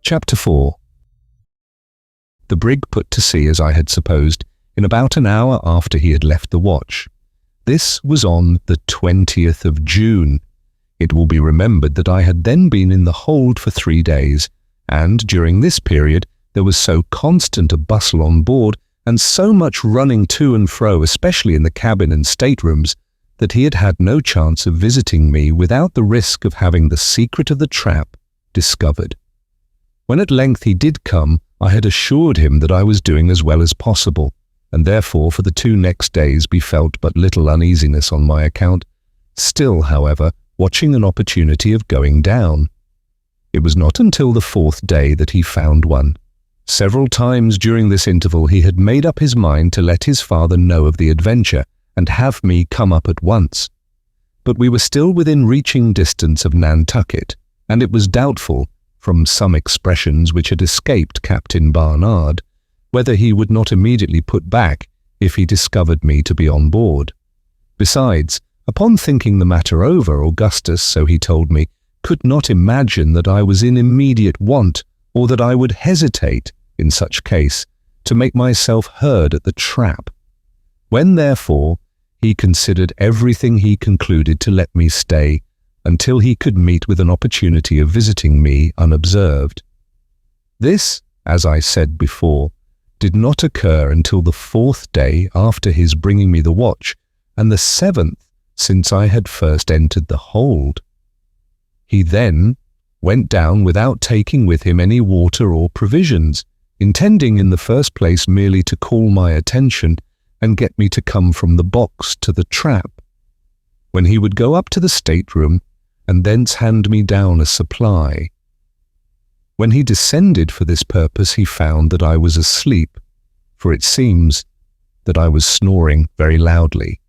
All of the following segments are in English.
Chapter 4. The brig put to sea, as I had supposed, in about an hour after he had left the watch. This was on the 20th of June. It will be remembered that I had then been in the hold for 3 days, and during this period there was so constant a bustle on board and so much running to and fro, especially in the cabin and staterooms, that he had had no chance of visiting me without the risk of having the secret of the trap discovered. When at length he did come, I had assured him that I was doing as well as possible, and therefore for the 2 next days befelt but little uneasiness on my account, still, however, watching an opportunity of going down. It was not until the 4th day that he found one. Several times during this interval he had made up his mind to let his father know of the adventure and have me come up at once. But we were still within reaching distance of Nantucket, and it was doubtful, from some expressions which had escaped Captain Barnard, whether he would not immediately put back if he discovered me to be on board. Besides, upon thinking the matter over, Augustus, so he told me, could not imagine that I was in immediate want, or that I would hesitate, in such case, to make myself heard at the trap. When, therefore, he considered everything, he concluded to let me stay until he could meet with an opportunity of visiting me unobserved. This, as I said before, did not occur until the 4th day after his bringing me the watch, and the 7th since I had first entered the hold. He then went down without taking with him any water or provisions, intending in the first place merely to call my attention and get me to come from the box to the trap, when he would go up to the stateroom and thence hand me down a supply. When he descended for this purpose, he found that I was asleep, for it seems that I was snoring very loudly.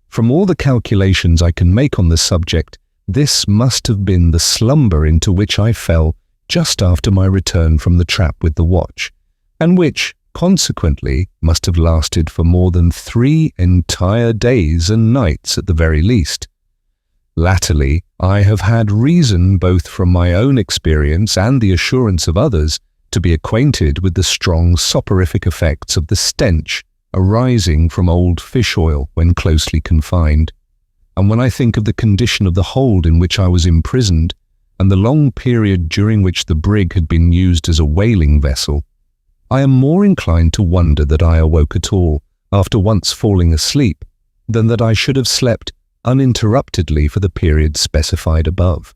From all the calculations I can make on the subject, this must have been the slumber into which I fell just after my return from the trap with the watch, and which, consequently, must have lasted for more than 3 entire days and nights at the very least. Latterly, I have had reason, both from my own experience and the assurance of others, to be acquainted with the strong soporific effects of the stench arising from old fish oil when closely confined. And when I think of the condition of the hold in which I was imprisoned, and the long period during which the brig had been used as a whaling vessel, I am more inclined to wonder that I awoke at all, after once falling asleep, than that I should have slept uninterruptedly for the period specified above.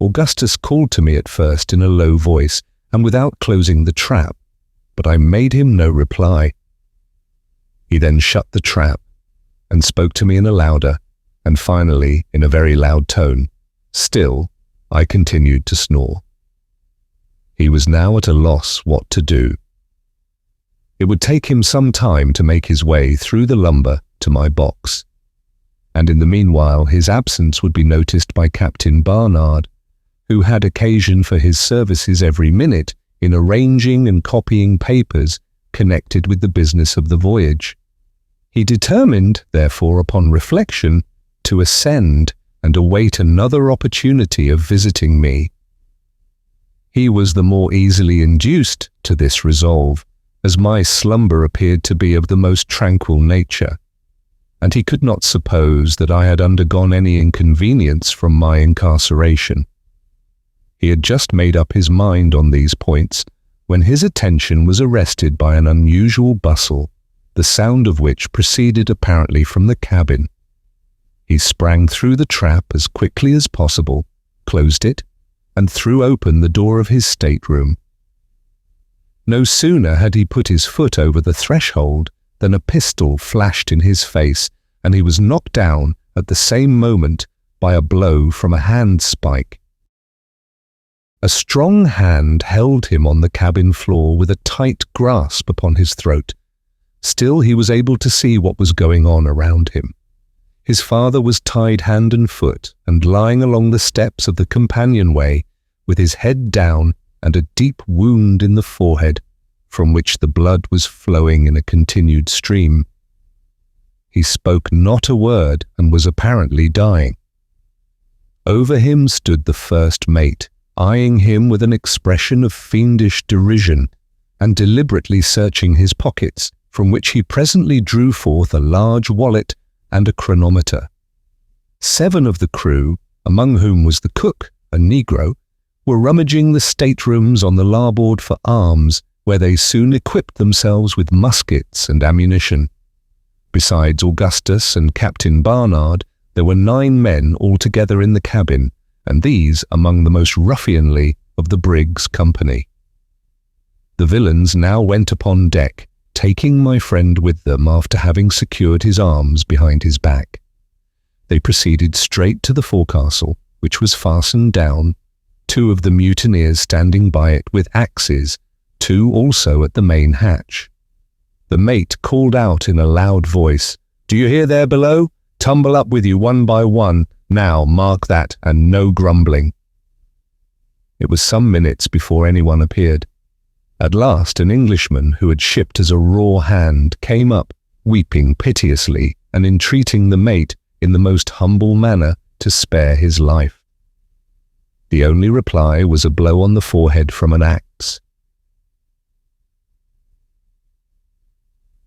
Augustus called to me at first in a low voice and without closing the trap, but I made him no reply. He then shut the trap and spoke to me in a louder, and finally in a very loud tone. Still, I continued to snore. He was now at a loss what to do. It would take him some time to make his way through the lumber to my box, and in the meanwhile his absence would be noticed by Captain Barnard, who had occasion for his services every minute in arranging and copying papers connected with the business of the voyage. He determined, therefore, upon reflection, to ascend and await another opportunity of visiting me. He was the more easily induced to this resolve, as my slumber appeared to be of the most tranquil nature, and he could not suppose that I had undergone any inconvenience from my incarceration. He had just made up his mind on these points when his attention was arrested by an unusual bustle, the sound of which proceeded apparently from the cabin. He sprang through the trap as quickly as possible, closed it, and threw open the door of his stateroom. No sooner had he put his foot over the threshold than a pistol flashed in his face, and he was knocked down at the same moment by a blow from a handspike. A strong hand held him on the cabin floor with a tight grasp upon his throat. Still, he was able to see what was going on around him. His father was tied hand and foot and lying along the steps of the companionway with his head down and a deep wound in the forehead, from which the blood was flowing in a continued stream. He spoke not a word and was apparently dying. Over him stood the first mate, eyeing him with an expression of fiendish derision, and deliberately searching his pockets, from which he presently drew forth a large wallet and a chronometer. 7 of the crew, among whom was the cook, a negro, were rummaging the staterooms on the larboard for arms, where they soon equipped themselves with muskets and ammunition. Besides Augustus and Captain Barnard, there were 9 men altogether in the cabin, and these among the most ruffianly of the brig's company. The villains now went upon deck, taking my friend with them after having secured his arms behind his back. They proceeded straight to the forecastle, which was fastened down, 2 of the mutineers standing by it with axes, 2 also at the main hatch. The mate called out in a loud voice, "Do you hear there below? Tumble up with you one by one. Now, mark that, and no grumbling." It was some minutes before anyone appeared. At last an Englishman who had shipped as a raw hand came up, weeping piteously and entreating the mate in the most humble manner to spare his life. The only reply was a blow on the forehead from an axe.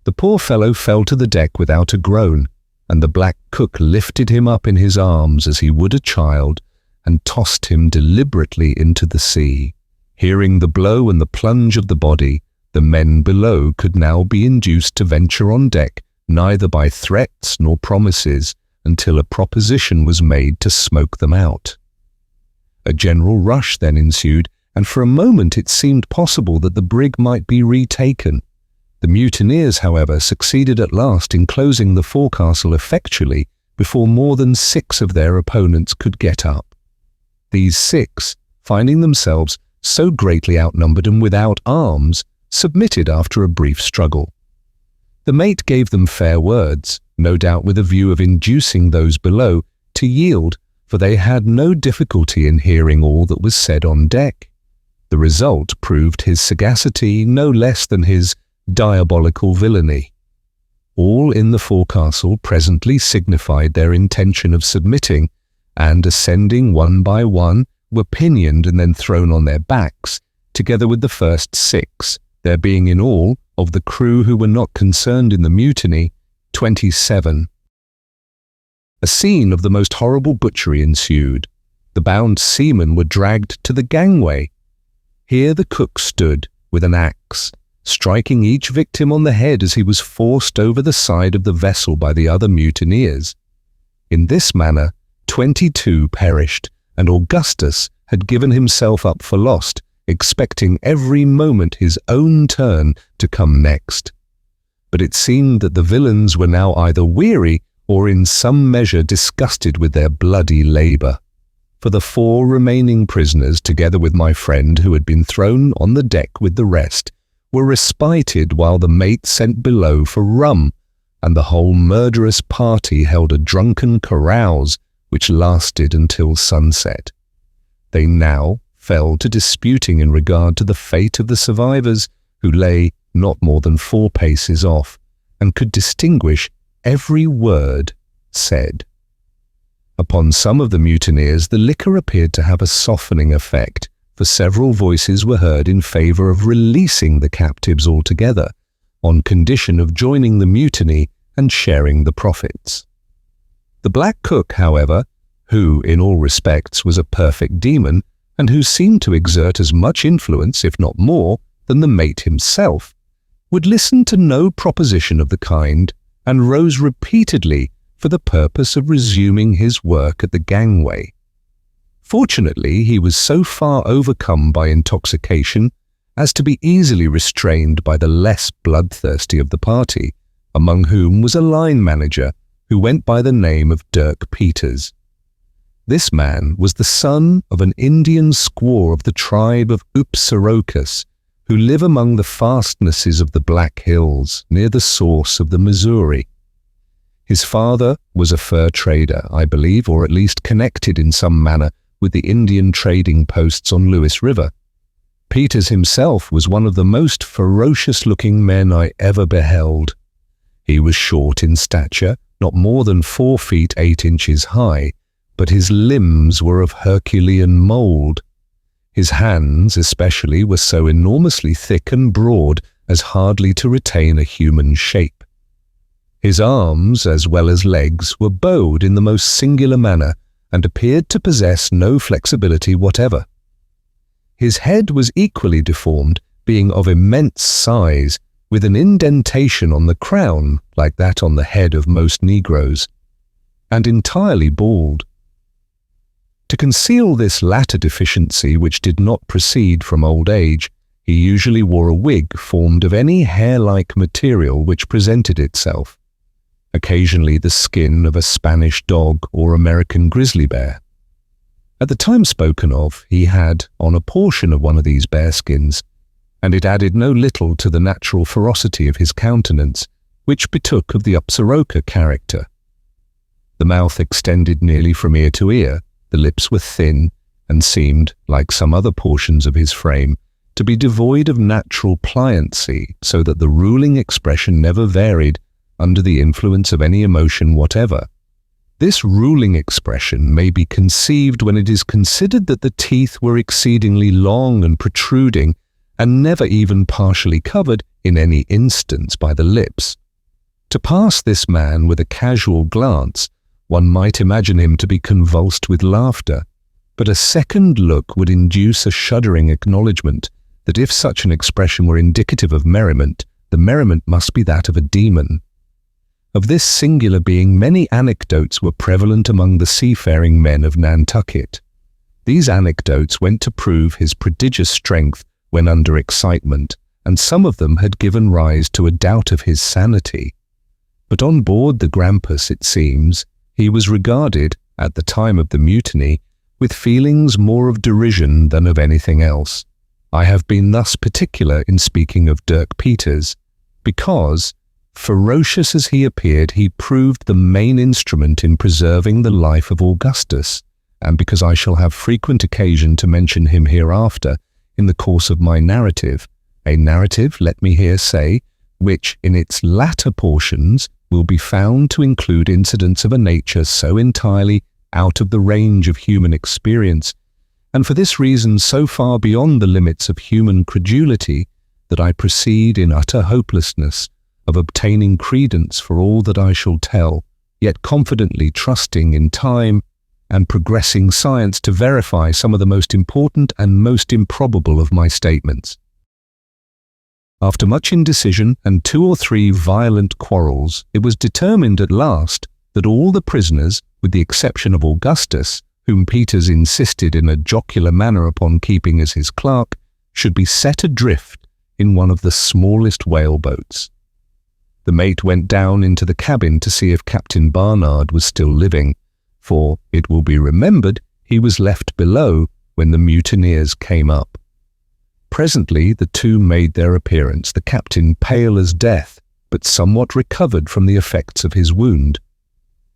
The poor fellow fell to the deck without a groan, and the black cook lifted him up in his arms as he would a child and tossed him deliberately into the sea. Hearing the blow and the plunge of the body, the men below could now be induced to venture on deck neither by threats nor promises until a proposition was made to smoke them out. A general rush then ensued, and for a moment it seemed possible that the brig might be retaken. The mutineers, however, succeeded at last in closing the forecastle effectually before more than 6 of their opponents could get up. These 6, finding themselves so greatly outnumbered and without arms, submitted after a brief struggle. The mate gave them fair words, no doubt with a view of inducing those below to yield, for they had no difficulty in hearing all that was said on deck. The result proved his sagacity no less than his diabolical villainy. All in the forecastle presently signified their intention of submitting, and ascending one by one, were pinioned and then thrown on their backs, together with the first 6, there being in all, of the crew who were not concerned in the mutiny, 27. A scene of the most horrible butchery ensued. The bound seamen were dragged to the gangway. Here the cook stood, with an axe, striking each victim on the head as he was forced over the side of the vessel by the other mutineers. In this manner, 22 perished, and Augustus had given himself up for lost, expecting every moment his own turn to come next. But it seemed that the villains were now either weary or in some measure disgusted with their bloody labour. For the 4 remaining prisoners, together with my friend who had been thrown on the deck with the rest, were respited while the mate sent below for rum, and the whole murderous party held a drunken carouse which lasted until sunset. They now fell to disputing in regard to the fate of the survivors, who lay not more than 4 paces off, and could distinguish every word said. Upon some of the mutineers the liquor appeared to have a softening effect, for several voices were heard in favour of releasing the captives altogether, on condition of joining the mutiny and sharing the profits. The black cook, however, who in all respects was a perfect demon, and who seemed to exert as much influence, if not more, than the mate himself, would listen to no proposition of the kind, and rose repeatedly for the purpose of resuming his work at the gangway. Fortunately, he was so far overcome by intoxication as to be easily restrained by the less bloodthirsty of the party, among whom was a line manager who went by the name of Dirk Peters. This man was the son of an Indian squaw of the tribe of Upsarokas, who live among the fastnesses of the Black Hills, near the source of the Missouri. His father was a fur trader, I believe, or at least connected in some manner with the Indian trading posts on Lewis River. Peters himself was one of the most ferocious-looking men I ever beheld. He was short in stature, not more than 4 feet 8 inches high, but his limbs were of Herculean mould. His hands, especially, were so enormously thick and broad as hardly to retain a human shape. His arms, as well as legs, were bowed in the most singular manner and appeared to possess no flexibility whatever. His head was equally deformed, being of immense size, with an indentation on the crown like that on the head of most Negroes, and entirely bald. To conceal this latter deficiency, which did not proceed from old age, he usually wore a wig formed of any hair-like material which presented itself, occasionally the skin of a Spanish dog or American grizzly bear. At the time spoken of, he had on a portion of one of these bearskins, and it added no little to the natural ferocity of his countenance, which betook of the Upsaroka character. The mouth extended nearly from ear to ear, the lips were thin, and seemed, like some other portions of his frame, to be devoid of natural pliancy, so that the ruling expression never varied under the influence of any emotion whatever. This ruling expression may be conceived when it is considered that the teeth were exceedingly long and protruding, and never even partially covered in any instance by the lips. To pass this man with a casual glance, one might imagine him to be convulsed with laughter, but a second look would induce a shuddering acknowledgment that if such an expression were indicative of merriment, the merriment must be that of a demon. Of this singular being many anecdotes were prevalent among the seafaring men of Nantucket. These anecdotes went to prove his prodigious strength when under excitement, and some of them had given rise to a doubt of his sanity. But on board the Grampus, it seems, he was regarded, at the time of the mutiny, with feelings more of derision than of anything else. I have been thus particular in speaking of Dirk Peters, because, ferocious as he appeared, he proved the main instrument in preserving the life of Augustus, and because I shall have frequent occasion to mention him hereafter in the course of my narrative, a narrative, let me here say, which in its latter portions will be found to include incidents of a nature so entirely out of the range of human experience, and for this reason so far beyond the limits of human credulity, that I proceed in utter hopelessness of obtaining credence for all that I shall tell, yet confidently trusting in time and progressing science to verify some of the most important and most improbable of my statements. After much indecision and 2 or 3 violent quarrels, it was determined at last that all the prisoners, with the exception of Augustus, whom Peters insisted in a jocular manner upon keeping as his clerk, should be set adrift in one of the smallest whaleboats. The mate went down into the cabin to see if Captain Barnard was still living, for, it will be remembered, he was left below when the mutineers came up. Presently the two made their appearance, the captain pale as death, but somewhat recovered from the effects of his wound.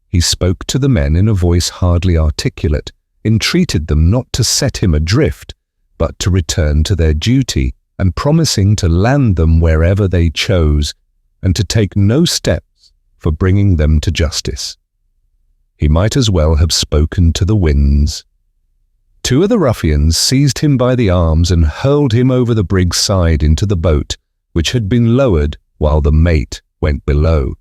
He spoke to the men in a voice hardly articulate, entreated them not to set him adrift, but to return to their duty, and promising to land them wherever they chose, and to take no steps for bringing them to justice. He might as well have spoken to the winds. 2 of the ruffians seized him by the arms and hurled him over the brig's side into the boat, which had been lowered while the mate went below.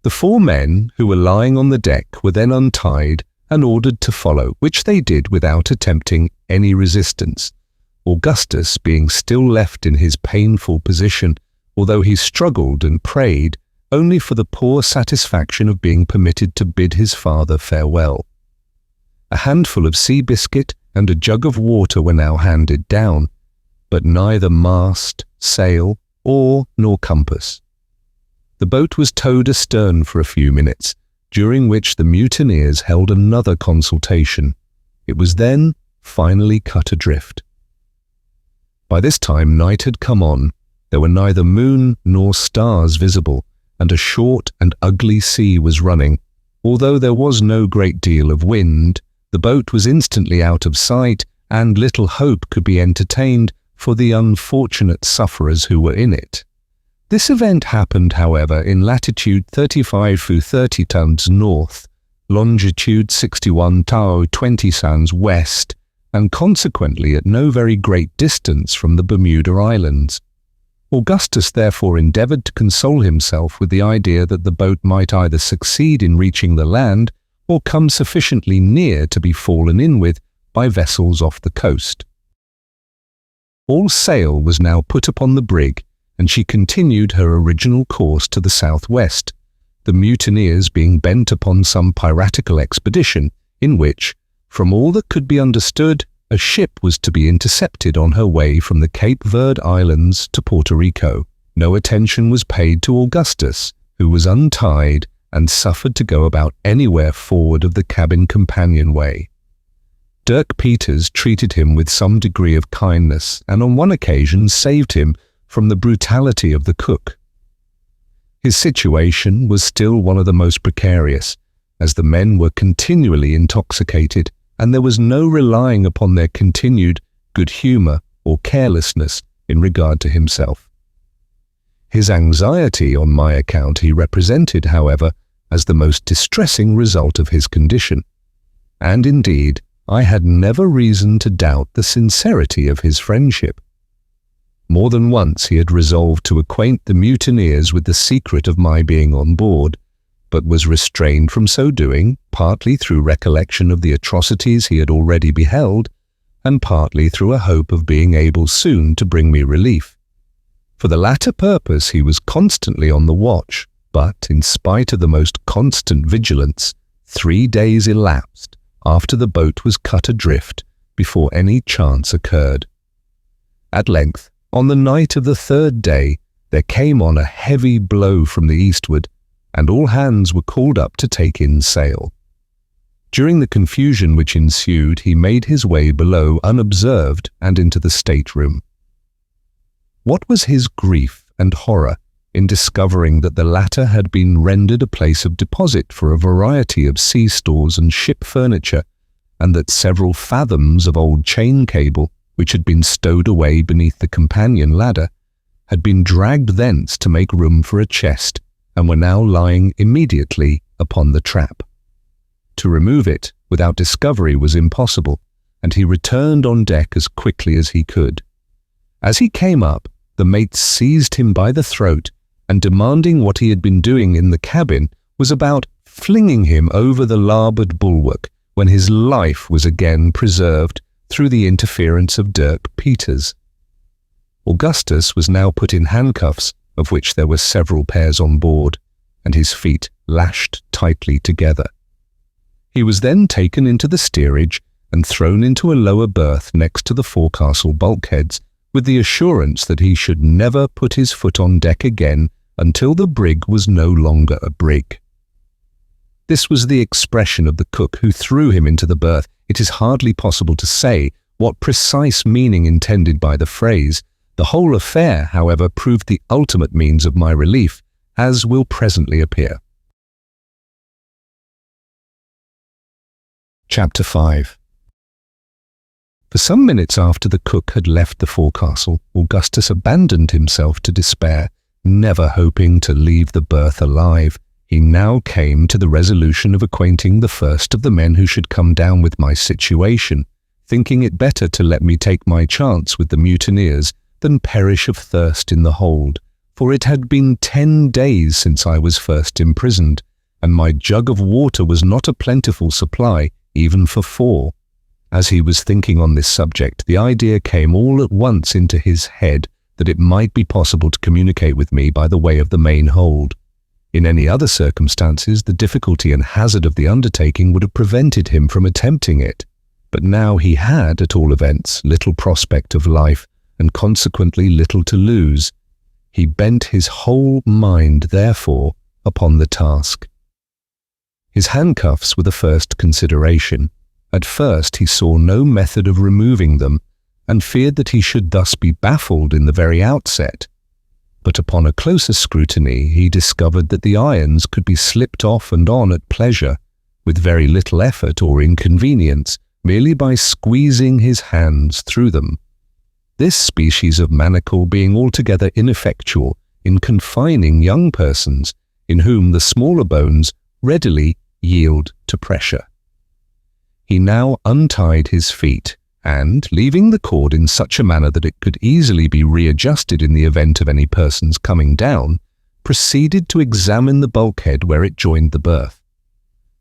The 4 men who were lying on the deck were then untied and ordered to follow, which they did without attempting any resistance, Augustus being still left in his painful position, although he struggled and prayed only for the poor satisfaction of being permitted to bid his father farewell. A handful of sea biscuit and a jug of water were now handed down, but neither mast, sail, oar nor compass. The boat was towed astern for a few minutes, during which the mutineers held another consultation. It was then finally cut adrift. By this time night had come on. There were neither moon nor stars visible, and a short and ugly sea was running. Although there was no great deal of wind, the boat was instantly out of sight, and little hope could be entertained for the unfortunate sufferers who were in it. This event happened, however, in latitude 35 through 30 tons north, longitude 61 Tau 20 sands west, and consequently at no very great distance from the Bermuda Islands. Augustus therefore endeavoured to console himself with the idea that the boat might either succeed in reaching the land or come sufficiently near to be fallen in with by vessels off the coast. All sail was now put upon the brig, and she continued her original course to the southwest, the mutineers being bent upon some piratical expedition in which, from all that could be understood, a ship was to be intercepted on her way from the Cape Verde Islands to Puerto Rico. No attention was paid to Augustus, who was untied and suffered to go about anywhere forward of the cabin companionway. Dirk Peters treated him with some degree of kindness, and on one occasion saved him from the brutality of the cook. His situation was still one of the most precarious, as the men were continually intoxicated, and there was no relying upon their continued good humour or carelessness in regard to himself. His anxiety on my account he represented, however, as the most distressing result of his condition, and indeed I had never reason to doubt the sincerity of his friendship. More than once he had resolved to acquaint the mutineers with the secret of my being on board, but was restrained from so doing, partly through recollection of the atrocities he had already beheld, and partly through a hope of being able soon to bring me relief. For the latter purpose he was constantly on the watch, but, in spite of the most constant vigilance, 3 days elapsed after the boat was cut adrift before any chance occurred. At length, on the night of the 3rd day, there came on a heavy blow from the eastward, and all hands were called up to take in sail. During the confusion which ensued, he made his way below unobserved and into the stateroom. What was his grief and horror in discovering that the latter had been rendered a place of deposit for a variety of sea stores and ship furniture, and that several fathoms of old chain cable, which had been stowed away beneath the companion ladder, had been dragged thence to make room for a chest, and were now lying immediately upon the trap. To remove it without discovery was impossible, and he returned on deck as quickly as he could. As he came up, the mate seized him by the throat, and demanding what he had been doing in the cabin, was about flinging him over the larboard bulwark, when his life was again preserved through the interference of Dirk Peters. Augustus was now put in handcuffs, of which there were several pairs on board, and his feet lashed tightly together. He was then taken into the steerage and thrown into a lower berth next to the forecastle bulkheads, with the assurance that he should never put his foot on deck again until the brig was no longer a brig. This was the expression of the cook who threw him into the berth. It is hardly possible to say what precise meaning intended by the phrase. The whole affair, however, proved the ultimate means of my relief, as will presently appear. Chapter 5. For some minutes after the cook had left the forecastle, Augustus abandoned himself to despair, never hoping to leave the berth alive. He now came to the resolution of acquainting the first of the men who should come down with my situation, thinking it better to let me take my chance with the mutineers than perish of thirst in the hold, for it had been 10 days since I was first imprisoned, and my jug of water was not a plentiful supply, even for 4. As he was thinking on this subject, the idea came all at once into his head that it might be possible to communicate with me by the way of the main hold. In any other circumstances, the difficulty and hazard of the undertaking would have prevented him from attempting it, but now he had, at all events, little prospect of life, and consequently little to lose. He bent his whole mind, therefore, upon the task. His handcuffs were the first consideration. At first he saw no method of removing them, and feared that he should thus be baffled in the very outset. But upon a closer scrutiny he discovered that the irons could be slipped off and on at pleasure, with very little effort or inconvenience, merely by squeezing his hands through them. This species of manacle being altogether ineffectual in confining young persons, in whom the smaller bones readily yield to pressure. He now untied his feet, and, leaving the cord in such a manner that it could easily be readjusted in the event of any person's coming down, proceeded to examine the bulkhead where it joined the berth.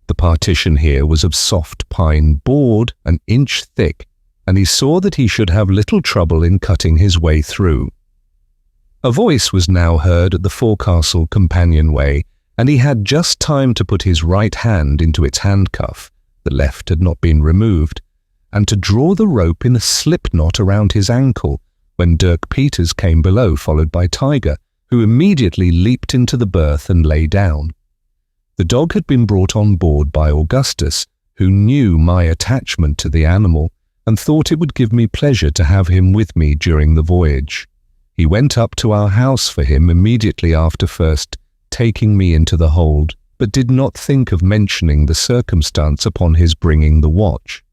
The partition here was of soft pine board, an inch thick, and he saw that he should have little trouble in cutting his way through. A voice was now heard at the forecastle companionway, and he had just time to put his right hand into its handcuff, the left had not been removed, and to draw the rope in a slip knot around his ankle, when Dirk Peters came below, followed by Tiger, who immediately leaped into the berth and lay down. The dog had been brought on board by Augustus, who knew my attachment to the animal, and thought it would give me pleasure to have him with me during the voyage. He went up to our house for him immediately after first taking me into the hold, but did not think of mentioning the circumstance upon his bringing the watch.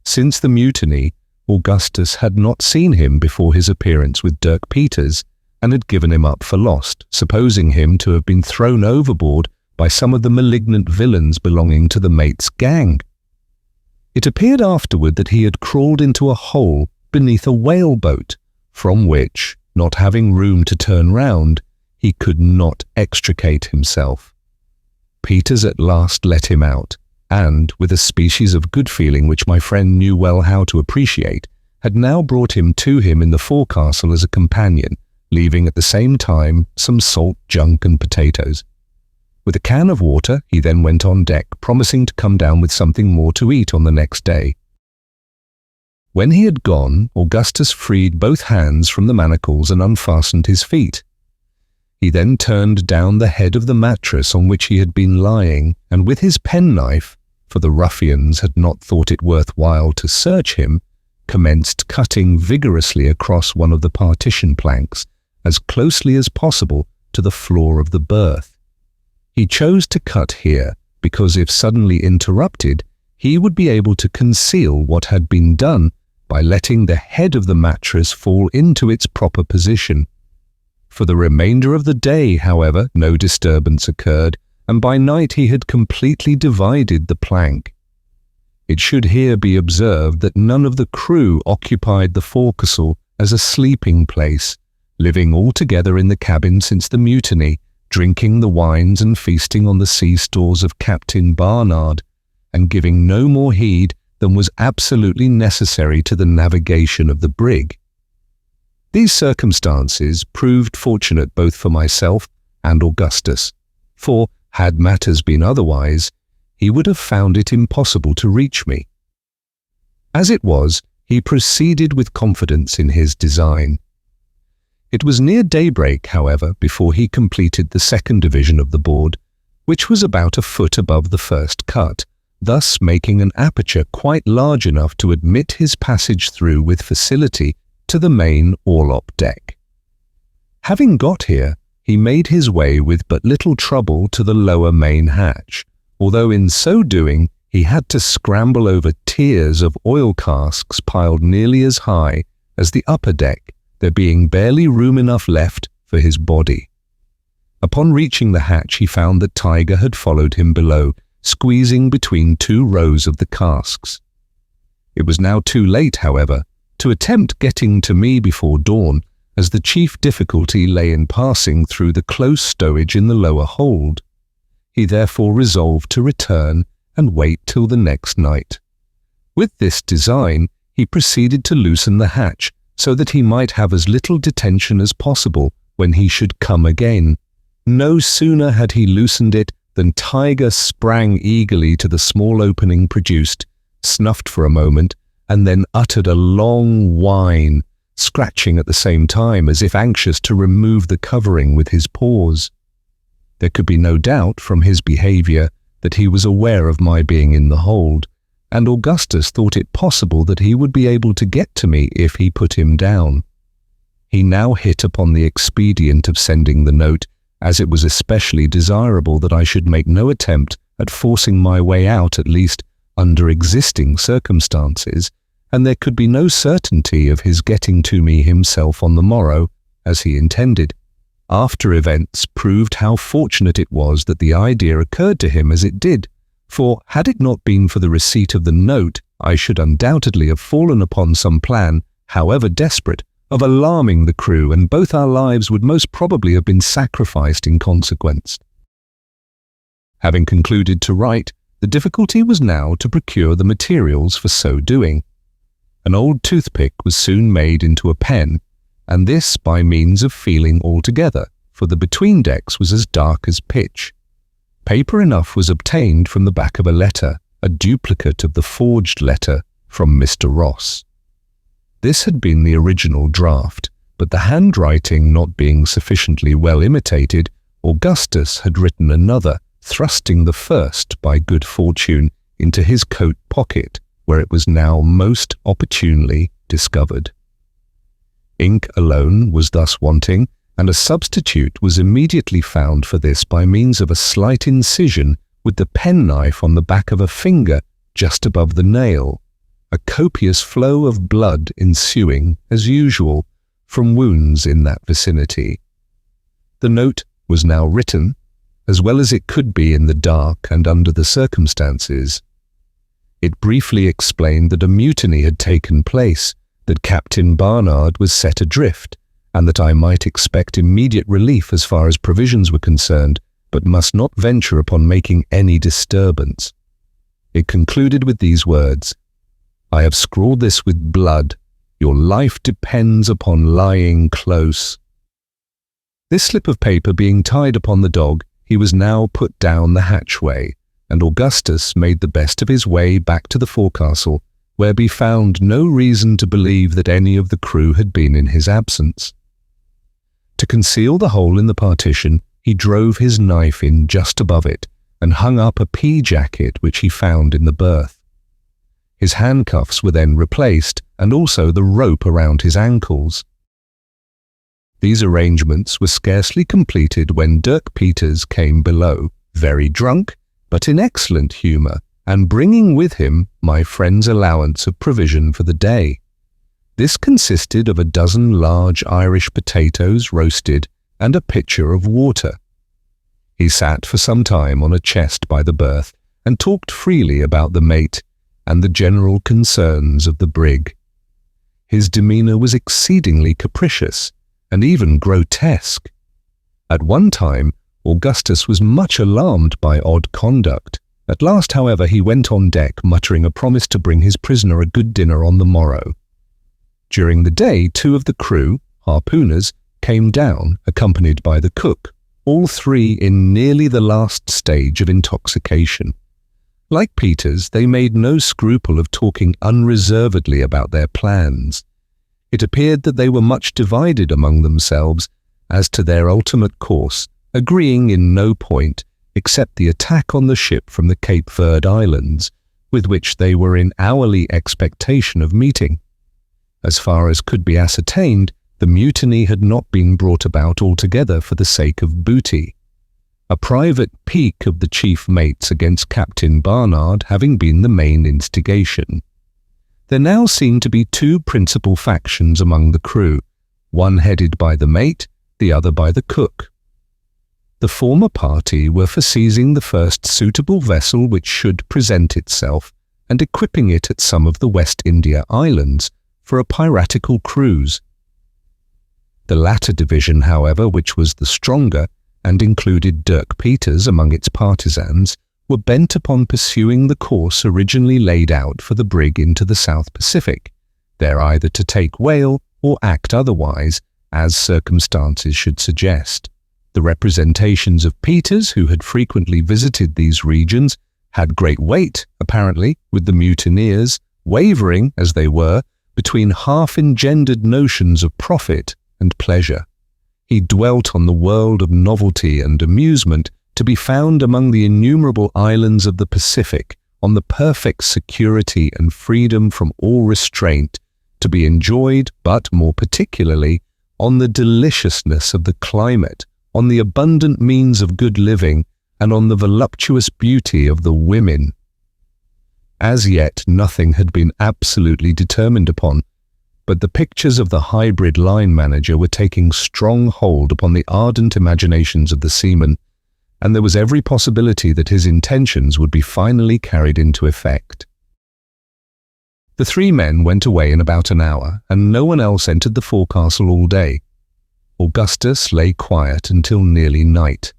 Since the mutiny, Augustus had not seen him before his appearance with Dirk Peters, and had given him up for lost, supposing him to have been thrown overboard by some of the malignant villains belonging to the mate's gang. It appeared afterward that he had crawled into a hole beneath a whaleboat, from which, not having room to turn round, he could not extricate himself. Peters at last let him out, and, with a species of good feeling which my friend knew well how to appreciate, had now brought him to him in the forecastle as a companion, leaving at the same time some salt junk and potatoes. With a can of water, he then went on deck, promising to come down with something more to eat on the next day. When he had gone, Augustus freed both hands from the manacles and unfastened his feet. He then turned down the head of the mattress on which he had been lying, and with his penknife, for the ruffians had not thought it worth while to search him, commenced cutting vigorously across one of the partition planks, as closely as possible to the floor of the berth. He chose to cut here because if suddenly interrupted, he would be able to conceal what had been done by letting the head of the mattress fall into its proper position. For the remainder of the day, however, no disturbance occurred, and by night he had completely divided the plank. It should here be observed that none of the crew occupied the forecastle as a sleeping place, living all together in the cabin since the mutiny, drinking the wines and feasting on the sea stores of Captain Barnard, and giving no more heed than was absolutely necessary to the navigation of the brig. These circumstances proved fortunate both for myself and Augustus, for, had matters been otherwise, he would have found it impossible to reach me. As it was, he proceeded with confidence in his design. It was near daybreak, however, before he completed the second division of the board, which was about a foot above the first cut, thus making an aperture quite large enough to admit his passage through with facility to the main orlop deck. Having got here, he made his way with but little trouble to the lower main hatch, although in so doing he had to scramble over tiers of oil casks piled nearly as high as the upper deck, there being barely room enough left for his body. Upon reaching the hatch, he found that Tiger had followed him below, squeezing between two rows of the casks. It was now too late, however, to attempt getting to me before dawn, as the chief difficulty lay in passing through the close stowage in the lower hold. He therefore resolved to return and wait till the next night. With this design, he proceeded to loosen the hatch, so that he might have as little detention as possible when he should come again. No sooner had he loosened it than Tiger sprang eagerly to the small opening produced, snuffed for a moment, and then uttered a long whine, scratching at the same time as if anxious to remove the covering with his paws. There could be no doubt from his behaviour that he was aware of my being in the hold, and Augustus thought it possible that he would be able to get to me if he put him down. He now hit upon the expedient of sending the note, as it was especially desirable that I should make no attempt at forcing my way out, at least under existing circumstances, and there could be no certainty of his getting to me himself on the morrow, as he intended. After events proved how fortunate it was that the idea occurred to him as it did, for had it not been for the receipt of the note, I should undoubtedly have fallen upon some plan, however desperate, of alarming the crew, and both our lives would most probably have been sacrificed in consequence. Having concluded to write, the difficulty was now to procure the materials for so doing. An old toothpick was soon made into a pen, and this by means of feeling altogether, for the between-decks was as dark as pitch. Paper enough was obtained from the back of a letter, a duplicate of the forged letter from Mr. Ross. This had been the original draft, but the handwriting not being sufficiently well imitated, Augustus had written another, thrusting the first, by good fortune, into his coat pocket, where it was now most opportunely discovered. Ink alone was thus wanting, and a substitute was immediately found for this by means of a slight incision with the penknife on the back of a finger just above the nail, a copious flow of blood ensuing, as usual, from wounds in that vicinity. The note was now written, as well as it could be in the dark and under the circumstances. It briefly explained that a mutiny had taken place, that Captain Barnard was set adrift, and that I might expect immediate relief as far as provisions were concerned, but must not venture upon making any disturbance. It concluded with these words: "I have scrawled this with blood. Your life depends upon lying close." This slip of paper being tied upon the dog, he was now put down the hatchway, and Augustus made the best of his way back to the forecastle, where he found no reason to believe that any of the crew had been in his absence. To conceal the hole in the partition, he drove his knife in just above it, and hung up a pea jacket which he found in the berth. His handcuffs were then replaced, and also the rope around his ankles. These arrangements were scarcely completed when Dirk Peters came below, very drunk, but in excellent humour, and bringing with him my friend's allowance of provision for the day. This consisted of a dozen large Irish potatoes roasted and a pitcher of water. He sat for some time on a chest by the berth and talked freely about the mate and the general concerns of the brig. His demeanour was exceedingly capricious and even grotesque. At one time, Augustus was much alarmed by odd conduct. At last, however, he went on deck muttering a promise to bring his prisoner a good dinner on the morrow. During the day, 2 of the crew, harpooners, came down, accompanied by the cook, all 3 in nearly the last stage of intoxication. Like Peters, they made no scruple of talking unreservedly about their plans. It appeared that they were much divided among themselves as to their ultimate course, agreeing in no point except the attack on the ship from the Cape Verde Islands, with which they were in hourly expectation of meeting. As far as could be ascertained, the mutiny had not been brought about altogether for the sake of booty, a private pique of the chief mates against Captain Barnard having been the main instigation. There now seemed to be 2 principal factions among the crew, one headed by the mate, the other by the cook. The former party were for seizing the first suitable vessel which should present itself and equipping it at some of the West India Islands for a piratical cruise. The latter division, however, which was the stronger and included Dirk Peters among its partisans, were bent upon pursuing the course originally laid out for the brig into the South Pacific, there either to take whale or act otherwise, as circumstances should suggest. The representations of Peters, who had frequently visited these regions, had great weight, apparently, with the mutineers, wavering, as they were, between half-engendered notions of profit and pleasure. He dwelt on the world of novelty and amusement to be found among the innumerable islands of the Pacific, on the perfect security and freedom from all restraint, to be enjoyed, but more particularly, on the deliciousness of the climate, on the abundant means of good living, and on the voluptuous beauty of the women. As yet nothing had been absolutely determined upon, but the pictures of the hybrid line manager were taking strong hold upon the ardent imaginations of the seamen, and there was every possibility that his intentions would be finally carried into effect. The 3 men went away in about an hour, and no one else entered the forecastle all day. Augustus lay quiet until nearly night.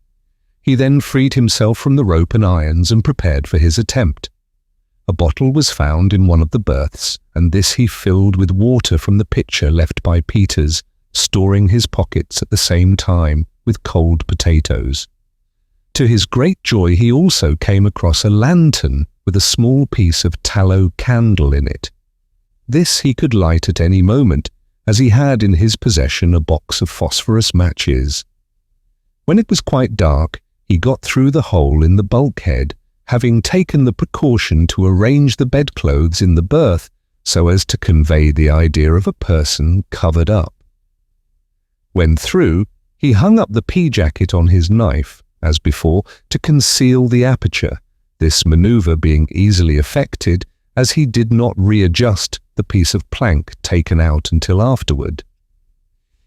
He then freed himself from the rope and irons and prepared for his attempt. A bottle was found in one of the berths, and this he filled with water from the pitcher left by Peters, storing his pockets at the same time with cold potatoes. To his great joy, he also came across a lantern with a small piece of tallow candle in it. This he could light at any moment, as he had in his possession a box of phosphorus matches. When it was quite dark, he got through the hole in the bulkhead, having taken the precaution to arrange the bedclothes in the berth so as to convey the idea of a person covered up. When through, he hung up the pea-jacket on his knife, as before, to conceal the aperture, this manoeuvre being easily effected as he did not readjust the piece of plank taken out until afterward.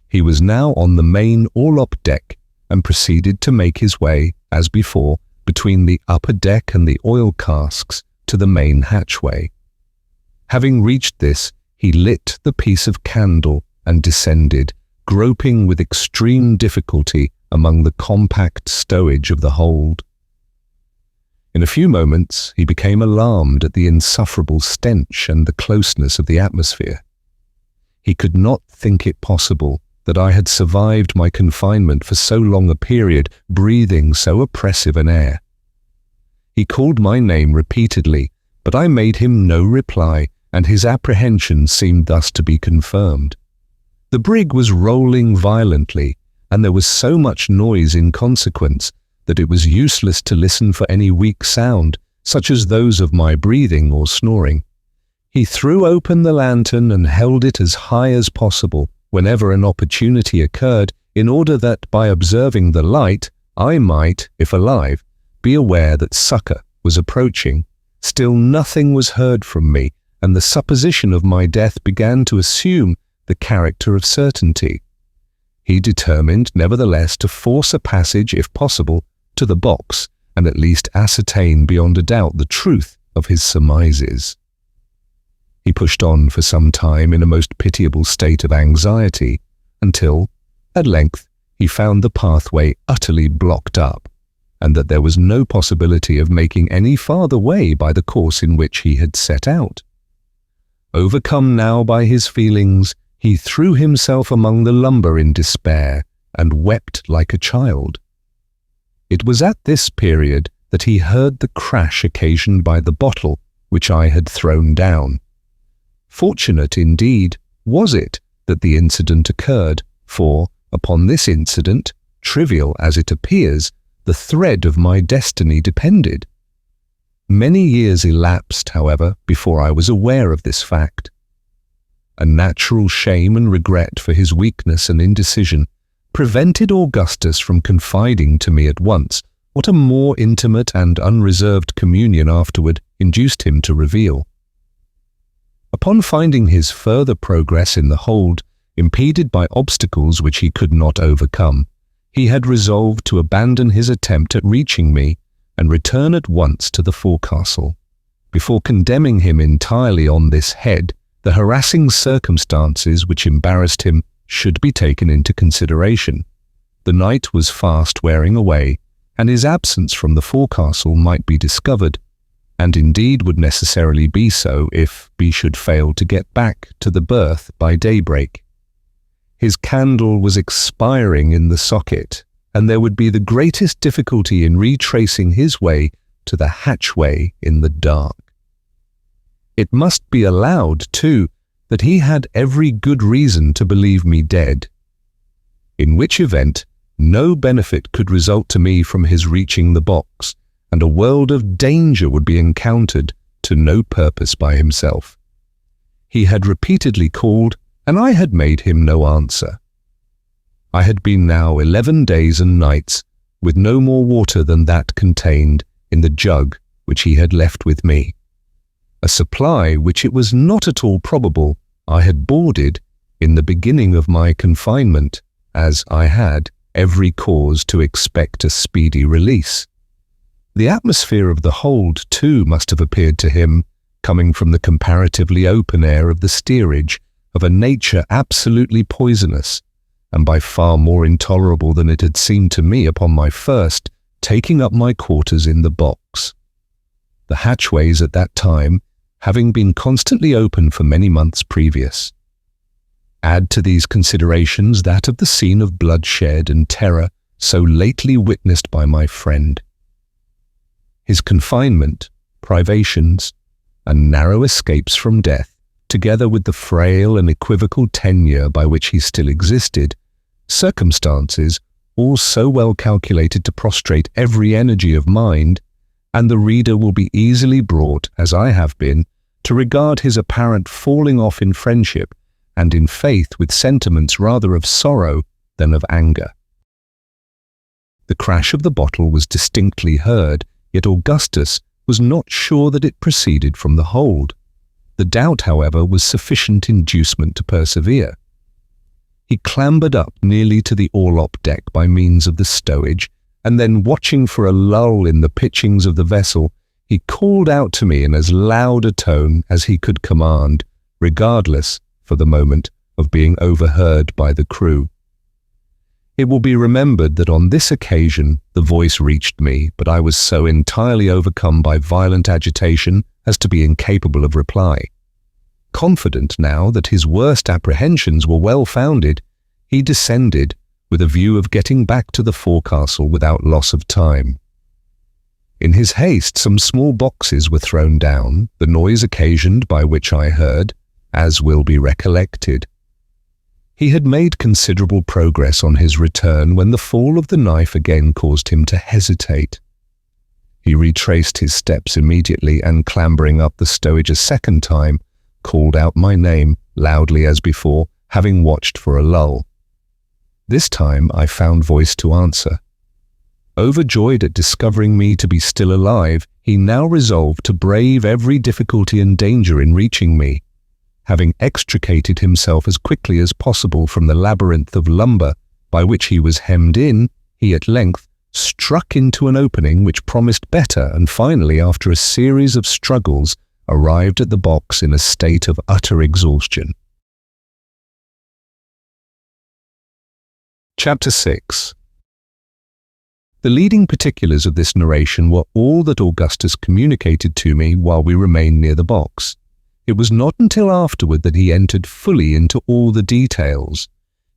He was now on the main orlop deck and proceeded to make his way, as before, between the upper deck and the oil casks to the main hatchway. Having reached this, he lit the piece of candle and descended, groping with extreme difficulty among the compact stowage of the hold. In a few moments, he became alarmed at the insufferable stench and the closeness of the atmosphere. He could not think it possible that I had survived my confinement for so long a period, breathing so oppressive an air. He called my name repeatedly, but I made him no reply, and his apprehension seemed thus to be confirmed. The brig was rolling violently, and there was so much noise in consequence that it was useless to listen for any weak sound, such as those of my breathing or snoring. He threw open the lantern and held it as high as possible whenever an opportunity occurred, in order that by observing the light, I might, if alive, be aware that succour was approaching. Still nothing was heard from me, and the supposition of my death began to assume the character of certainty. He determined, nevertheless, to force a passage, if possible, to the box, and at least ascertain beyond a doubt the truth of his surmises. He pushed on for some time in a most pitiable state of anxiety, until, at length, he found the pathway utterly blocked up, and that there was no possibility of making any farther way by the course in which he had set out. Overcome now by his feelings, he threw himself among the lumber in despair, and wept like a child. It was at this period that he heard the crash occasioned by the bottle which I had thrown down. Fortunate indeed was it that the incident occurred, for, upon this incident, trivial as it appears, the thread of my destiny depended. Many years elapsed, however, before I was aware of this fact. A natural shame and regret for his weakness and indecision prevented Augustus from confiding to me at once what a more intimate and unreserved communion afterward induced him to reveal. Upon finding his further progress in the hold impeded by obstacles which he could not overcome, he had resolved to abandon his attempt at reaching me and return at once to the forecastle. Before condemning him entirely on this head, the harassing circumstances which embarrassed him should be taken into consideration. The night was fast wearing away, and his absence from the forecastle might be discovered, and indeed would necessarily be so if he should fail to get back to the berth by daybreak. His candle was expiring in the socket, and there would be the greatest difficulty in retracing his way to the hatchway in the dark. It must be allowed, too, that he had every good reason to believe me dead, in which event no benefit could result to me from his reaching the box, and a world of danger would be encountered to no purpose by himself. He had repeatedly called, and I had made him no answer. I had been now 11 days and nights with no more water than that contained in the jug which he had left with me, a supply which it was not at all probable I had boarded in the beginning of my confinement, as I had, every cause to expect a speedy release. The atmosphere of the hold, too, must have appeared to him, coming from the comparatively open air of the steerage, of a nature absolutely poisonous, and by far more intolerable than it had seemed to me upon my first taking up my quarters in the box. The hatchways at that time having been constantly open for many months previous. Add to these considerations that of the scene of bloodshed and terror so lately witnessed by my friend. His confinement, privations, and narrow escapes from death, together with the frail and equivocal tenure by which he still existed, circumstances all so well calculated to prostrate every energy of mind, and the reader will be easily brought, as I have been, to regard his apparent falling off in friendship and in faith with sentiments rather of sorrow than of anger. The crash of the bottle was distinctly heard, yet Augustus was not sure that it proceeded from the hold. The doubt, however, was sufficient inducement to persevere. He clambered up nearly to the orlop deck by means of the stowage, and then, watching for a lull in the pitchings of the vessel, he called out to me in as loud a tone as he could command, regardless, for the moment, of being overheard by the crew. It will be remembered that on this occasion the voice reached me, but I was so entirely overcome by violent agitation as to be incapable of reply. Confident now that his worst apprehensions were well founded, he descended with a view of getting back to the forecastle without loss of time. In his haste, some small boxes were thrown down, the noise occasioned by which I heard, as will be recollected. He had made considerable progress on his return when the fall of the knife again caused him to hesitate. He retraced his steps immediately and, clambering up the stowage a second time, called out my name, loudly as before, having watched for a lull. This time I found voice to answer. Overjoyed at discovering me to be still alive, he now resolved to brave every difficulty and danger in reaching me. Having extricated himself as quickly as possible from the labyrinth of lumber by which he was hemmed in, he at length struck into an opening which promised better, and finally, after a series of struggles, arrived at the box in a state of utter exhaustion. Chapter 6. The leading particulars of this narration were all that Augustus communicated to me while we remained near the box. It was not until afterward that he entered fully into all the details.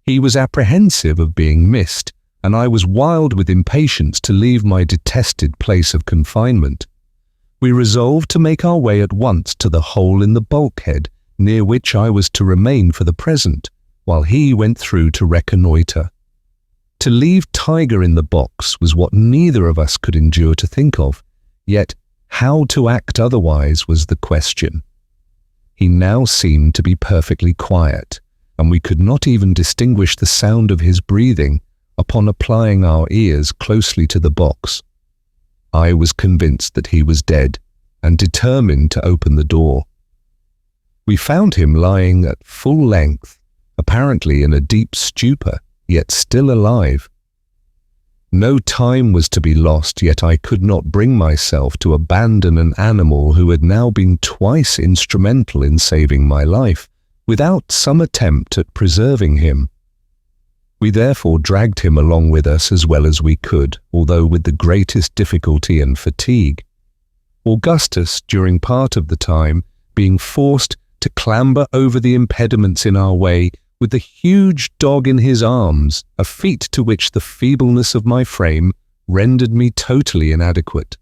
He was apprehensive of being missed, and I was wild with impatience to leave my detested place of confinement. We resolved to make our way at once to the hole in the bulkhead, near which I was to remain for the present, while he went through to reconnoitre. To leave Tiger in the box was what neither of us could endure to think of, yet how to act otherwise was the question. He now seemed to be perfectly quiet, and we could not even distinguish the sound of his breathing upon applying our ears closely to the box. I was convinced that he was dead, and determined to open the door. We found him lying at full length, apparently in a deep stupor, yet still alive. No time was to be lost, yet I could not bring myself to abandon an animal who had now been twice instrumental in saving my life, without some attempt at preserving him. We therefore dragged him along with us as well as we could, although with the greatest difficulty and fatigue. Augustus, during part of the time, being forced to clamber over the impediments in our way, with the huge dog in his arms, a feat to which the feebleness of my frame rendered me totally inadequate.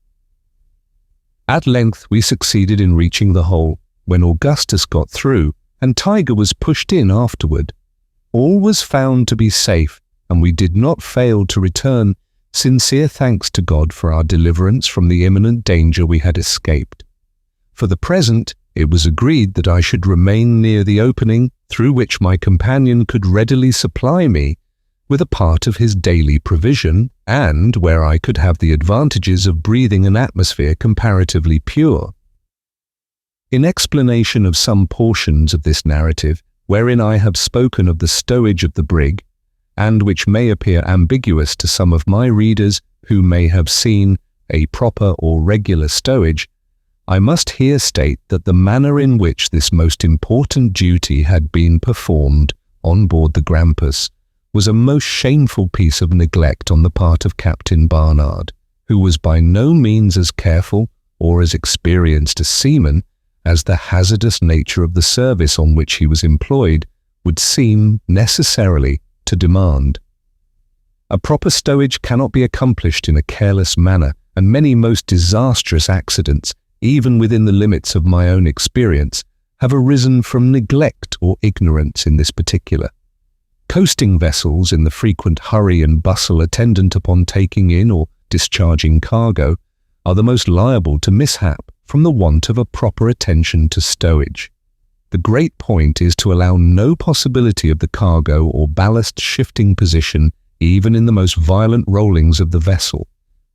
At length we succeeded in reaching the hole, when Augustus got through, and Tiger was pushed in afterward. All was found to be safe, and we did not fail to return sincere thanks to God for our deliverance from the imminent danger we had escaped. For the present, it was agreed that I should remain near the opening through which my companion could readily supply me with a part of his daily provision, and where I could have the advantages of breathing an atmosphere comparatively pure. In explanation of some portions of this narrative, wherein I have spoken of the stowage of the brig, and which may appear ambiguous to some of my readers who may have seen a proper or regular stowage, I must here state that the manner in which this most important duty had been performed on board the Grampus was a most shameful piece of neglect on the part of Captain Barnard, who was by no means as careful or as experienced a seaman as the hazardous nature of the service on which he was employed would seem necessarily to demand. A proper stowage cannot be accomplished in a careless manner, and many most disastrous accidents, even within the limits of my own experience, have arisen from neglect or ignorance in this particular. Coasting vessels, in the frequent hurry and bustle attendant upon taking in or discharging cargo, are the most liable to mishap from the want of a proper attention to stowage. The great point is to allow no possibility of the cargo or ballast shifting position even in the most violent rollings of the vessel.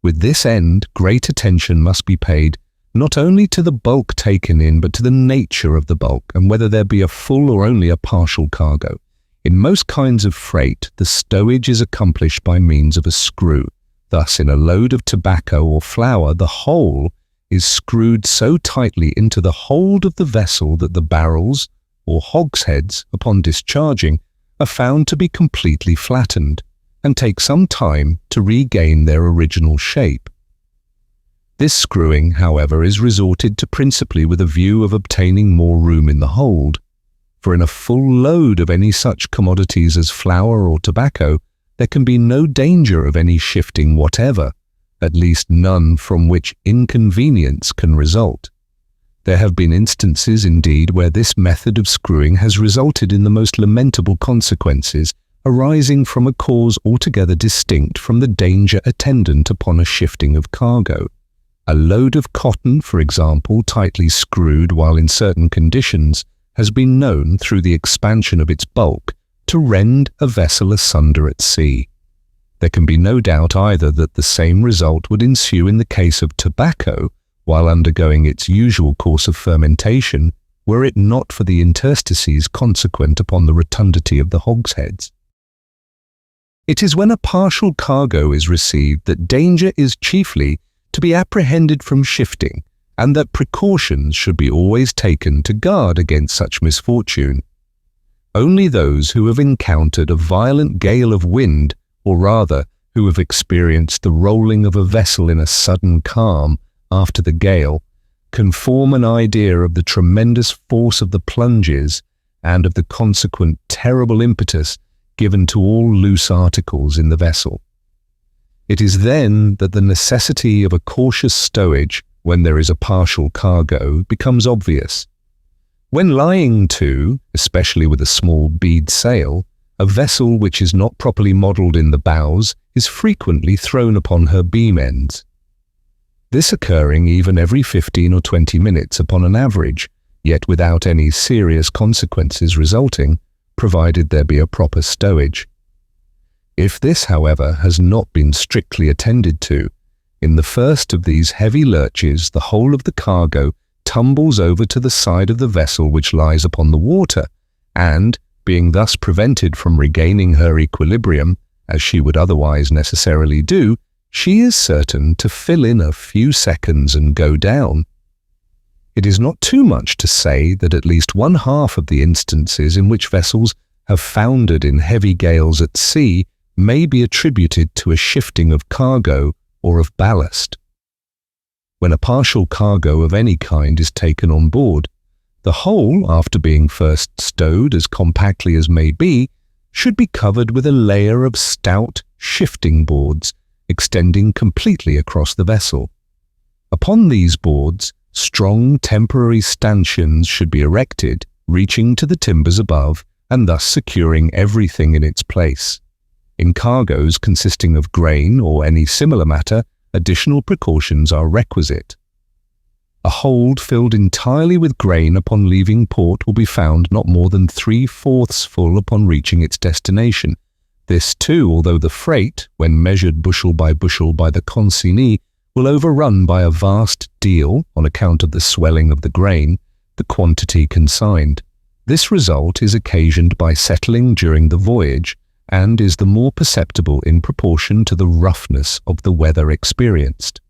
With this end, great attention must be paid not only to the bulk taken in, but to the nature of the bulk and whether there be a full or only a partial cargo. In most kinds of freight, the stowage is accomplished by means of a screw. Thus, in a load of tobacco or flour, the whole is screwed so tightly into the hold of the vessel that the barrels, or hogsheads, upon discharging, are found to be completely flattened, and take some time to regain their original shape. This screwing, however, is resorted to principally with a view of obtaining more room in the hold, for in a full load of any such commodities as flour or tobacco, there can be no danger of any shifting whatever, at least none from which inconvenience can result. There have been instances, indeed, where this method of screwing has resulted in the most lamentable consequences arising from a cause altogether distinct from the danger attendant upon a shifting of cargo. A load of cotton, for example, tightly screwed while in certain conditions, has been known, through the expansion of its bulk, to rend a vessel asunder at sea. There can be no doubt either that the same result would ensue in the case of tobacco while undergoing its usual course of fermentation, were it not for the interstices consequent upon the rotundity of the hogsheads. It is when a partial cargo is received that danger is chiefly to be apprehended from shifting, and that precautions should be always taken to guard against such misfortune. Only those who have encountered a violent gale of wind, or rather, who have experienced the rolling of a vessel in a sudden calm after the gale, can form an idea of the tremendous force of the plunges and of the consequent terrible impetus given to all loose articles in the vessel. It is then that the necessity of a cautious stowage, when there is a partial cargo, becomes obvious. When lying to, especially with a small bead sail, a vessel which is not properly modelled in the bows is frequently thrown upon her beam ends. This occurring even every 15 or 20 minutes upon an average, yet without any serious consequences resulting, provided there be a proper stowage. If this, however, has not been strictly attended to, in the first of these heavy lurches the whole of the cargo tumbles over to the side of the vessel which lies upon the water, and, being thus prevented from regaining her equilibrium, as she would otherwise necessarily do, she is certain to fill in a few seconds and go down. It is not too much to say that at least 1/2 of the instances in which vessels have foundered in heavy gales at sea may be attributed to a shifting of cargo or of ballast. When a partial cargo of any kind is taken on board, the whole, after being first stowed as compactly as may be, should be covered with a layer of stout shifting boards extending completely across the vessel. Upon these boards, strong temporary stanchions should be erected, reaching to the timbers above, and thus securing everything in its place. In cargoes consisting of grain or any similar matter, additional precautions are requisite. A hold filled entirely with grain upon leaving port will be found not more than 3/4 full upon reaching its destination. This too, although the freight, when measured bushel by the consignee, will overrun by a vast deal, on account of the swelling of the grain, the quantity consigned. This result is occasioned by settling during the voyage, and is the more perceptible in proportion to the roughness of the weather experienced.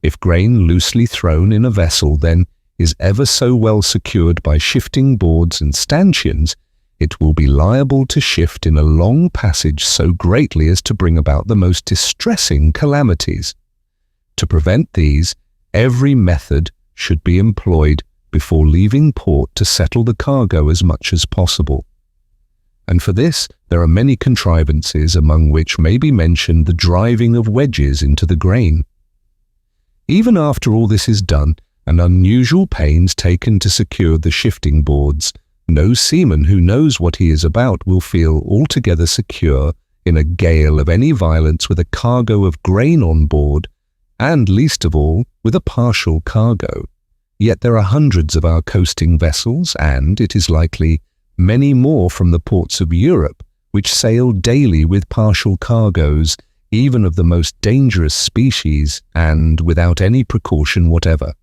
If grain loosely thrown in a vessel then is ever so well secured by shifting boards and stanchions, it will be liable to shift in a long passage so greatly as to bring about the most distressing calamities. To prevent these, every method should be employed before leaving port to settle the cargo as much as possible. And for this there are many contrivances, among which may be mentioned the driving of wedges into the grain. Even after all this is done, and unusual pains taken to secure the shifting boards, no seaman who knows what he is about will feel altogether secure in a gale of any violence with a cargo of grain on board, and least of all with a partial cargo. Yet there are hundreds of our coasting vessels, and, it is likely, many more from the ports of Europe, which sail daily with partial cargoes, even of the most dangerous species, and without any precaution whatever.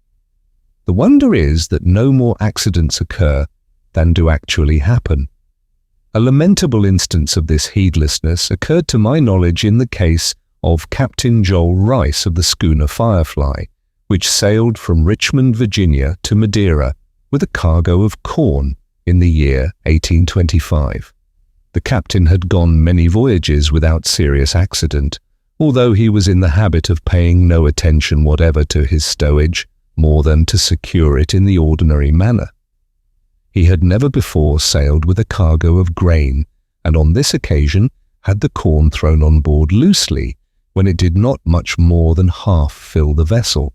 The wonder is that no more accidents occur than do actually happen. A lamentable instance of this heedlessness occurred to my knowledge in the case of Captain Joel Rice of the schooner Firefly, which sailed from Richmond, Virginia to Madeira with a cargo of corn in the year 1825. The captain had gone many voyages without serious accident, although he was in the habit of paying no attention whatever to his stowage, more than to secure it in the ordinary manner. He had never before sailed with a cargo of grain, and on this occasion had the corn thrown on board loosely, when it did not much more than half fill the vessel.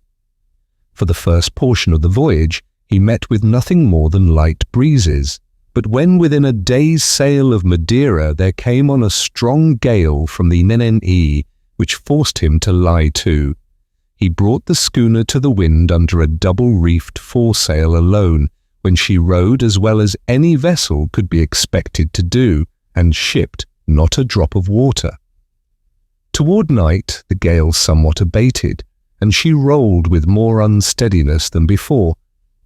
For the first portion of the voyage he met with nothing more than light breezes, but when within a day's sail of Madeira there came on a strong gale from the Nene, which forced him to lie to. He brought the schooner to the wind under a double-reefed foresail alone, when she rode as well as any vessel could be expected to do, and shipped not a drop of water. Toward night the gale somewhat abated, and she rolled with more unsteadiness than before,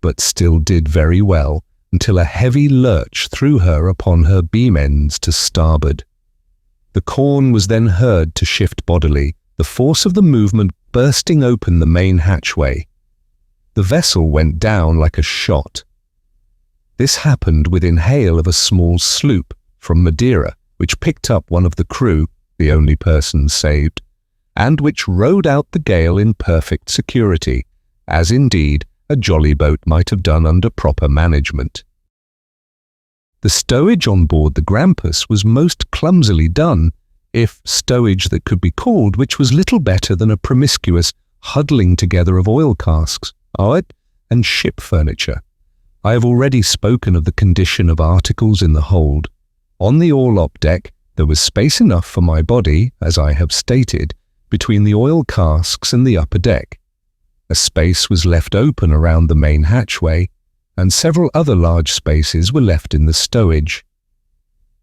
but still did very well, until a heavy lurch threw her upon her beam ends to starboard. The corn was then heard to shift bodily, the force of the movement bursting open the main hatchway. The vessel went down like a shot. This happened within hail of a small sloop from Madeira, which picked up one of the crew, the only person saved, and which rode out the gale in perfect security, as indeed a jolly boat might have done under proper management. The stowage on board the Grampus was most clumsily done, if stowage that could be called, which was little better than a promiscuous huddling together of oil casks, and ship furniture. I have already spoken of the condition of articles in the hold. On the orlop deck there was space enough for my body, as I have stated, between the oil casks and the upper deck. A space was left open around the main hatchway, and several other large spaces were left in the stowage.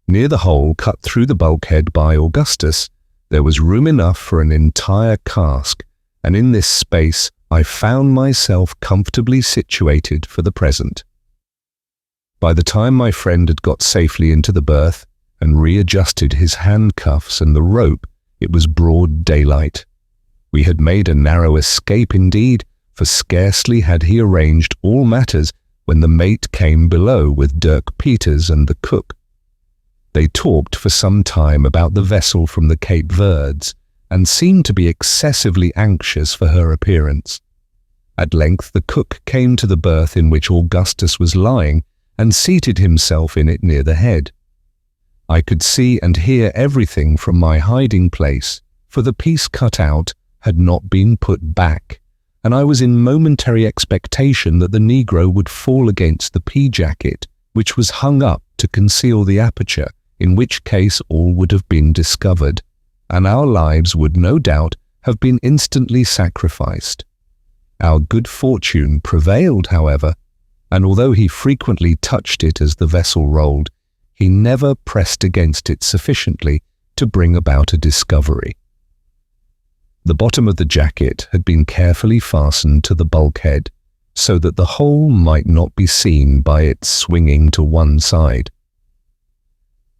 Near the hole cut through the bulkhead by Augustus, there was room enough for an entire cask, and in this space I found myself comfortably situated for the present. By the time my friend had got safely into the berth and readjusted his handcuffs and the rope, it was broad daylight. We had made a narrow escape indeed, for scarcely had he arranged all matters when the mate came below with Dirk Peters and the cook. They talked for some time about the vessel from the Cape Verds, and seemed to be excessively anxious for her appearance. At length the cook came to the berth in which Augustus was lying, and seated himself in it near the head. I could see and hear everything from my hiding place, for the piece cut out had not been put back, and I was in momentary expectation that the negro would fall against the pea-jacket, which was hung up to conceal the aperture, in which case all would have been discovered, and our lives would no doubt have been instantly sacrificed. Our good fortune prevailed, however, and although he frequently touched it as the vessel rolled, he never pressed against it sufficiently to bring about a discovery. The bottom of the jacket had been carefully fastened to the bulkhead, so that the whole might not be seen by its swinging to one side.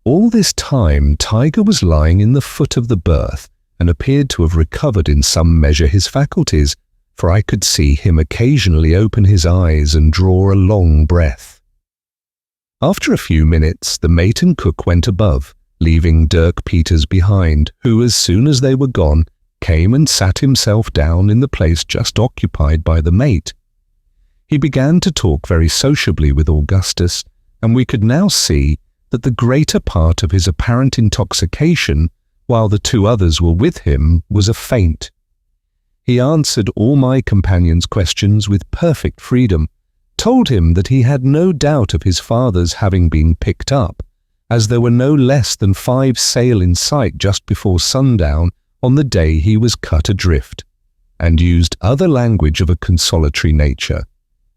All this time, Tiger was lying in the foot of the berth and appeared to have recovered in some measure his faculties, for I could see him occasionally open his eyes and draw a long breath. After a few minutes, the mate and cook went above, leaving Dirk Peters behind, who, as soon as they were gone, came and sat himself down in the place just occupied by the mate. He began to talk very sociably with Augustus, and we could now see that the greater part of his apparent intoxication, while the two others were with him, was a feint. He answered all my companion's questions with perfect freedom, told him that he had no doubt of his father's having been picked up, as there were no less than 5 sail in sight just before sundown on the day he was cut adrift, and used other language of a consolatory nature,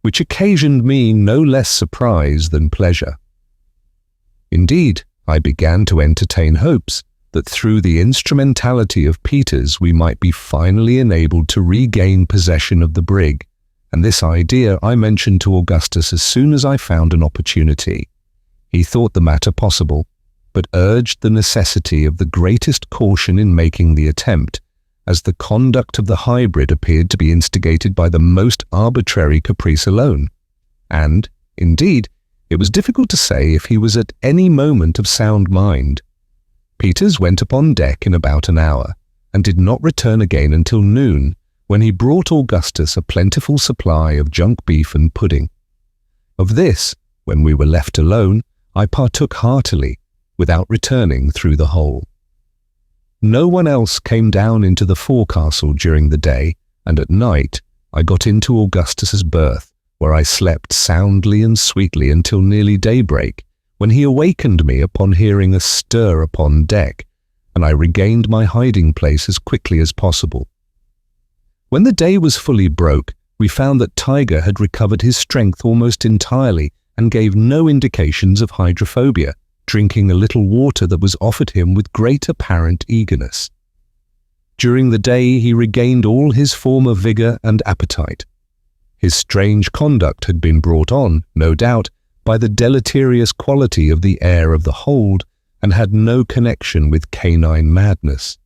which occasioned me no less surprise than pleasure. Indeed, I began to entertain hopes that through the instrumentality of Peters we might be finally enabled to regain possession of the brig, and this idea I mentioned to Augustus as soon as I found an opportunity. He thought the matter possible, but urged the necessity of the greatest caution in making the attempt, as the conduct of the hybrid appeared to be instigated by the most arbitrary caprice alone, and, indeed, it was difficult to say if he was at any moment of sound mind. Peters went upon deck in about an hour, and did not return again until noon, when he brought Augustus a plentiful supply of junk beef and pudding. Of this, when we were left alone, I partook heartily, without returning through the hole. No one else came down into the forecastle during the day, and at night I got into Augustus's berth, where I slept soundly and sweetly until nearly daybreak, when he awakened me upon hearing a stir upon deck, and I regained my hiding place as quickly as possible. When the day was fully broke, we found that Tiger had recovered his strength almost entirely and gave no indications of hydrophobia, drinking a little water that was offered him with great apparent eagerness. During the day he regained all his former vigour and appetite. His strange conduct had been brought on, no doubt, by the deleterious quality of the air of the hold, and had no connection with canine madness.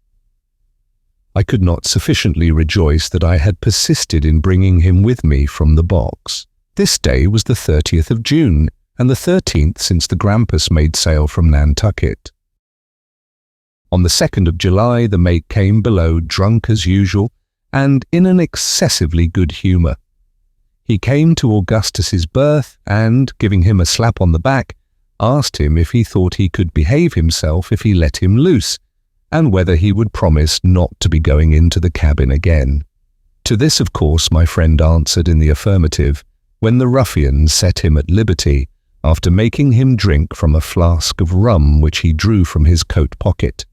I could not sufficiently rejoice that I had persisted in bringing him with me from the box. This day was the 30th of June, and the 13th since the Grampus made sail from Nantucket. On the 2nd of July the mate came below drunk as usual, and in an excessively good humour. He came to Augustus's berth, and, giving him a slap on the back, asked him if he thought he could behave himself if he let him loose, and whether he would promise not to be going into the cabin again. To this, of course, my friend answered in the affirmative, when the ruffian set him at liberty, after making him drink from a flask of rum which he drew from his coat pocket.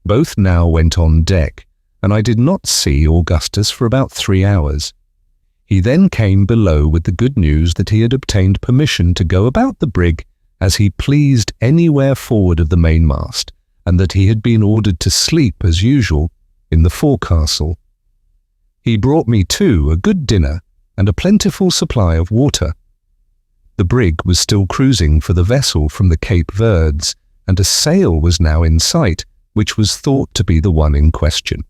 Both now went on deck, and I did not see Augustus for about 3 hours. He then came below with the good news that he had obtained permission to go about the brig as he pleased anywhere forward of the mainmast, and that he had been ordered to sleep, as usual, in the forecastle. He brought me, too, a good dinner and a plentiful supply of water. The brig was still cruising for the vessel from the Cape Verds, and a sail was now in sight, which was thought to be the one in question.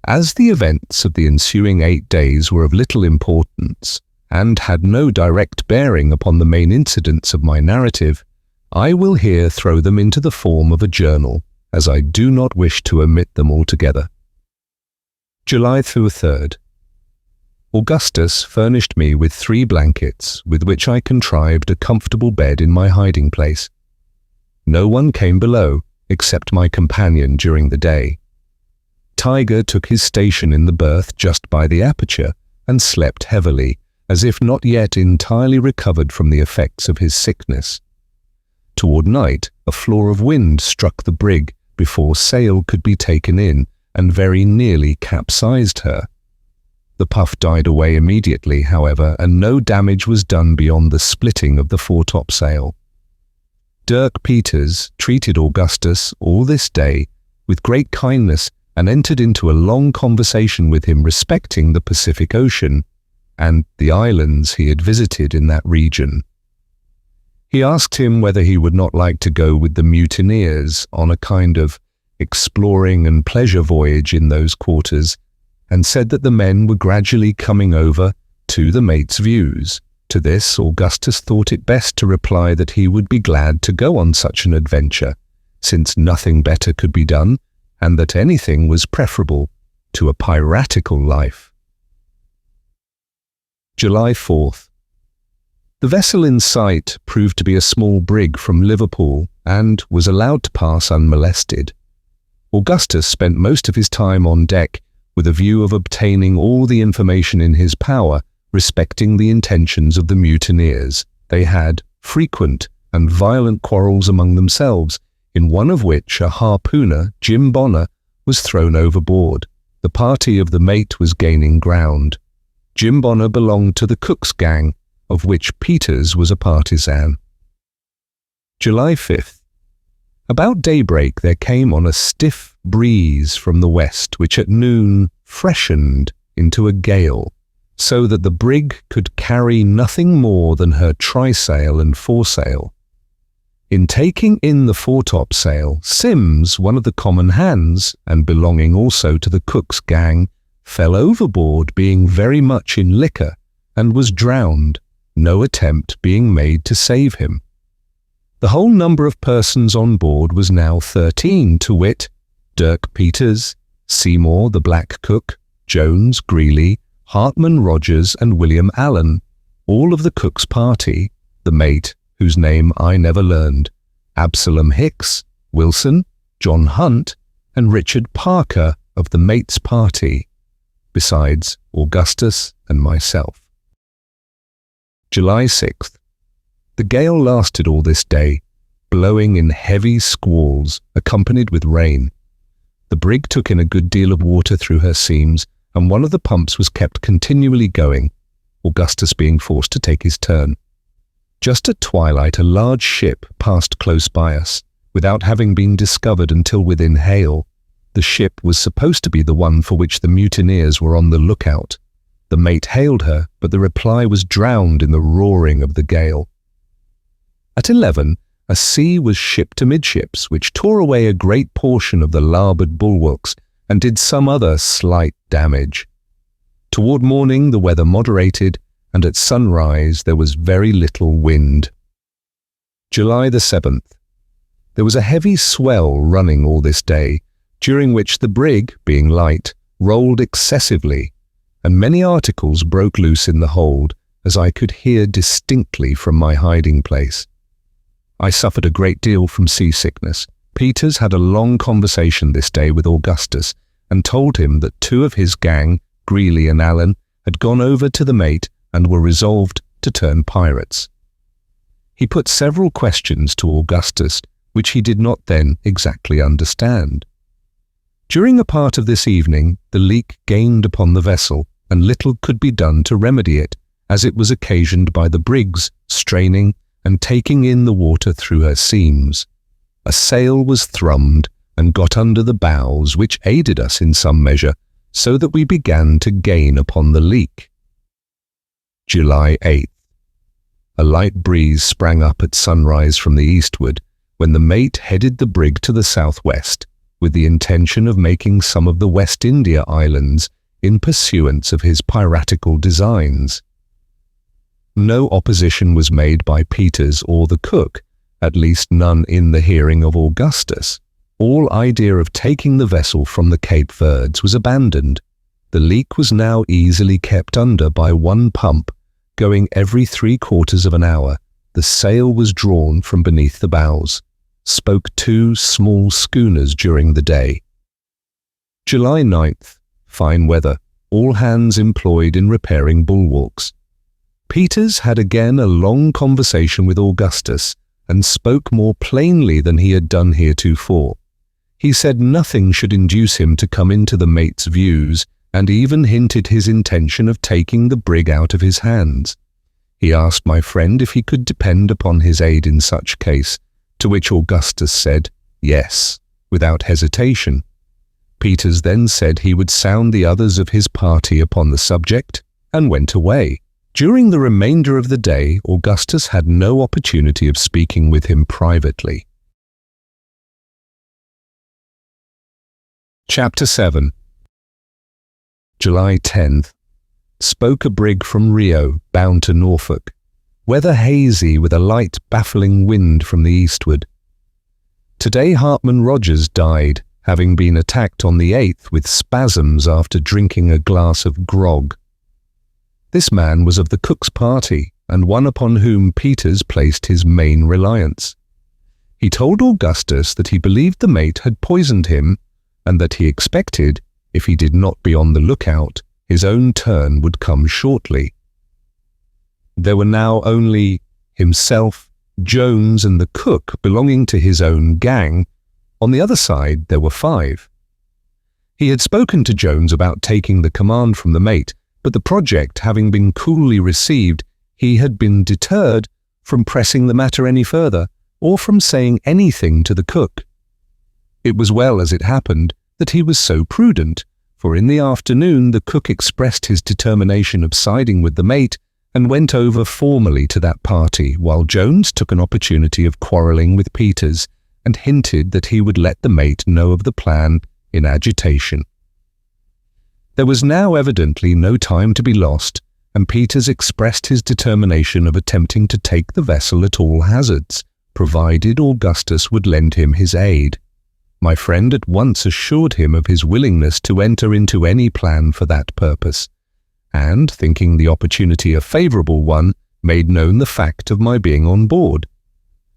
As the events of the ensuing 8 days were of little importance, and had no direct bearing upon the main incidents of my narrative, I will here throw them into the form of a journal, as I do not wish to omit them altogether. July 3rd. Augustus furnished me with 3 blankets, with which I contrived a comfortable bed in my hiding place. No one came below, except my companion during the day. Tiger took his station in the berth just by the aperture, and slept heavily, as if not yet entirely recovered from the effects of his sickness. Toward night, a flaw of wind struck the brig before sail could be taken in, and very nearly capsized her. The puff died away immediately, however, and no damage was done beyond the splitting of the foretopsail. Dirk Peters treated Augustus all this day with great kindness, and entered into a long conversation with him respecting the Pacific Ocean, and the islands he had visited in that region. He asked him whether he would not like to go with the mutineers on a kind of exploring and pleasure voyage in those quarters, and said that the men were gradually coming over to the mate's views. To this, Augustus thought it best to reply that he would be glad to go on such an adventure, since nothing better could be done, and that anything was preferable to a piratical life. July 4th. The vessel in sight proved to be a small brig from Liverpool and was allowed to pass unmolested. Augustus spent most of his time on deck with a view of obtaining all the information in his power respecting the intentions of the mutineers. They had frequent and violent quarrels among themselves, in one of which a harpooner, Jim Bonner, was thrown overboard. The party of the mate was gaining ground. Jim Bonner belonged to the cook's gang, of which Peters was a partisan. July 5th. About daybreak there came on a stiff breeze from the west, which at noon freshened into a gale, so that the brig could carry nothing more than her trysail and foresail. In taking in the foretopsail, Sims, one of the common hands, and belonging also to the cook's gang, fell overboard, being very much in liquor, and was drowned, no attempt being made to save him. The whole number of persons on board was now 13, to wit, Dirk Peters, Seymour the black cook, Jones, Greeley, Hartman Rogers and William Allen, all of the cook's party, the mate, whose name I never learned, Absalom Hicks, Wilson, John Hunt, and Richard Parker of the mate's party, besides Augustus and myself. July 6th. The gale lasted all this day, blowing in heavy squalls, accompanied with rain. The brig took in a good deal of water through her seams, and one of the pumps was kept continually going, Augustus being forced to take his turn. Just at twilight a large ship passed close by us, without having been discovered until within hail. The ship was supposed to be the one for which the mutineers were on the lookout. The mate hailed her, but the reply was drowned in the roaring of the gale. At 11, a sea was shipped amidships, which tore away a great portion of the larboard bulwarks and did some other slight damage. Toward morning the weather moderated, and at sunrise there was very little wind. July the 7th. There was a heavy swell running all this day, during which the brig, being light, rolled excessively, and many articles broke loose in the hold, as I could hear distinctly from my hiding place. I suffered a great deal from seasickness. Peters had a long conversation this day with Augustus, and told him that 2 of his gang, Greeley and Allen, had gone over to the mate and were resolved to turn pirates. He put several questions to Augustus, which he did not then exactly understand. During a part of this evening, the leak gained upon the vessel, and little could be done to remedy it, as it was occasioned by the brig's straining and taking in the water through her seams. A sail was thrummed and got under the bows, which aided us in some measure, so that we began to gain upon the leak. July 8th. A light breeze sprang up at sunrise from the eastward, when the mate headed the brig to the southwest, with the intention of making some of the West India Islands in pursuance of his piratical designs. No opposition was made by Peters or the cook, at least none in the hearing of Augustus. All idea of taking the vessel from the Cape Verds was abandoned. The leak was now easily kept under by one pump, going every 3/4 of an hour. The sail was drawn from beneath the bows. Spoke 2 small schooners during the day. July 9th. Fine weather. All hands employed in repairing bulwarks. Peters had again a long conversation with Augustus, and spoke more plainly than he had done heretofore. He said nothing should induce him to come into the mate's views, and even hinted his intention of taking the brig out of his hands. He asked my friend if he could depend upon his aid in such case, to which Augustus said, yes, without hesitation. Peters then said he would sound the others of his party upon the subject, and went away. During the remainder of the day, Augustus had no opportunity of speaking with him privately. Chapter 7. July 10th. Spoke a brig from Rio, bound to Norfolk. Weather hazy with a light, baffling wind from the eastward. Today Hartman Rogers died, having been attacked on the 8th with spasms after drinking a glass of grog. This man was of the cook's party, and one upon whom Peters placed his main reliance. He told Augustus that he believed the mate had poisoned him, and that he expected, if he did not be on the lookout, his own turn would come shortly. There were now only himself, Jones, and the cook belonging to his own gang. On the other side there were 5. He had spoken to Jones about taking the command from the mate, but the project having been coolly received, he had been deterred from pressing the matter any further, or from saying anything to the cook. It was well, as it happened, that he was so prudent, for in the afternoon the cook expressed his determination of siding with the mate and went over formally to that party, while Jones took an opportunity of quarrelling with Peters and hinted that he would let the mate know of the plan in agitation. There was now evidently no time to be lost, and Peters expressed his determination of attempting to take the vessel at all hazards, provided Augustus would lend him his aid. My friend at once assured him of his willingness to enter into any plan for that purpose, and, thinking the opportunity a favourable one, made known the fact of my being on board.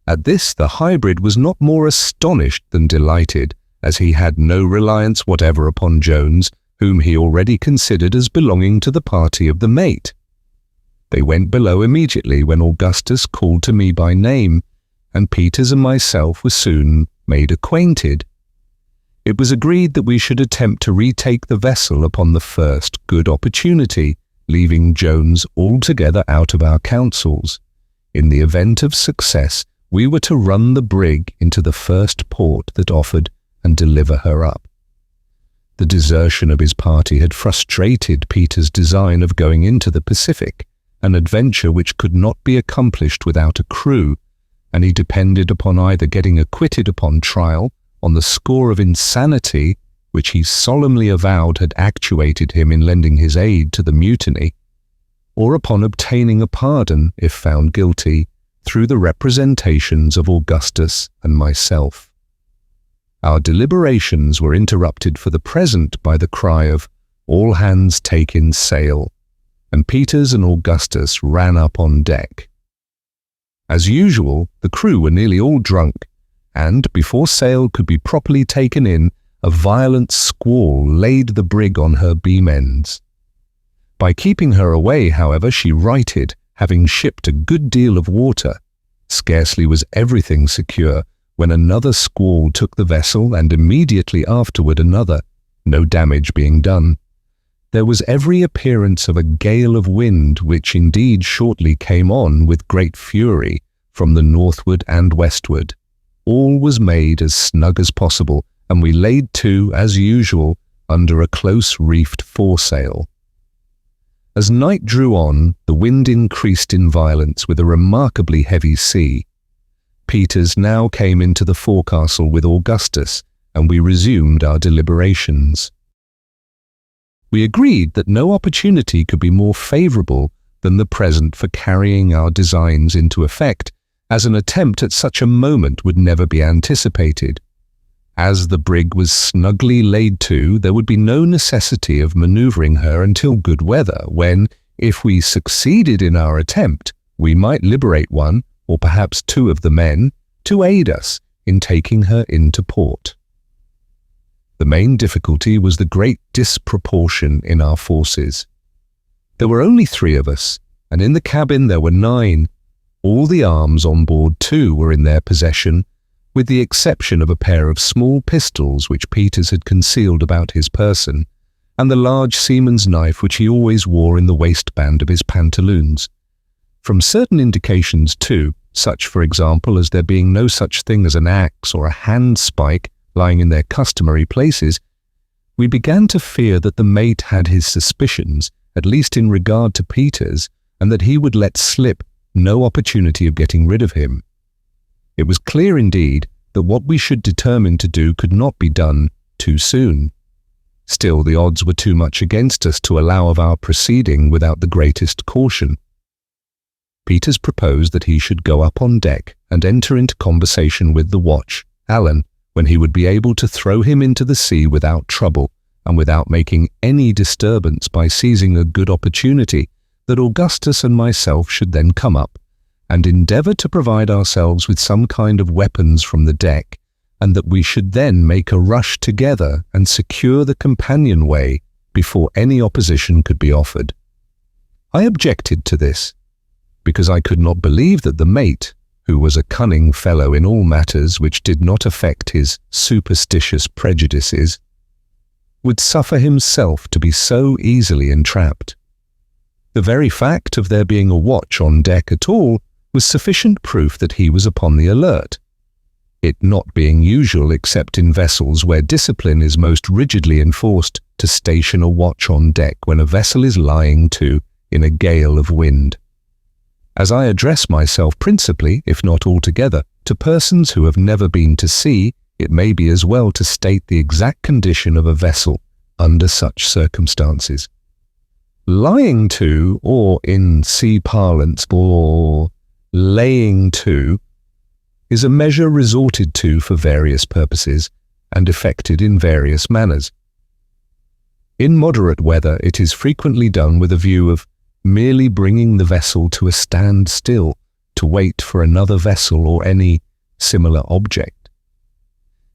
At this the hybrid was not more astonished than delighted, as he had no reliance whatever upon Jones, whom he already considered as belonging to the party of the mate. They went below immediately when Augustus called to me by name, and Peters and myself were soon made acquainted. It was agreed that we should attempt to retake the vessel upon the first good opportunity, leaving Jones altogether out of our counsels. In the event of success, we were to run the brig into the first port that offered and deliver her up. The desertion of his party had frustrated Peter's design of going into the Pacific, an adventure which could not be accomplished without a crew, and he depended upon either getting acquitted upon trial on the score of insanity, which he solemnly avowed had actuated him in lending his aid to the mutiny, or upon obtaining a pardon, if found guilty, through the representations of Augustus and myself. Our deliberations were interrupted for the present by the cry of "All hands take in sail," and Peters and Augustus ran up on deck. As usual, the crew were nearly all drunk, and before sail could be properly taken in, a violent squall laid the brig on her beam ends. By keeping her away, however, she righted, having shipped a good deal of water. Scarcely was everything secure when another squall took the vessel, and immediately afterward another, no damage being done. There was every appearance of a gale of wind, which indeed shortly came on with great fury from the northward and westward. All was made as snug as possible, and we laid to, as usual, under a close reefed foresail. As night drew on, the wind increased in violence with a remarkably heavy sea. Peters now came into the forecastle with Augustus, and we resumed our deliberations. We agreed that no opportunity could be more favourable than the present for carrying our designs into effect, as an attempt at such a moment would never be anticipated. As the brig was snugly laid to, there would be no necessity of manoeuvring her until good weather, when, if we succeeded in our attempt, we might liberate one, or perhaps 2 of the men, to aid us in taking her into port. The main difficulty was the great disproportion in our forces. There were only 3 of us, and in the cabin there were 9. All the arms on board too were in their possession, with the exception of a pair of small pistols which Peters had concealed about his person, and the large seaman's knife which he always wore in the waistband of his pantaloons. From certain indications too, such for example as there being no such thing as an axe or a handspike lying in their customary places, we began to fear that the mate had his suspicions, at least in regard to Peters, and that he would let slip no opportunity of getting rid of him. It was clear indeed that what we should determine to do could not be done too soon. Still, the odds were too much against us to allow of our proceeding without the greatest caution. Peters proposed that he should go up on deck and enter into conversation with the watch, Allan, when he would be able to throw him into the sea without trouble and without making any disturbance by seizing a good opportunity, that Augustus and myself should then come up and endeavour to provide ourselves with some kind of weapons from the deck, and that we should then make a rush together and secure the companionway before any opposition could be offered. I objected to this, because I could not believe that the mate, who was a cunning fellow in all matters which did not affect his superstitious prejudices, would suffer himself to be so easily entrapped. The very fact of there being a watch on deck at all was sufficient proof that he was upon the alert, it not being usual except in vessels where discipline is most rigidly enforced to station a watch on deck when a vessel is lying to in a gale of wind. As I address myself principally, if not altogether, to persons who have never been to sea, it may be as well to state the exact condition of a vessel under such circumstances. Lying to, or in sea parlance, or laying to, is a measure resorted to for various purposes and effected in various manners. In moderate weather it is frequently done with a view of merely bringing the vessel to a standstill to wait for another vessel or any similar object.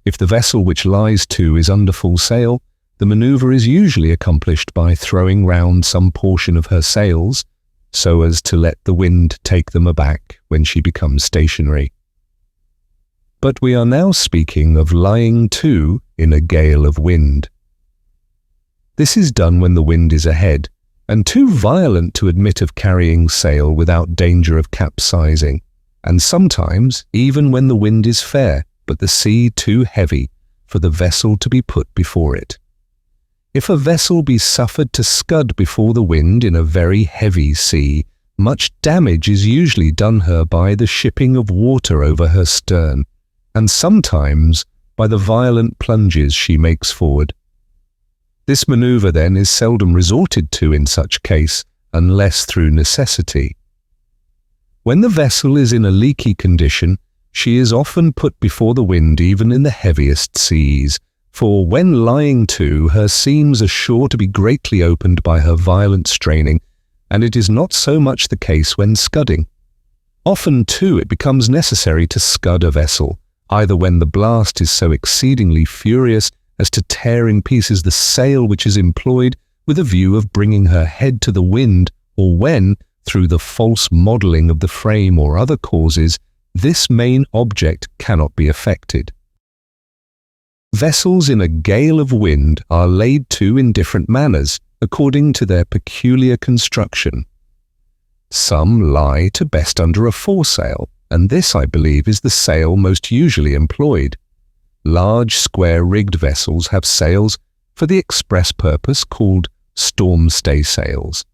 If the vessel which lies to is under full sail, the manoeuvre is usually accomplished by throwing round some portion of her sails so as to let the wind take them aback when she becomes stationary. But we are now speaking of lying to in a gale of wind. This is done when the wind is ahead, and too violent to admit of carrying sail without danger of capsizing, and sometimes even when the wind is fair, but the sea too heavy for the vessel to be put before it. If a vessel be suffered to scud before the wind in a very heavy sea, much damage is usually done her by the shipping of water over her stern, and sometimes by the violent plunges she makes forward. This manoeuvre, then, is seldom resorted to in such case, unless through necessity. When the vessel is in a leaky condition, she is often put before the wind even in the heaviest seas, for when lying to, her seams are sure to be greatly opened by her violent straining, and it is not so much the case when scudding. Often, too, it becomes necessary to scud a vessel, either when the blast is so exceedingly furious as to tear in pieces the sail which is employed with a view of bringing her head to the wind, or when, through the false modelling of the frame or other causes, this main object cannot be effected. Vessels in a gale of wind are laid to in different manners, according to their peculiar construction. Some lie to best under a foresail, and this, I believe, is the sail most usually employed. Large square-rigged vessels have sails for the express purpose called storm staysails.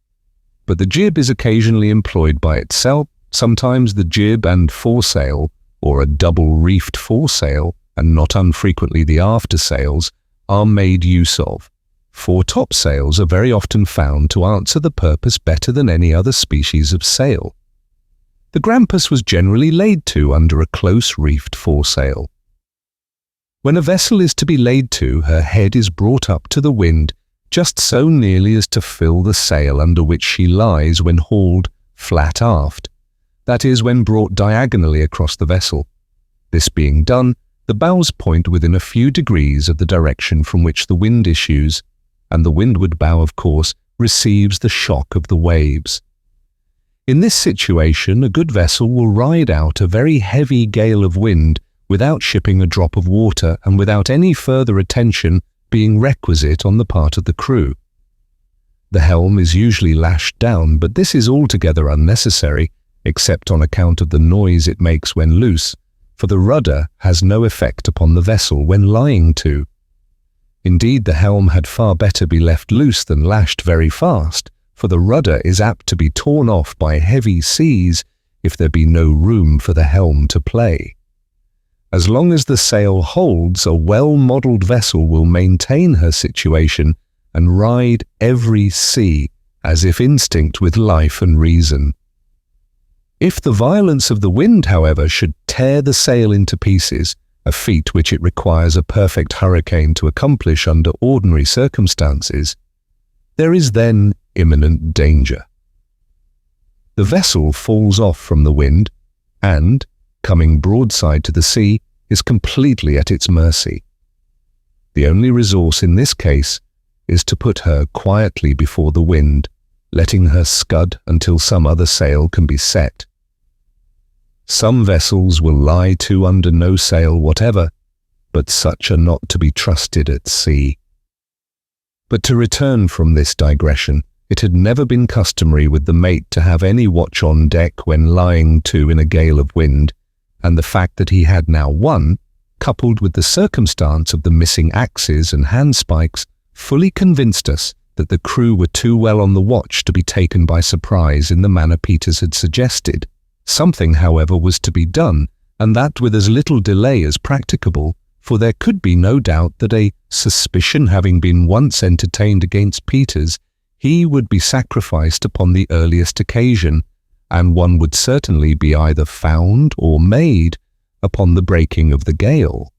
But the jib is occasionally employed by itself. Sometimes the jib and foresail, or a double-reefed foresail, and not unfrequently the aftersails, are made use of. Foretopsails are very often found to answer the purpose better than any other species of sail. The grampus was generally laid to under a close-reefed foresail. When a vessel is to be laid to, her head is brought up to the wind just so nearly as to fill the sail under which she lies when hauled flat aft, that is, when brought diagonally across the vessel. This being done, the bows point within a few degrees of the direction from which the wind issues, and the windward bow, of course, receives the shock of the waves. In this situation, a good vessel will ride out a very heavy gale of wind without shipping a drop of water and without any further attention being requisite on the part of the crew. The helm is usually lashed down, but this is altogether unnecessary, except on account of the noise it makes when loose, for the rudder has no effect upon the vessel when lying to. Indeed, the helm had far better be left loose than lashed very fast, for the rudder is apt to be torn off by heavy seas if there be no room for the helm to play. As long as the sail holds, a well-modelled vessel will maintain her situation and ride every sea as if instinct with life and reason. If the violence of the wind, however, should tear the sail into pieces, a feat which it requires a perfect hurricane to accomplish under ordinary circumstances, there is then imminent danger. The vessel falls off from the wind and, coming broadside to the sea, is completely at its mercy. The only resource in this case is to put her quietly before the wind, letting her scud until some other sail can be set. Some vessels will lie to under no sail whatever, but such are not to be trusted at sea. But to return from this digression, it had never been customary with the mate to have any watch on deck when lying to in a gale of wind, and the fact that he had now one, coupled with the circumstance of the missing axes and handspikes, fully convinced us that the crew were too well on the watch to be taken by surprise in the manner Peters had suggested. Something, however, was to be done, and that with as little delay as practicable, for there could be no doubt that a suspicion having been once entertained against Peters, he would be sacrificed upon the earliest occasion, and one would certainly be either found or made upon the breaking of the gale.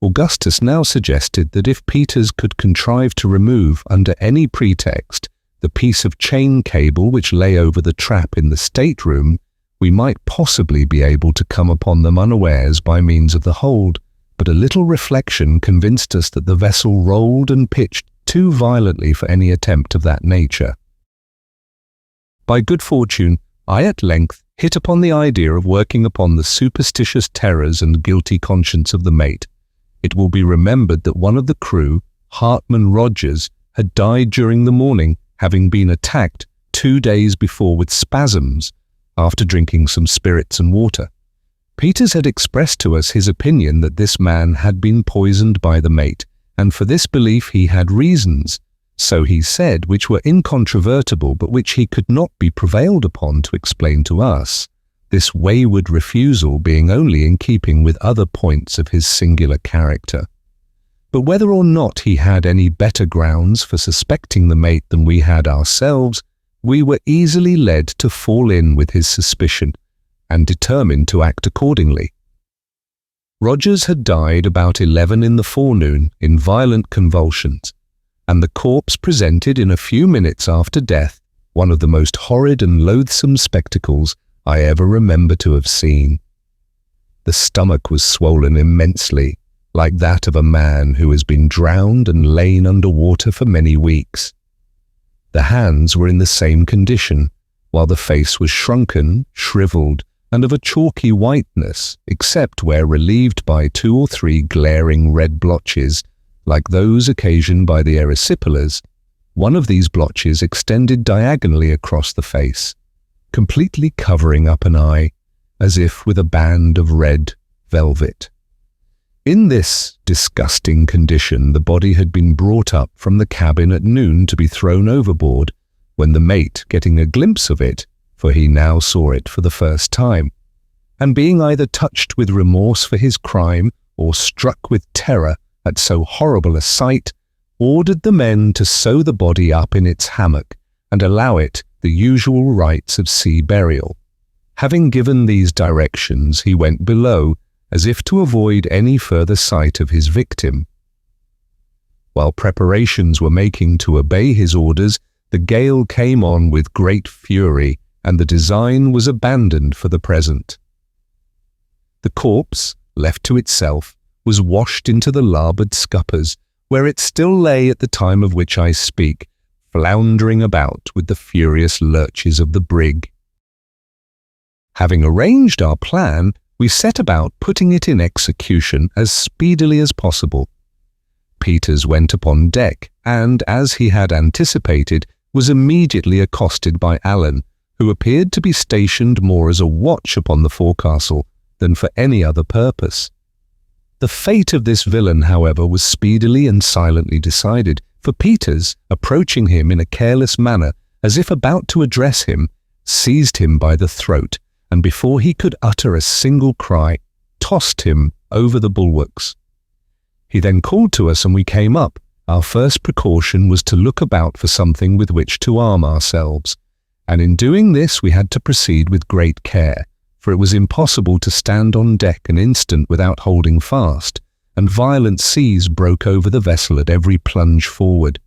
Augustus now suggested that if Peters could contrive to remove, under any pretext, the piece of chain cable which lay over the trap in the stateroom, we might possibly be able to come upon them unawares by means of the hold, but a little reflection convinced us that the vessel rolled and pitched too violently for any attempt of that nature. By good fortune, I at length hit upon the idea of working upon the superstitious terrors and guilty conscience of the mate. It will be remembered that one of the crew, Hartman Rogers, had died during the morning, having been attacked 2 days before with spasms after drinking some spirits and water. Peters had expressed to us his opinion that this man had been poisoned by the mate, and for this belief he had reasons, so he said, which were incontrovertible, but which he could not be prevailed upon to explain to us, this wayward refusal being only in keeping with other points of his singular character. But whether or not he had any better grounds for suspecting the mate than we had ourselves, we were easily led to fall in with his suspicion, and determined to act accordingly. Rogers had died about 11 in the forenoon in violent convulsions, and the corpse presented in a few minutes after death one of the most horrid and loathsome spectacles I ever remember to have seen. The stomach was swollen immensely, like that of a man who has been drowned and lain under water for many weeks. The hands were in the same condition, while the face was shrunken, shriveled, and of a chalky whiteness, except where relieved by 2 or 3 glaring red blotches, like those occasioned by the erysipelas. One of these blotches extended diagonally across the face, completely covering up an eye, as if with a band of red velvet. In this disgusting condition, the body had been brought up from the cabin at noon to be thrown overboard, when the mate, getting a glimpse of it, for he now saw it for the first time, and being either touched with remorse for his crime or struck with terror at so horrible a sight, ordered the men to sew the body up in its hammock and allow it the usual rites of sea burial. Having given these directions, he went below, as if to avoid any further sight of his victim. While preparations were making to obey his orders, the gale came on with great fury, and the design was abandoned for the present. The corpse, left to itself, was washed into the larboard scuppers, where it still lay at the time of which I speak, floundering about with the furious lurches of the brig. Having arranged our plan, we set about putting it in execution as speedily as possible. Peters went upon deck, and, as he had anticipated, was immediately accosted by Allan, who appeared to be stationed more as a watch upon the forecastle than for any other purpose. The fate of this villain, however, was speedily and silently decided, for Peters, approaching him in a careless manner, as if about to address him, seized him by the throat, and before he could utter a single cry, tossed him over the bulwarks. He then called to us and we came up. Our first precaution was to look about for something with which to arm ourselves, and in doing this we had to proceed with great care, for it was impossible to stand on deck an instant without holding fast, and violent seas broke over the vessel at every plunge forward.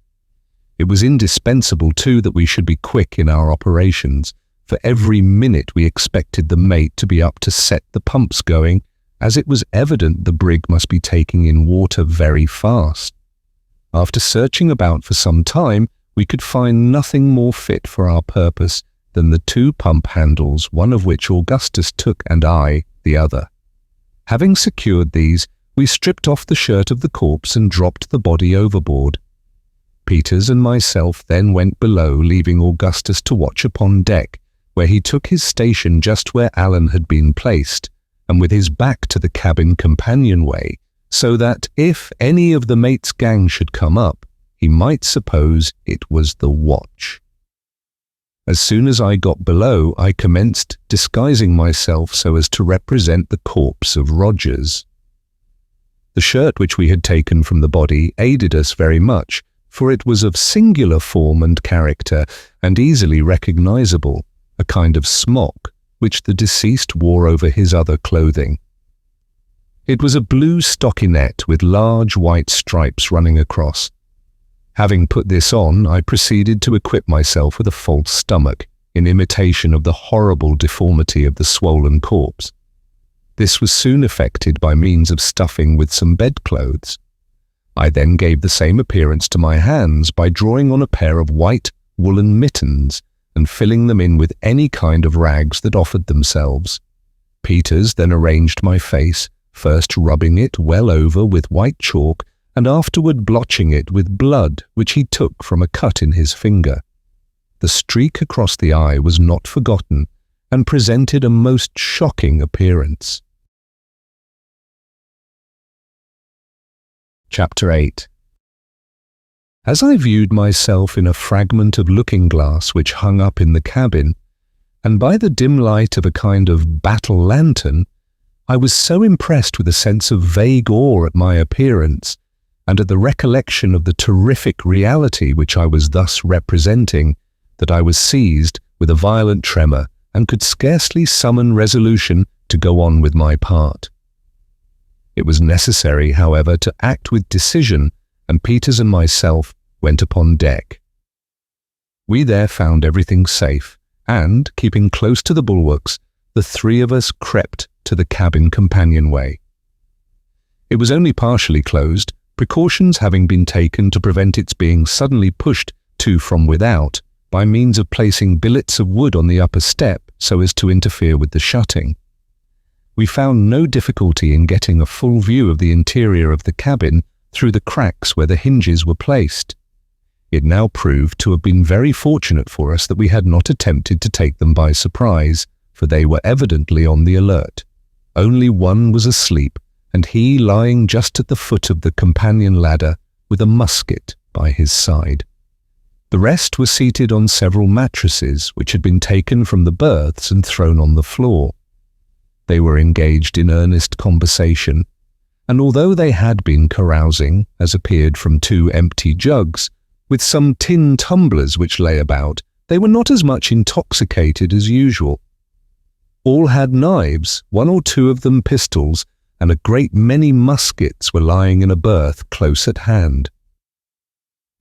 It was indispensable, too, that we should be quick in our operations, for every minute we expected the mate to be up to set the pumps going, as it was evident the brig must be taking in water very fast. After searching about for some time, we could find nothing more fit for our purpose than the 2 pump handles, one of which Augustus took and I the other. Having secured these, we stripped off the shirt of the corpse and dropped the body overboard. Peters and myself then went below, leaving Augustus to watch upon deck, where he took his station just where Allan had been placed, and with his back to the cabin companionway, so that if any of the mate's gang should come up, he might suppose it was the watch. As soon as I got below, I commenced disguising myself so as to represent the corpse of Rogers. The shirt which we had taken from the body aided us very much, for it was of singular form and character, and easily recognizable, a kind of smock, which the deceased wore over his other clothing. It was a blue stockinette with large white stripes running across. Having put this on, I proceeded to equip myself with a false stomach, in imitation of the horrible deformity of the swollen corpse. This was soon effected by means of stuffing with some bedclothes. I then gave the same appearance to my hands by drawing on a pair of white woolen mittens and filling them in with any kind of rags that offered themselves. Peters then arranged my face, first rubbing it well over with white chalk and afterward blotching it with blood which he took from a cut in his finger. The streak across the eye was not forgotten and presented a most shocking appearance. Chapter 8. As I viewed myself in a fragment of looking-glass which hung up in the cabin, and by the dim light of a kind of battle lantern, I was so impressed with a sense of vague awe at my appearance, and at the recollection of the terrific reality which I was thus representing, that I was seized with a violent tremor and could scarcely summon resolution to go on with my part. It was necessary, however, to act with decision, and Peters and myself went upon deck. We there found everything safe, and, keeping close to the bulwarks, the 3 of us crept to the cabin companionway. It was only partially closed, precautions having been taken to prevent its being suddenly pushed to from without by means of placing billets of wood on the upper step so as to interfere with the shutting. We found no difficulty in getting a full view of the interior of the cabin through the cracks where the hinges were placed. It now proved to have been very fortunate for us that we had not attempted to take them by surprise, for they were evidently on the alert. Only one was asleep, and he lying just at the foot of the companion ladder with a musket by his side. The rest were seated on several mattresses which had been taken from the berths and thrown on the floor. They were engaged in earnest conversation, and although they had been carousing, as appeared from 2 empty jugs, with some tin tumblers which lay about, they were not as much intoxicated as usual. All had knives, 1 or 2 of them pistols, and a great many muskets were lying in a berth close at hand.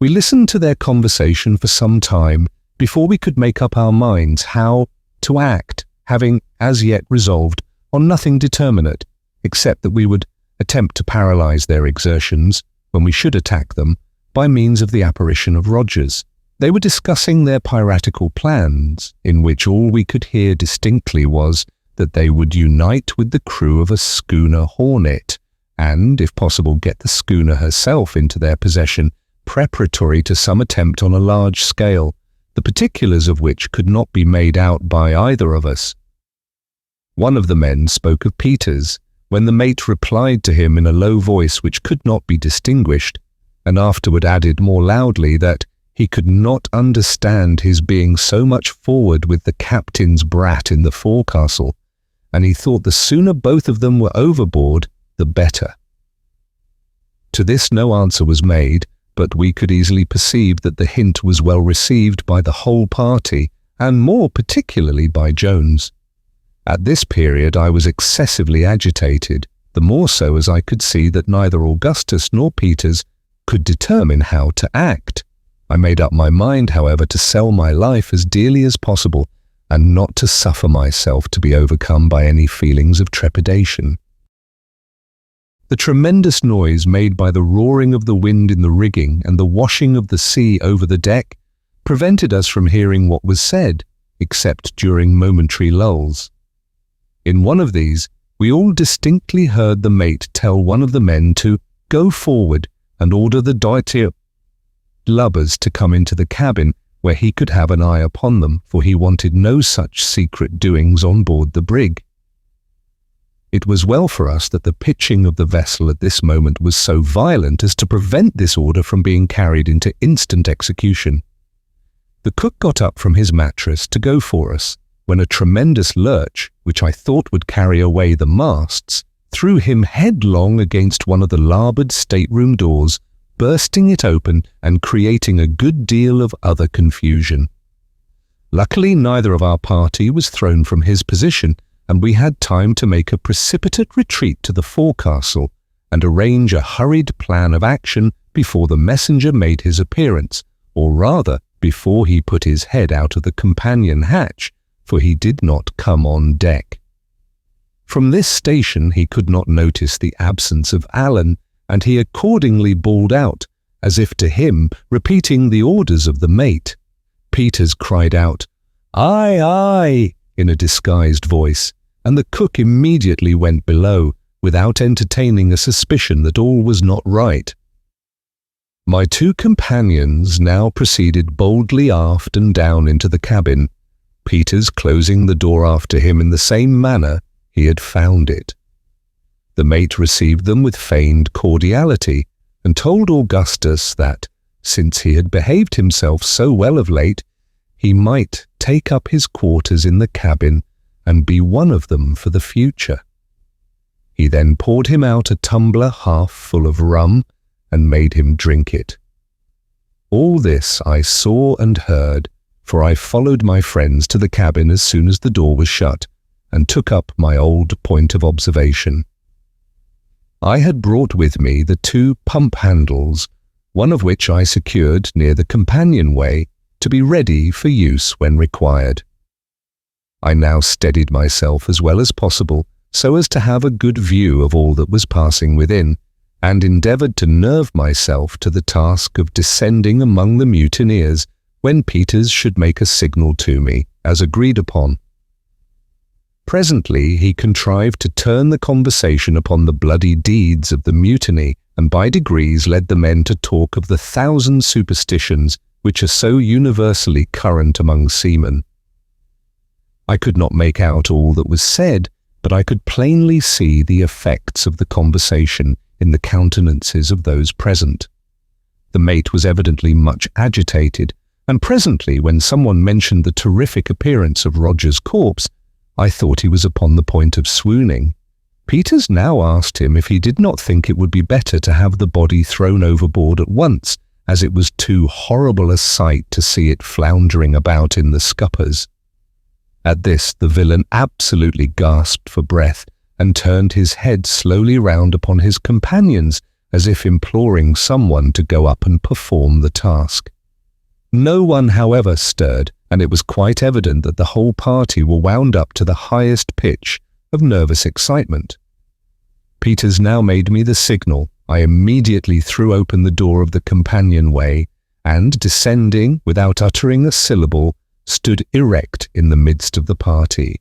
We listened to their conversation for some time before we could make up our minds how to act, having as yet resolved on nothing determinate, except that we would attempt to paralyze their exertions, when we should attack them, by means of the apparition of Rogers. They were discussing their piratical plans, in which all we could hear distinctly was that they would unite with the crew of a schooner Hornet, and, if possible, get the schooner herself into their possession, preparatory to some attempt on a large scale, the particulars of which could not be made out by either of us. One of the men spoke of Peters, when the mate replied to him in a low voice which could not be distinguished, and afterward added more loudly that, He could not understand his being so much forward with the captain's brat in the forecastle, and he thought the sooner both of them were overboard, the better. To this no answer was made, but we could easily perceive that the hint was well received by the whole party, and more particularly by Jones. At this period I was excessively agitated, the more so as I could see that neither Augustus nor Peters could determine how to act. I made up my mind, however, to sell my life as dearly as possible, and not to suffer myself to be overcome by any feelings of trepidation. The tremendous noise made by the roaring of the wind in the rigging and the washing of the sea over the deck prevented us from hearing what was said, except during momentary lulls. In one of these, we all distinctly heard the mate tell one of the men to go forward and order the Deutsche lubbers to come into the cabin, where he could have an eye upon them, for he wanted no such secret doings on board the brig. It was well for us that the pitching of the vessel at this moment was so violent as to prevent this order from being carried into instant execution. The cook got up from his mattress to go for us, when a tremendous lurch, which I thought would carry away the masts, threw him headlong against one of the larboard stateroom doors, bursting it open and creating a good deal of other confusion. Luckily, neither of our party was thrown from his position, and we had time to make a precipitate retreat to the forecastle and arrange a hurried plan of action before the messenger made his appearance, or rather, before he put his head out of the companion hatch, for he did not come on deck. From this station he could not notice the absence of Allan, and he accordingly bawled out, as if to him, repeating the orders of the mate. Peters cried out, "Aye, aye," in a disguised voice, and the cook immediately went below, without entertaining a suspicion that all was not right. My two companions now proceeded boldly aft and down into the cabin, Peters closing the door after him in the same manner he had found it. The mate received them with feigned cordiality, and told Augustus that, since he had behaved himself so well of late, he might take up his quarters in the cabin and be one of them for the future. He then poured him out a tumbler half full of rum and made him drink it. All this I saw and heard, for I followed my friends to the cabin as soon as the door was shut, and took up my old point of observation. I had brought with me the two pump handles, one of which I secured near the companionway to be ready for use when required. I now steadied myself as well as possible so as to have a good view of all that was passing within, and endeavoured to nerve myself to the task of descending among the mutineers when Peters should make a signal to me, as agreed upon. Presently he contrived to turn the conversation upon the bloody deeds of the mutiny, and by degrees led the men to talk of the 1,000 superstitions which are so universally current among seamen. I could not make out all that was said, but I could plainly see the effects of the conversation in the countenances of those present. The mate was evidently much agitated, and presently, when someone mentioned the terrific appearance of Roger's corpse, I thought he was upon the point of swooning. Peters now asked him if he did not think it would be better to have the body thrown overboard at once, as it was too horrible a sight to see it floundering about in the scuppers. At this the villain absolutely gasped for breath, and turned his head slowly round upon his companions, as if imploring someone to go up and perform the task. No one, however, stirred, and it was quite evident that the whole party were wound up to the highest pitch of nervous excitement. Peters now made me the signal. I immediately threw open the door of the companionway, and, descending without uttering a syllable, stood erect in the midst of the party.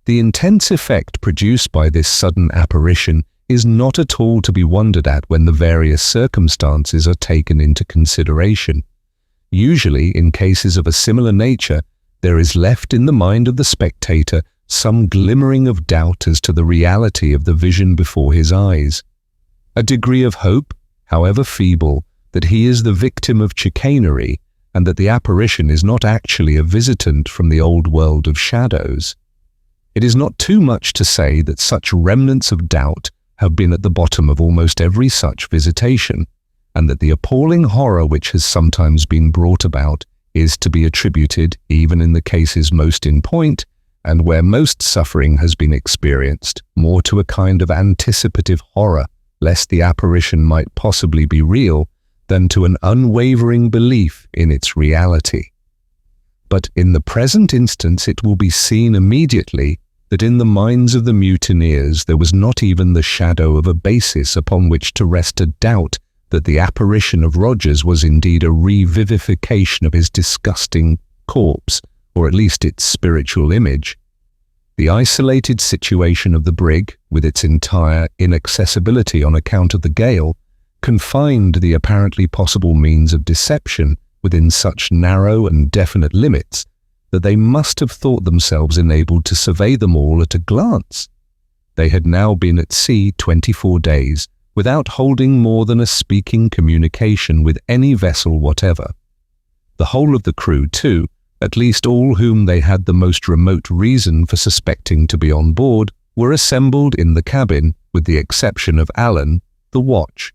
The intense effect produced by this sudden apparition is not at all to be wondered at when the various circumstances are taken into consideration. Usually, in cases of a similar nature, there is left in the mind of the spectator some glimmering of doubt as to the reality of the vision before his eyes. A degree of hope, however feeble, that he is the victim of chicanery and that the apparition is not actually a visitant from the old world of shadows. It is not too much to say that such remnants of doubt have been at the bottom of almost every such visitation, and that the appalling horror which has sometimes been brought about is to be attributed, even in the cases most in point, and where most suffering has been experienced, more to a kind of anticipative horror, lest the apparition might possibly be real, than to an unwavering belief in its reality. But in the present instance it will be seen immediately that in the minds of the mutineers there was not even the shadow of a basis upon which to rest a doubt that the apparition of Rogers was indeed a revivification of his disgusting corpse, or at least its spiritual image. The isolated situation of the brig, with its entire inaccessibility on account of the gale, confined the apparently possible means of deception within such narrow and definite limits that they must have thought themselves enabled to survey them all at a glance. They had now been at sea 24 days, without holding more than a speaking communication with any vessel whatever. The whole of the crew, too, at least all whom they had the most remote reason for suspecting to be on board, were assembled in the cabin, with the exception of Allan, the watch.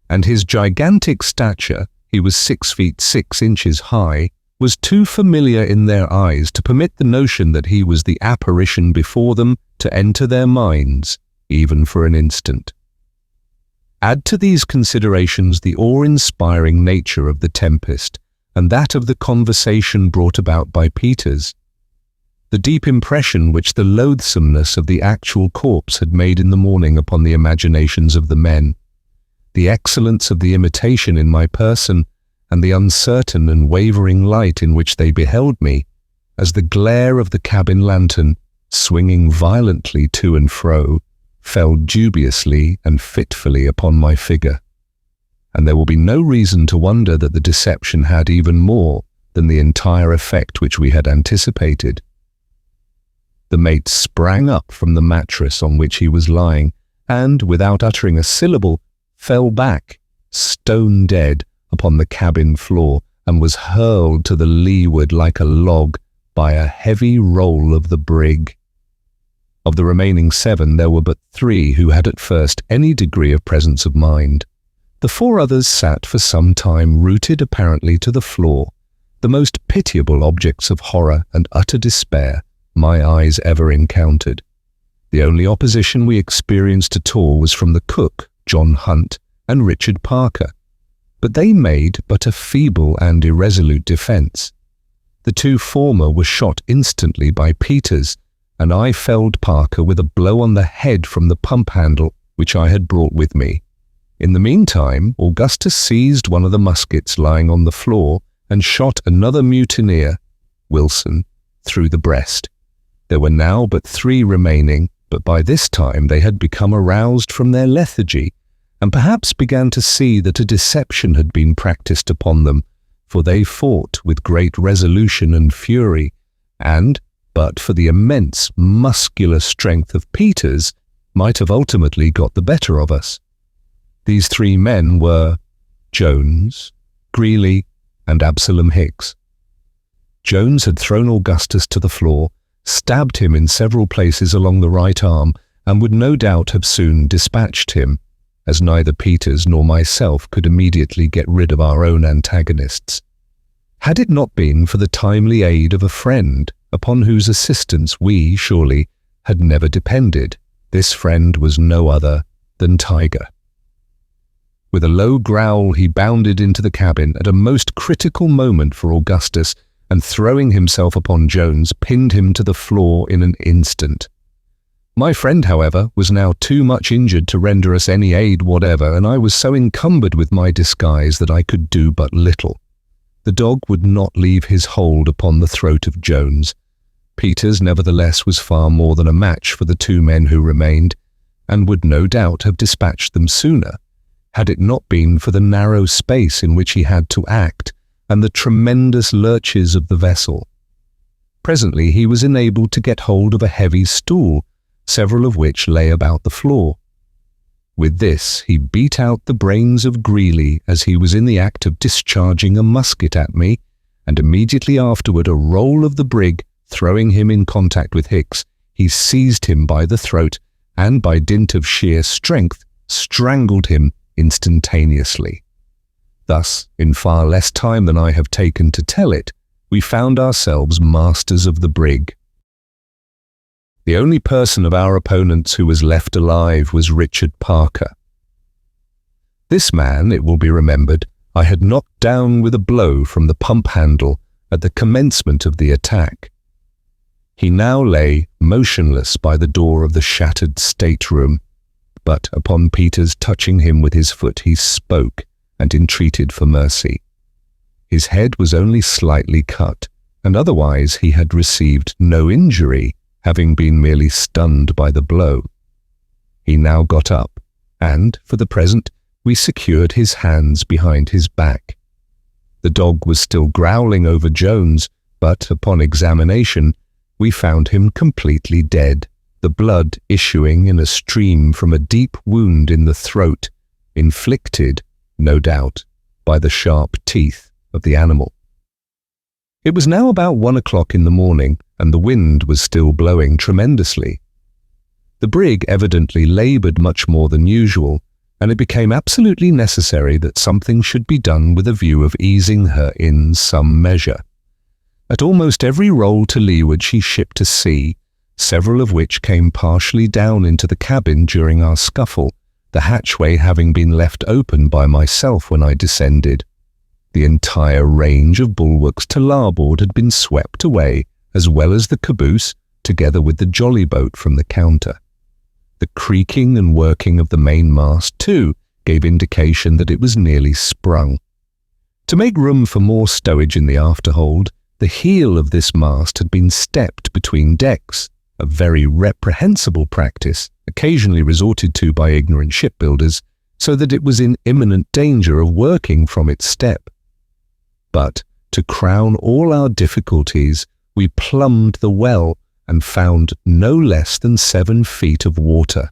And his gigantic stature, he was 6 feet 6 inches high, was too familiar in their eyes to permit the notion that he was the apparition before them to enter their minds, even for an instant. Add to these considerations the awe-inspiring nature of the tempest, and that of the conversation brought about by Peters, the deep impression which the loathsomeness of the actual corpse had made in the morning upon the imaginations of the men, the excellence of the imitation in my person, and the uncertain and wavering light in which they beheld me, as the glare of the cabin lantern, swinging violently to and fro, fell dubiously and fitfully upon my figure. And there will be no reason to wonder that the deception had even more than the entire effect which we had anticipated. The mate sprang up from the mattress on which he was lying, and, without uttering a syllable, fell back, stone dead, upon the cabin floor, and was hurled to the leeward like a log by a heavy roll of the brig. Of the remaining 7, there were but 3 who had at first any degree of presence of mind. The 4 others sat for some time rooted apparently to the floor, the most pitiable objects of horror and utter despair my eyes ever encountered. The only opposition we experienced at all was from the cook, John Hunt, and Richard Parker, but they made but a feeble and irresolute defence. The 2 former were shot instantly by Peters, and I felled Parker with a blow on the head from the pump handle which I had brought with me. In the meantime, Augustus seized one of the muskets lying on the floor and shot another mutineer, Wilson, through the breast. There were now but 3 remaining, but by this time they had become aroused from their lethargy, and perhaps began to see that a deception had been practiced upon them, for they fought with great resolution and fury, and, but for the immense muscular strength of Peters, might have ultimately got the better of us. These 3 men were Jones, Greeley, and Absalom Hicks. Jones had thrown Augustus to the floor, stabbed him in several places along the right arm, and would no doubt have soon dispatched him, as neither Peters nor myself could immediately get rid of our own antagonists. Had it not been for the timely aid of a friend, upon whose assistance we, surely, had never depended, this friend was no other than Tiger. With a low growl he bounded into the cabin at a most critical moment for Augustus, and throwing himself upon Jones, pinned him to the floor in an instant. My friend, however, was now too much injured to render us any aid whatever, and I was so encumbered with my disguise that I could do but little. The dog would not leave his hold upon the throat of Jones. Peters, nevertheless, was far more than a match for the 2 men who remained, and would no doubt have dispatched them sooner, had it not been for the narrow space in which he had to act, and the tremendous lurches of the vessel. Presently he was enabled to get hold of a heavy stool, several of which lay about the floor. With this, he beat out the brains of Greeley as he was in the act of discharging a musket at me, and immediately afterward a roll of the brig, throwing him in contact with Hicks, he seized him by the throat and by dint of sheer strength, strangled him instantaneously. Thus, in far less time than I have taken to tell it, we found ourselves masters of the brig. The only person of our opponents who was left alive was Richard Parker. This man, it will be remembered, I had knocked down with a blow from the pump handle at the commencement of the attack. He now lay motionless by the door of the shattered stateroom, but upon Peter's touching him with his foot, he spoke and entreated for mercy. His head was only slightly cut, and otherwise he had received no injury, having been merely stunned by the blow. He now got up, and, for the present, we secured his hands behind his back. The dog was still growling over Jones, but, upon examination, we found him completely dead, the blood issuing in a stream from a deep wound in the throat, inflicted, no doubt, by the sharp teeth of the animal. It was now about 1 o'clock in the morning, and the wind was still blowing tremendously. The brig evidently laboured much more than usual, and it became absolutely necessary that something should be done with a view of easing her in some measure. At almost every roll to leeward she shipped a sea, several of which came partially down into the cabin during our scuffle, the hatchway having been left open by myself when I descended. The entire range of bulwarks to larboard had been swept away, as well as the caboose, together with the jolly boat from the counter. The creaking and working of the mainmast, too, gave indication that it was nearly sprung. To make room for more stowage in the afterhold, the heel of this mast had been stepped between decks, a very reprehensible practice, occasionally resorted to by ignorant shipbuilders, so that it was in imminent danger of working from its step. But, to crown all our difficulties, we plumbed the well and found no less than 7 feet of water.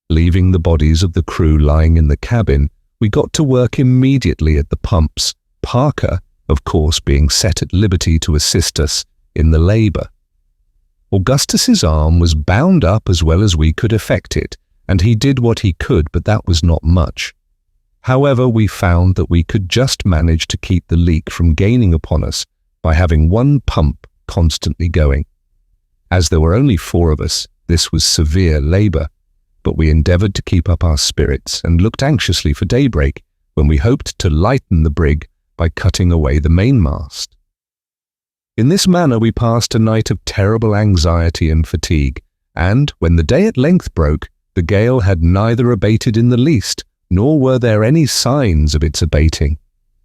Leaving the bodies of the crew lying in the cabin, we got to work immediately at the pumps, Parker, of course, being set at liberty to assist us in the labour. Augustus's arm was bound up as well as we could effect it, and he did what he could, but that was not much. However, we found that we could just manage to keep the leak from gaining upon us by having one pump constantly going. As there were only 4 of us, this was severe labour, but we endeavoured to keep up our spirits and looked anxiously for daybreak, when we hoped to lighten the brig by cutting away the mainmast. In this manner we passed a night of terrible anxiety and fatigue, and, when the day at length broke, the gale had neither abated in the least, nor were there any signs of its abating.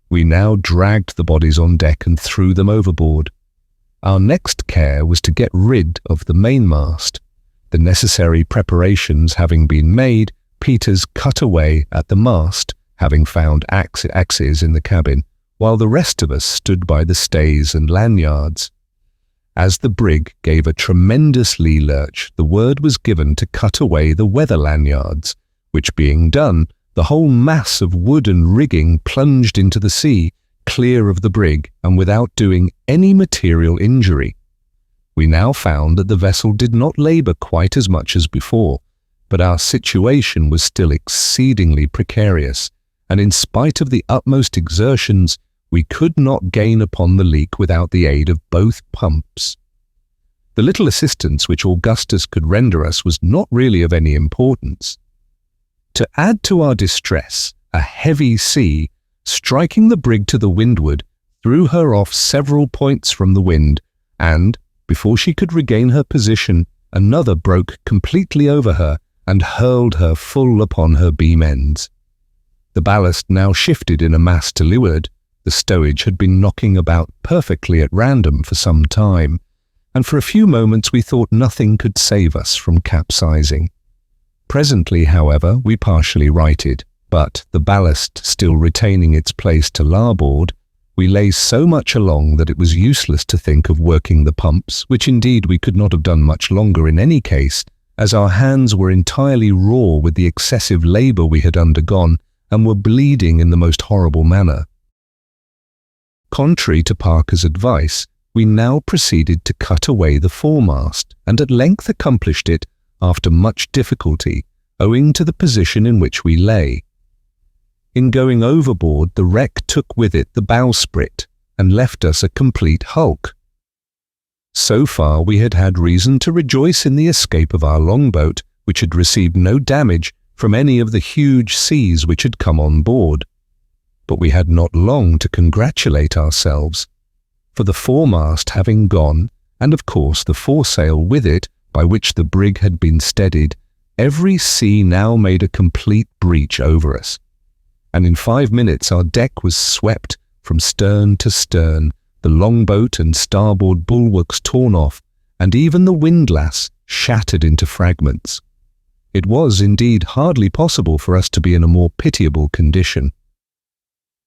We now dragged the bodies on deck and threw them overboard. Our next care was to get rid of the mainmast. The necessary preparations having been made, Peters cut away at the mast, having found axes in the cabin, while the rest of us stood by the stays and lanyards. As the brig gave a tremendous lee lurch, the word was given to cut away the weather lanyards, which being done, the whole mass of wood and rigging plunged into the sea, clear of the brig and without doing any material injury. We now found that the vessel did not labour quite as much as before, but our situation was still exceedingly precarious, and in spite of the utmost exertions, we could not gain upon the leak without the aid of both pumps. The little assistance which Augustus could render us was not really of any importance. To add to our distress, a heavy sea, striking the brig to the windward, threw her off several points from the wind, and, before she could regain her position, another broke completely over her and hurled her full upon her beam ends. The ballast now shifted in a mass to leeward. The stowage had been knocking about perfectly at random for some time, and for a few moments we thought nothing could save us from capsizing. Presently, however, we partially righted, but, the ballast still retaining its place to larboard, we lay so much along that it was useless to think of working the pumps, which indeed we could not have done much longer in any case, as our hands were entirely raw with the excessive labour we had undergone and were bleeding in the most horrible manner. Contrary to Parker's advice, we now proceeded to cut away the foremast, and at length accomplished it after much difficulty, owing to the position in which we lay. In going overboard, the wreck took with it the bowsprit and left us a complete hulk. So far we had had reason to rejoice in the escape of our longboat, which had received no damage from any of the huge seas which had come on board. But we had not long to congratulate ourselves, for the foremast having gone, and of course the foresail with it, by which the brig had been steadied, every sea now made a complete breach over us, and in 5 minutes our deck was swept from stern to stern, the longboat and starboard bulwarks torn off, and even the windlass shattered into fragments. It was indeed hardly possible for us to be in a more pitiable condition.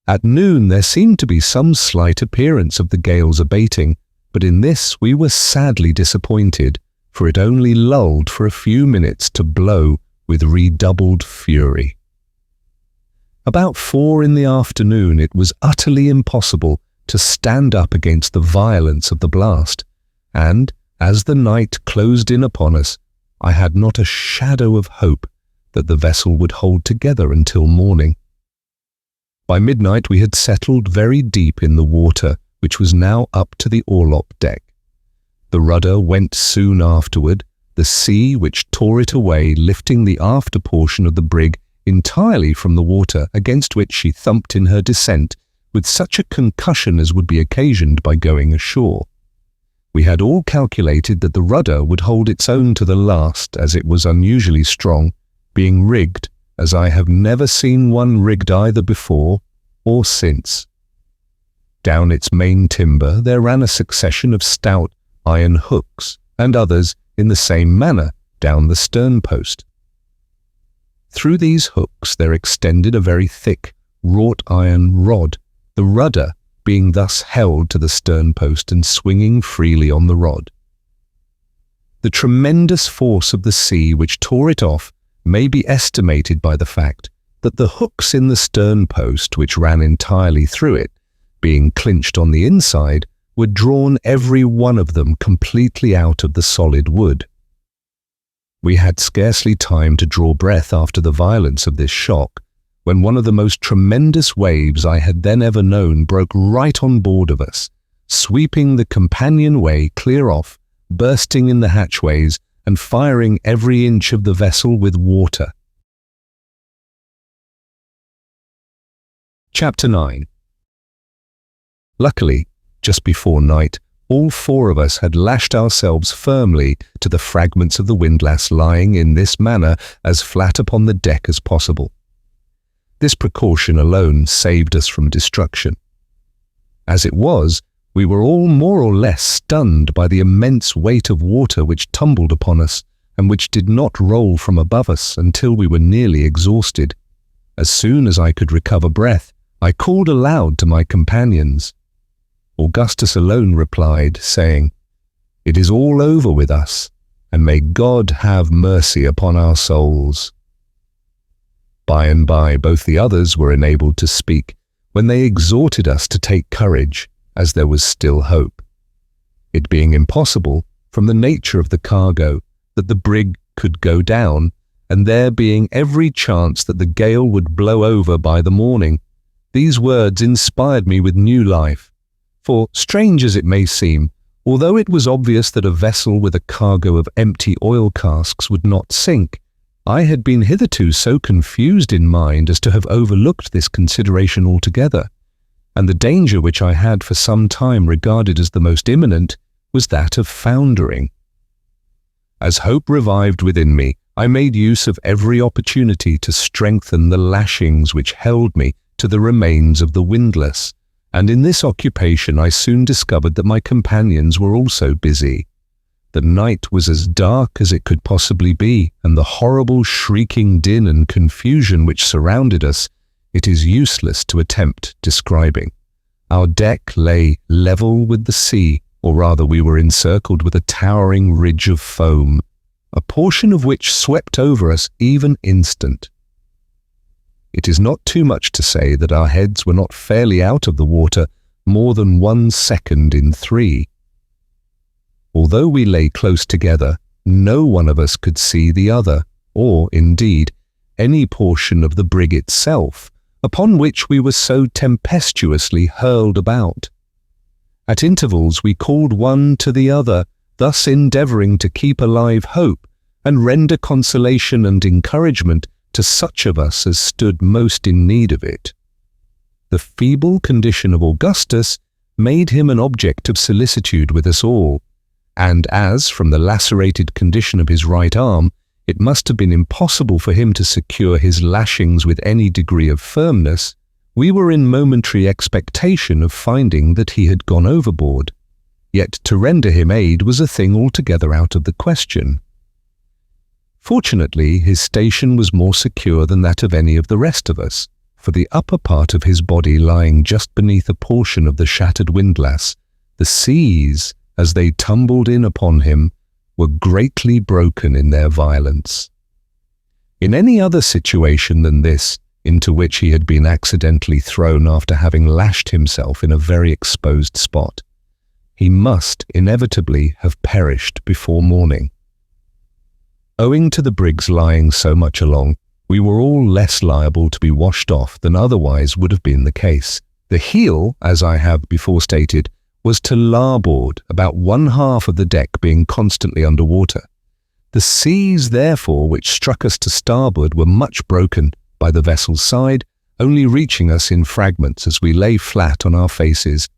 At noon there seemed to be some slight appearance of the gale's abating, but in this we were sadly disappointed, for it only lulled for a few minutes to blow with redoubled fury. About 4 in the afternoon it was utterly impossible to stand up against the violence of the blast, and, as the night closed in upon us, I had not a shadow of hope that the vessel would hold together until morning. By midnight we had settled very deep in the water, which was now up to the orlop deck. The rudder went soon afterward, the sea which tore it away lifting the after portion of the brig entirely from the water, against which she thumped in her descent with such a concussion as would be occasioned by going ashore. We had all calculated that the rudder would hold its own to the last, as it was unusually strong, being rigged as I have never seen one rigged either before or since. Down its main timber there ran a succession of stout iron hooks, and others in the same manner down the stern post. Through these hooks there extended a very thick wrought iron rod, the rudder being thus held to the stern post and swinging freely on the rod. The tremendous force of the sea which tore it off may be estimated by the fact that the hooks in the stern post, which ran entirely through it, being clinched on the inside, were drawn every one of them completely out of the solid wood. We had scarcely time to draw breath after the violence of this shock, when one of the most tremendous waves I had then ever known broke right on board of us, sweeping the companionway clear off, bursting in the hatchways, and firing every inch of the vessel with water. Chapter 9. Luckily, just before night, all 4 of us had lashed ourselves firmly to the fragments of the windlass, lying in this manner as flat upon the deck as possible. This precaution alone saved us from destruction. As it was, we were all more or less stunned by the immense weight of water which tumbled upon us, and which did not roll from above us until we were nearly exhausted. As soon as I could recover breath, I called aloud to my companions. Augustus alone replied, saying, "It is all over with us, and may God have mercy upon our souls." By and by both the others were enabled to speak, when they exhorted us to take courage, as there was still hope. It being impossible, from the nature of the cargo, that the brig could go down, and there being every chance that the gale would blow over by the morning, these words inspired me with new life. For, strange as it may seem, although it was obvious that a vessel with a cargo of empty oil casks would not sink, I had been hitherto so confused in mind as to have overlooked this consideration altogether, and the danger which I had for some time regarded as the most imminent was that of foundering. As hope revived within me, I made use of every opportunity to strengthen the lashings which held me to the remains of the windlass, and in this occupation I soon discovered that my companions were also busy. The night was as dark as it could possibly be, and the horrible shrieking din and confusion which surrounded us it is useless to attempt describing. Our deck lay level with the sea, or rather we were encircled with a towering ridge of foam. a portion of which swept over us even instant. It is not too much to say that our heads were not fairly out of the water more than 1 second in 3. Although we lay close together, no one of us could see the other, or, indeed, any portion of the brig itself, upon which we were so tempestuously hurled about. At intervals we called one to the other, thus endeavouring to keep alive hope and render consolation and encouragement to such of us as stood most in need of it. The feeble condition of Augustus made him an object of solicitude with us all, and as, from the lacerated condition of his right arm, it must have been impossible for him to secure his lashings with any degree of firmness, we were in momentary expectation of finding that he had gone overboard. Yet to render him aid was a thing altogether out of the question. Fortunately, his station was more secure than that of any of the rest of us, for the upper part of his body lying just beneath a portion of the shattered windlass, the seas, as they tumbled in upon him, were greatly broken in their violence. In any other situation than this, into which he had been accidentally thrown after having lashed himself in a very exposed spot, he must inevitably have perished before morning. Owing to the brig's lying so much along, we were all less liable to be washed off than otherwise would have been the case. The heel, as I have before stated, was to larboard, about 1/2 of the deck being constantly under water. The seas, therefore, which struck us to starboard were much broken by the vessel's side, only reaching us in fragments as we lay flat on our faces,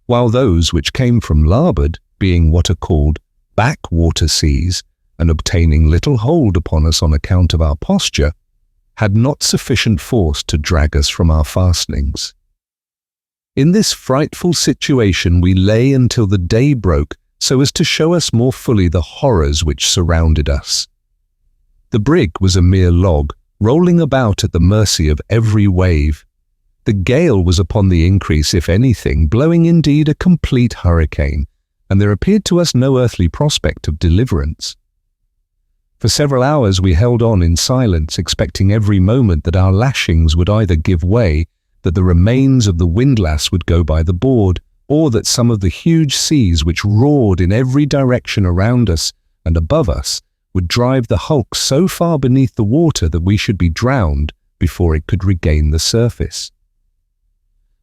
while those which came from larboard, being what are called backwater seas, and obtaining little hold upon us on account of our posture, had not sufficient force to drag us from our fastenings. In this frightful situation we lay until the day broke, so as to show us more fully the horrors which surrounded us. The brig was a mere log, rolling about at the mercy of every wave. The gale was upon the increase, if anything, blowing indeed a complete hurricane, and there appeared to us no earthly prospect of deliverance. For several hours we held on in silence, expecting every moment that our lashings would either give way, that the remains of the windlass would go by the board, or that some of the huge seas which roared in every direction around us and above us would drive the hulk so far beneath the water that we should be drowned before it could regain the surface.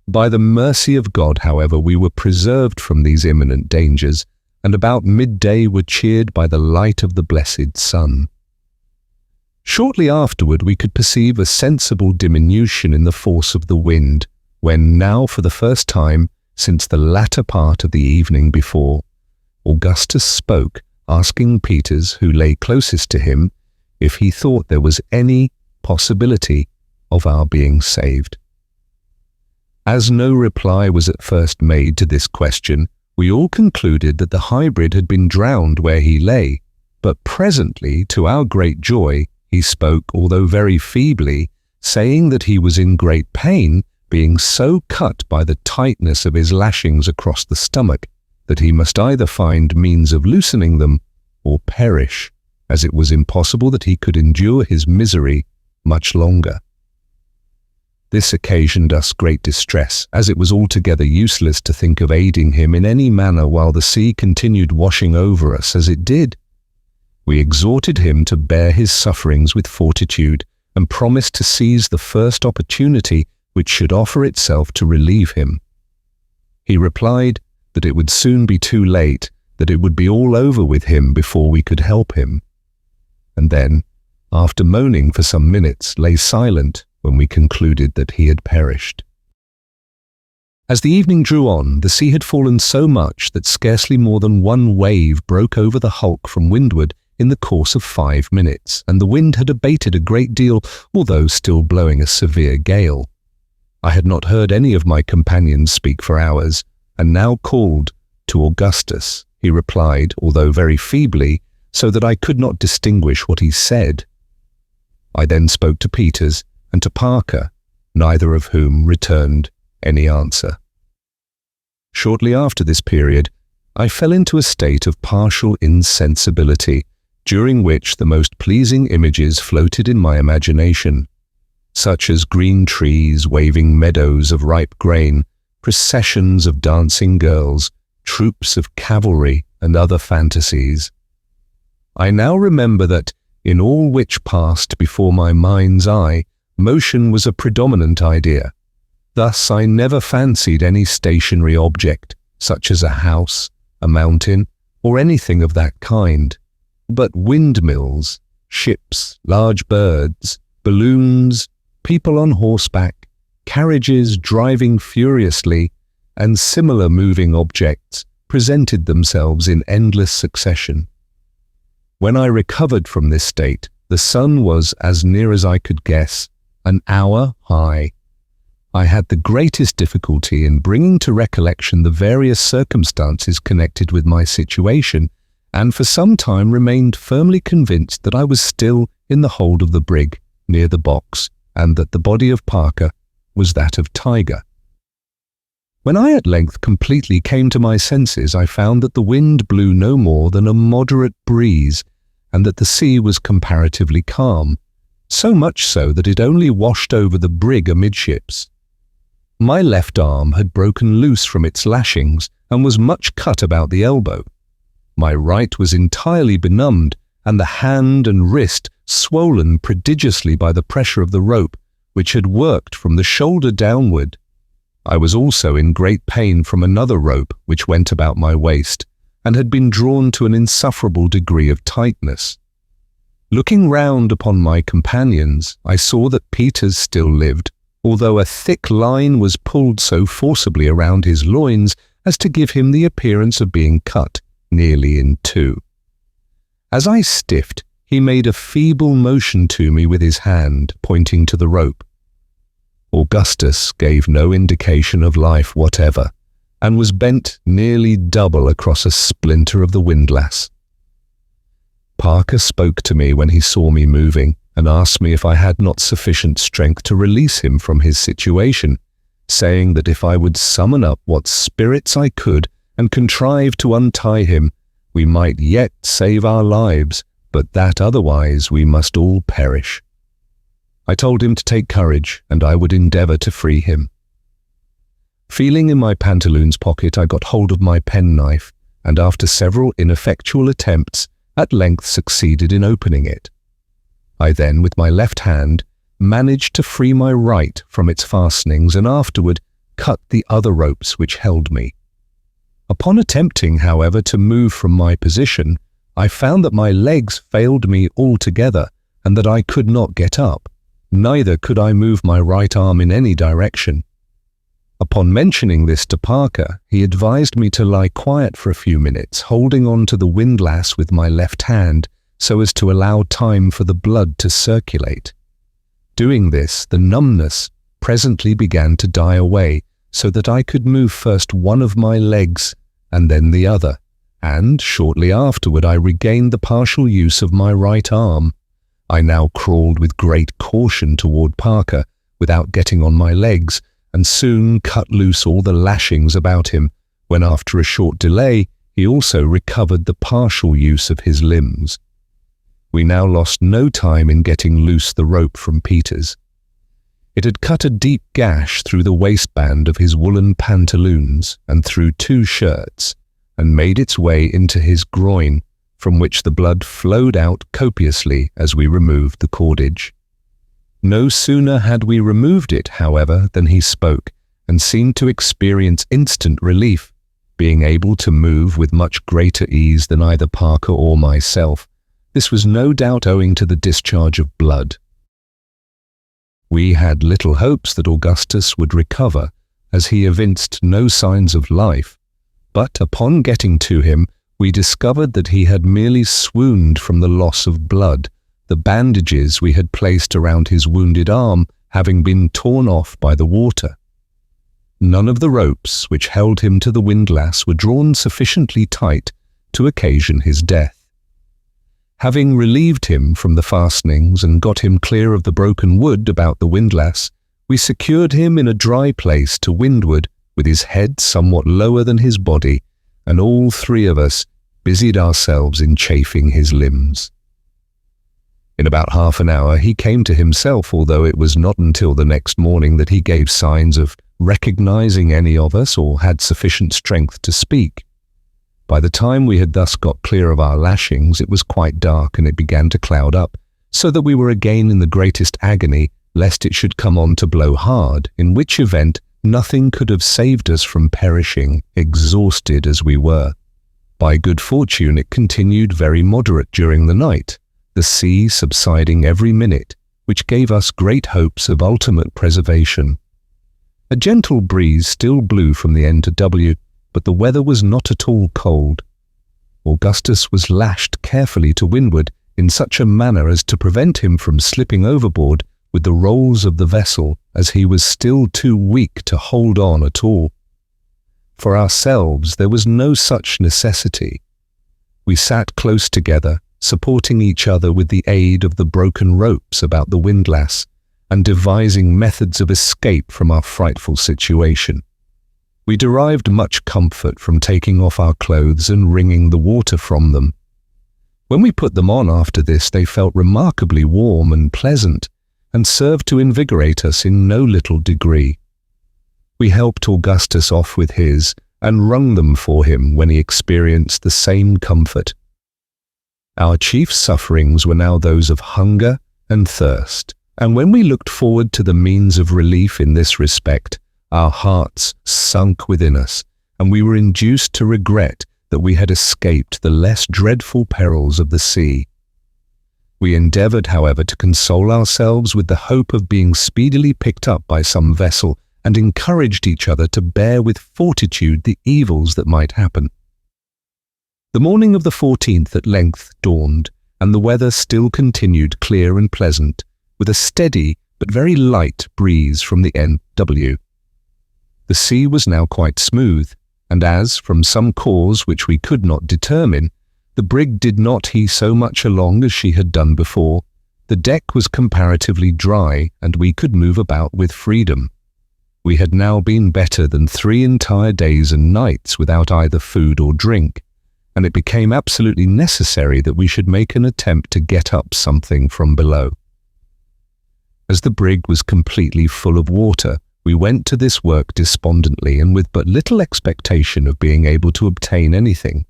By the mercy of God, however, we were preserved from these imminent dangers, and about midday were cheered by the light of the blessed sun. Shortly afterward we could perceive a sensible diminution in the force of the wind, when now for the first time, since the latter part of the evening before, Augustus spoke, asking Peters, who lay closest to him, if he thought there was any possibility of our being saved. As no reply was at first made to this question, we all concluded that the hybrid had been drowned where he lay, but presently, to our great joy, he spoke, although very feebly, saying that he was in great pain, being so cut by the tightness of his lashings across the stomach that he must either find means of loosening them or perish, as it was impossible that he could endure his misery much longer. This occasioned us great distress, as it was altogether useless to think of aiding him in any manner while the sea continued washing over us as it did. We exhorted him to bear his sufferings with fortitude, and promised to seize the first opportunity which should offer itself to relieve him. He replied that it would soon be too late, that it would be all over with him before we could help him, and then, after moaning for some minutes, lay silent when we concluded that he had perished. As the evening drew on, the sea had fallen so much that scarcely more than one wave broke over the hulk from windward in the course of 5 minutes, and the wind had abated a great deal, although still blowing a severe gale. I had not heard any of my companions speak for hours, and now called to Augustus. He replied, although very feebly, so that I could not distinguish what he said. I then spoke to Peters and to Parker, neither of whom returned any answer. Shortly after this period, I fell into a state of partial insensibility, during which the most pleasing images floated in my imagination, such as green trees waving meadows of ripe grain, processions of dancing girls, troops of cavalry, and other fantasies. I now remember that, in all which passed before my mind's eye, motion was a predominant idea. Thus I never fancied any stationary object, such as a house, a mountain, or anything of that kind, but windmills, ships, large birds, balloons, people on horseback, carriages driving furiously, and similar moving objects presented themselves in endless succession. When I recovered from this state, the sun was, as near as I could guess, an hour high. I had the greatest difficulty in bringing to recollection the various circumstances connected with my situation, and for some time remained firmly convinced that I was still in the hold of the brig, near the box, and that the body of Parker was that of Tiger. When I at length completely came to my senses, I found that the wind blew no more than a moderate breeze, and that the sea was comparatively calm, so much so that it only washed over the brig amidships. My left arm had broken loose from its lashings and was much cut about the elbow. My right was entirely benumbed, and the hand and wrist swollen prodigiously by the pressure of the rope, which had worked from the shoulder downward. I was also in great pain from another rope which went about my waist, and had been drawn to an insufferable degree of tightness. Looking round upon my companions, I saw that Peters still lived, although a thick line was pulled so forcibly around his loins as to give him the appearance of being cut nearly in two. As I stiffed, he made a feeble motion to me with his hand, pointing to the rope. Augustus gave no indication of life whatever, and was bent nearly double across a splinter of the windlass. Parker spoke to me when he saw me moving, and asked me if I had not sufficient strength to release him from his situation, saying that if I would summon up what spirits I could and contrive to untie him, we might yet save our lives, but that otherwise we must all perish. I told him to take courage, and I would endeavour to free him. Feeling in my pantaloons pocket, I got hold of my penknife, and after several ineffectual attempts, at length succeeded in opening it. I then, with my left hand, managed to free my right from its fastenings, and afterward cut the other ropes which held me. Upon attempting, however, to move from my position, I found that my legs failed me altogether, and that I could not get up. Neither could I move my right arm in any direction. Upon mentioning this to Parker, he advised me to lie quiet for a few minutes, holding on to the windlass with my left hand so as to allow time for the blood to circulate. Doing this, the numbness presently began to die away, so that I could move first one of my legs and then the other, and shortly afterward I regained the partial use of my right arm. I now crawled with great caution toward Parker without getting on my legs, and soon cut loose all the lashings about him, when after a short delay he also recovered the partial use of his limbs. We now lost no time in getting loose the rope from Peters. It had cut a deep gash through the waistband of his woolen pantaloons and through 2 shirts, and made its way into his groin, from which the blood flowed out copiously as we removed the cordage. No sooner had we removed it, however, than he spoke, and seemed to experience instant relief, being able to move with much greater ease than either Parker or myself. This was no doubt owing to the discharge of blood. We had little hopes that Augustus would recover, as he evinced no signs of life, but upon getting to him, we discovered that he had merely swooned from the loss of blood, the bandages we had placed around his wounded arm having been torn off by the water. None of the ropes which held him to the windlass were drawn sufficiently tight to occasion his death. Having relieved him from the fastenings and got him clear of the broken wood about the windlass, we secured him in a dry place to windward, with his head somewhat lower than his body, and all 3 of us busied ourselves in chafing his limbs. In about half an hour he came to himself, although it was not until the next morning that he gave signs of recognizing any of us or had sufficient strength to speak. By the time we had thus got clear of our lashings, it was quite dark and it began to cloud up, so that we were again in the greatest agony lest it should come on to blow hard, in which event nothing could have saved us from perishing, exhausted as we were. By good fortune it continued very moderate during the night, the sea subsiding every minute, which gave us great hopes of ultimate preservation. A gentle breeze still blew from the NW, but the weather was not at all cold. Augustus was lashed carefully to windward in such a manner as to prevent him from slipping overboard with the rolls of the vessel, as he was still too weak to hold on at all. For ourselves there was no such necessity. We sat close together, supporting each other with the aid of the broken ropes about the windlass, and devising methods of escape from our frightful situation. We derived much comfort from taking off our clothes and wringing the water from them. When we put them on after this, they felt remarkably warm and pleasant, and served to invigorate us in no little degree. We helped Augustus off with his, and wrung them for him when he experienced the same comfort. Our chief sufferings were now those of hunger and thirst, and when we looked forward to the means of relief in this respect, our hearts sunk within us, and we were induced to regret that we had escaped the less dreadful perils of the sea. We endeavoured, however, to console ourselves with the hope of being speedily picked up by some vessel, and encouraged each other to bear with fortitude the evils that might happen. The morning of the 14th at length dawned, and the weather still continued clear and pleasant, with a steady but very light breeze from the NW. The sea was now quite smooth, and as, from some cause which we could not determine, the brig did not heave so much along as she had done before, the deck was comparatively dry, and we could move about with freedom. We had now been better than 3 entire days and nights without either food or drink, and it became absolutely necessary that we should make an attempt to get up something from below. As the brig was completely full of water, we went to this work despondently and with but little expectation of being able to obtain anything.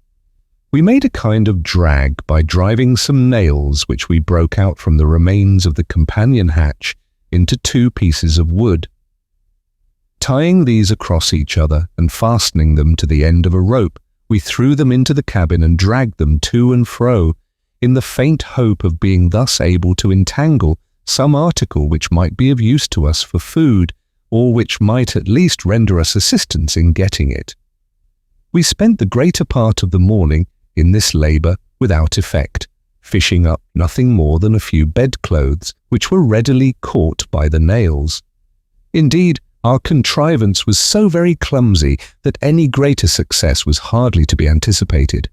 We made a kind of drag by driving some nails which we broke out from the remains of the companion hatch into 2 pieces of wood. Tying these across each other and fastening them to the end of a rope, we threw them into the cabin and dragged them to and fro, in the faint hope of being thus able to entangle some article which might be of use to us for food, or which might at least render us assistance in getting it. We spent the greater part of the morning in this labour without effect, fishing up nothing more than a few bedclothes, which were readily caught by the nails. Indeed, our contrivance was so very clumsy that any greater success was hardly to be anticipated.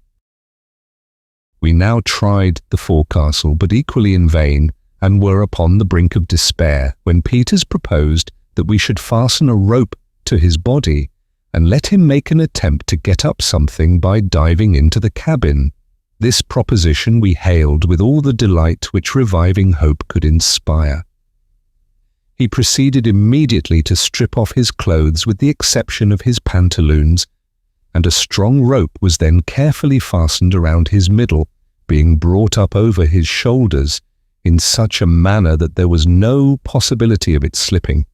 We now tried the forecastle, but equally in vain, and were upon the brink of despair, when Peters proposed that we should fasten a rope to his body, and let him make an attempt to get up something by diving into the cabin. This proposition we hailed with all the delight which reviving hope could inspire. He proceeded immediately to strip off his clothes with the exception of his pantaloons, and a strong rope was then carefully fastened around his middle, being brought up over his shoulders in such a manner that there was no possibility of its slipping.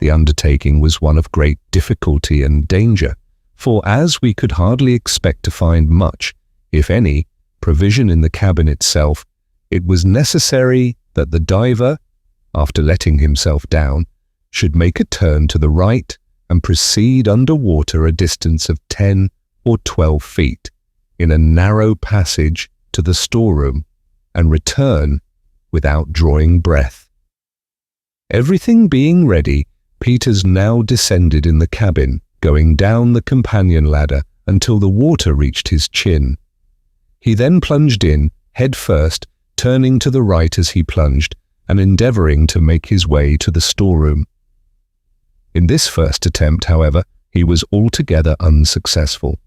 The undertaking was one of great difficulty and danger, for as we could hardly expect to find much, if any, provision in the cabin itself, it was necessary that the diver, after letting himself down, should make a turn to the right and proceed under water a distance of 10 or 12 feet in a narrow passage to the storeroom, and return without drawing breath. Everything being ready, Peters now descended in the cabin, going down the companion ladder until the water reached his chin. He then plunged in, head first, turning to the right as he plunged, and endeavouring to make his way to the storeroom. In this first attempt, however, he was altogether unsuccessful.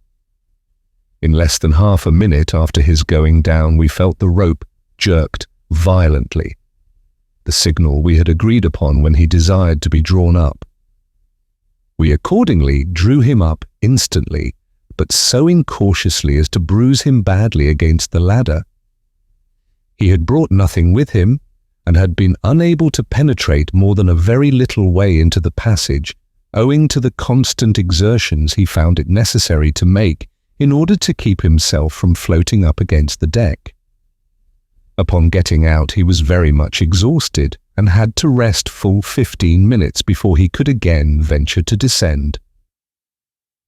In less than half a minute after his going down, we felt the rope jerked violently, the signal we had agreed upon when he desired to be drawn up. We accordingly drew him up instantly, but so incautiously as to bruise him badly against the ladder. He had brought nothing with him, and had been unable to penetrate more than a very little way into the passage, owing to the constant exertions he found it necessary to make in order to keep himself from floating up against the deck. Upon getting out, he was very much exhausted, and had to rest full 15 minutes before he could again venture to descend.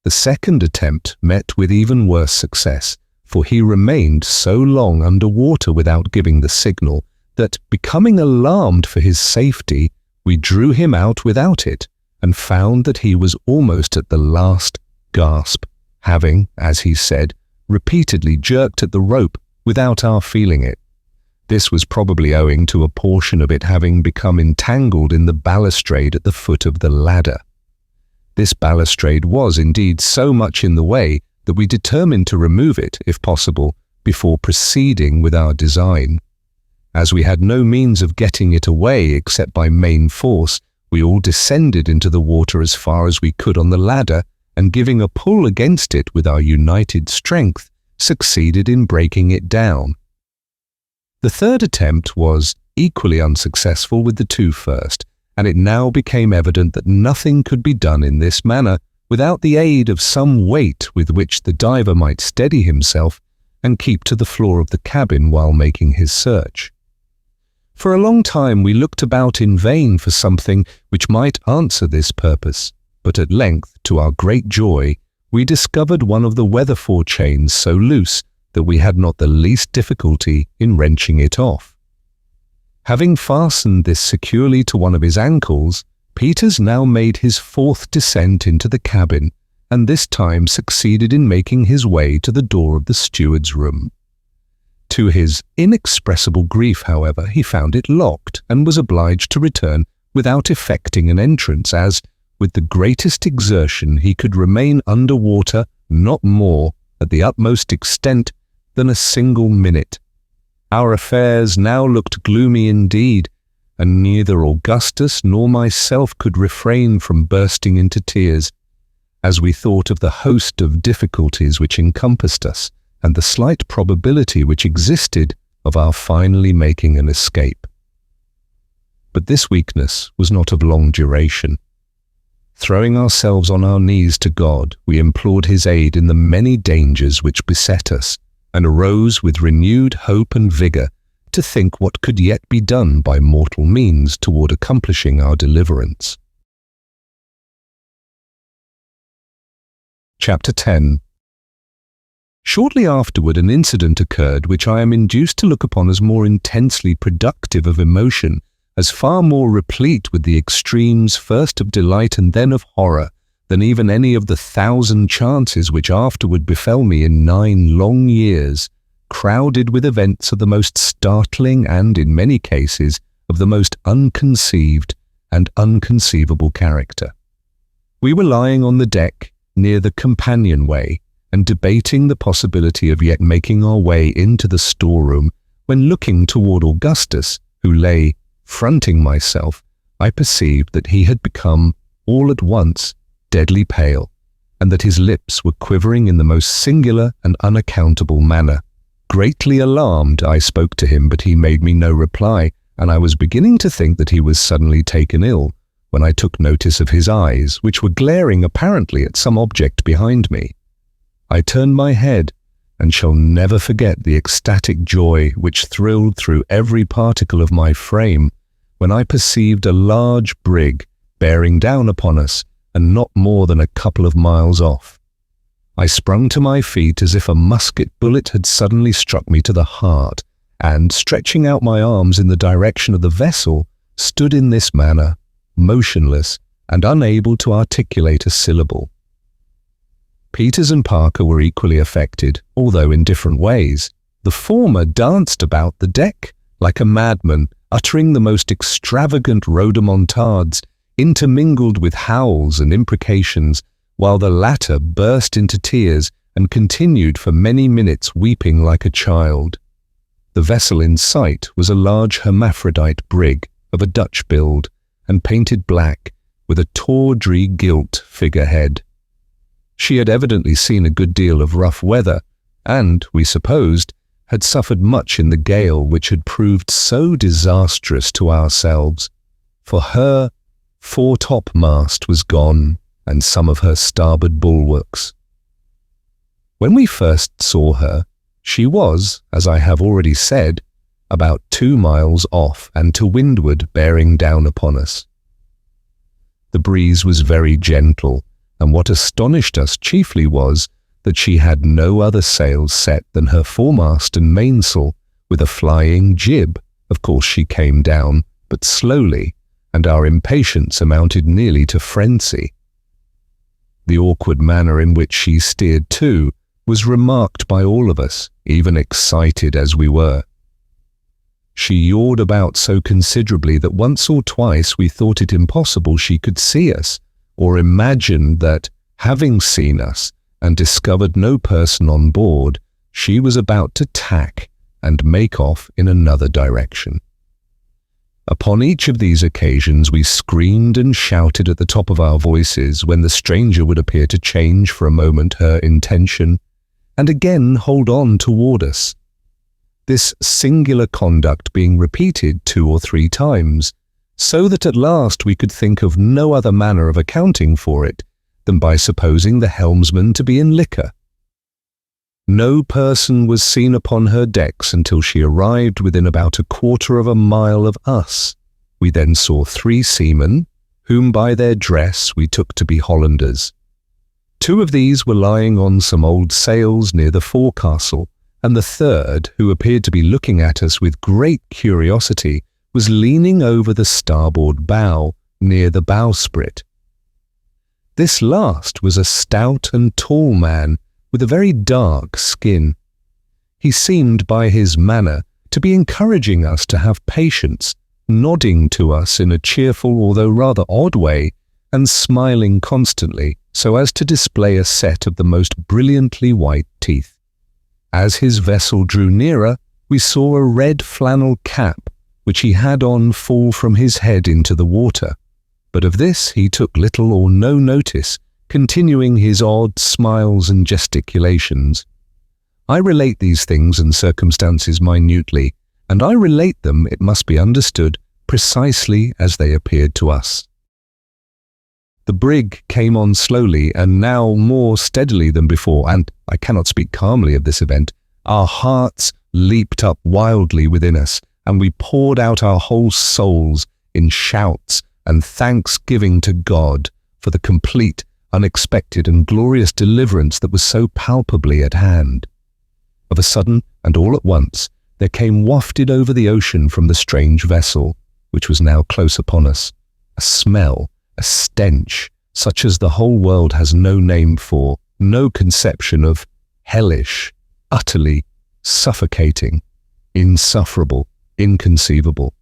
The second attempt met with even worse success, for he remained so long under water without giving the signal that, becoming alarmed for his safety, we drew him out without it, and found that he was almost at the last gasp, having, as he said, repeatedly jerked at the rope without our feeling it. This was probably owing to a portion of it having become entangled in the balustrade at the foot of the ladder. This balustrade was indeed so much in the way that we determined to remove it, if possible, before proceeding with our design. As we had no means of getting it away except by main force, we all descended into the water as far as we could on the ladder, and giving a pull against it with our united strength, succeeded in breaking it down. The third attempt was equally unsuccessful with the two first, and it now became evident that nothing could be done in this manner without the aid of some weight with which the diver might steady himself and keep to the floor of the cabin while making his search. For a long time we looked about in vain for something which might answer this purpose, but at length, to our great joy, we discovered one of the weather-fore chains so loose that we had not the least difficulty in wrenching it off. Having fastened this securely to one of his ankles, Peters now made his fourth descent into the cabin, and this time succeeded in making his way to the door of the steward's room. To his inexpressible grief, however, he found it locked, and was obliged to return without effecting an entrance, as, with the greatest exertion, he could remain under water not more, at the utmost extent, than a single minute. Our affairs now looked gloomy indeed, and neither Augustus nor myself could refrain from bursting into tears, as we thought of the host of difficulties which encompassed us, and the slight probability which existed of our finally making an escape. But this weakness was not of long duration. Throwing ourselves on our knees to God, we implored his aid in the many dangers which beset us, and arose with renewed hope and vigour to think what could yet be done by mortal means toward accomplishing our deliverance. Chapter 10. Shortly afterward an incident occurred which I am induced to look upon as more intensely productive of emotion, as far more replete with the extremes first of delight and then of horror, than even any of the 1,000 chances which afterward befell me in 9 long years, crowded with events of the most startling and, in many cases, of the most unconceived and unconceivable character. We were lying on the deck near the companionway, and debating the possibility of yet making our way into the storeroom, when looking toward Augustus, who lay fronting myself, I perceived that he had become, all at once, deadly pale, and that his lips were quivering in the most singular and unaccountable manner. Greatly alarmed, I spoke to him, but he made me no reply, and I was beginning to think that he was suddenly taken ill, when I took notice of his eyes, which were glaring apparently at some object behind me. I turned my head, and shall never forget the ecstatic joy which thrilled through every particle of my frame, when I perceived a large brig bearing down upon us, and not more than a couple of miles off. I sprung to my feet as if a musket bullet had suddenly struck me to the heart, and, stretching out my arms in the direction of the vessel, stood in this manner, motionless and unable to articulate a syllable. Peters and Parker were equally affected, although in different ways. The former danced about the deck like a madman, uttering the most extravagant rhodomontades, intermingled with howls and imprecations, while the latter burst into tears and continued for many minutes weeping like a child. The vessel in sight was a large hermaphrodite brig of a Dutch build and painted black with a tawdry gilt figurehead. She had evidently seen a good deal of rough weather and, we supposed, had suffered much in the gale which had proved so disastrous to ourselves. For her foretopmast was gone and some of her starboard bulwarks. When we first saw her, she was, as I have already said, about 2 miles off and to windward bearing down upon us. The breeze was very gentle, and what astonished us chiefly was that she had no other sails set than her foremast and mainsail, with a flying jib. Of course she came down, but slowly, and our impatience amounted nearly to frenzy. The awkward manner in which she steered too was remarked by all of us, even excited as we were. She yawed about so considerably that once or twice we thought it impossible she could see us, or imagined that, having seen us and discovered no person on board, she was about to tack and make off in another direction. Upon each of these occasions we screamed and shouted at the top of our voices when the stranger would appear to change for a moment her intention, and again hold on toward us. This singular conduct being repeated 2 or 3 times, so that at last we could think of no other manner of accounting for it than by supposing the helmsman to be in liquor. No person was seen upon her decks until she arrived within about 1/4 mile of us. We then saw 3 seamen, whom by their dress we took to be Hollanders. 2 of these were lying on some old sails near the forecastle, and the third, who appeared to be looking at us with great curiosity, was leaning over the starboard bow, near the bowsprit. This last was a stout and tall man, with a very dark skin. He seemed by his manner to be encouraging us to have patience, nodding to us in a cheerful although rather odd way, and smiling constantly so as to display a set of the most brilliantly white teeth. As his vessel drew nearer, we saw a red flannel cap which he had on fall from his head into the water, but of this he took little or no notice, continuing his odd smiles and gesticulations. I relate these things and circumstances minutely, and I relate them, it must be understood, precisely as they appeared to us. The brig came on slowly and now more steadily than before, and I cannot speak calmly of this event. Our hearts leaped up wildly within us, and we poured out our whole souls in shouts and thanksgiving to God for the complete, unexpected and glorious deliverance that was so palpably at hand. Of a sudden, and all at once, there came wafted over the ocean from the strange vessel, which was now close upon us, a smell, a stench, such as the whole world has no name for, no conception of, hellish, utterly suffocating, insufferable, inconceivable.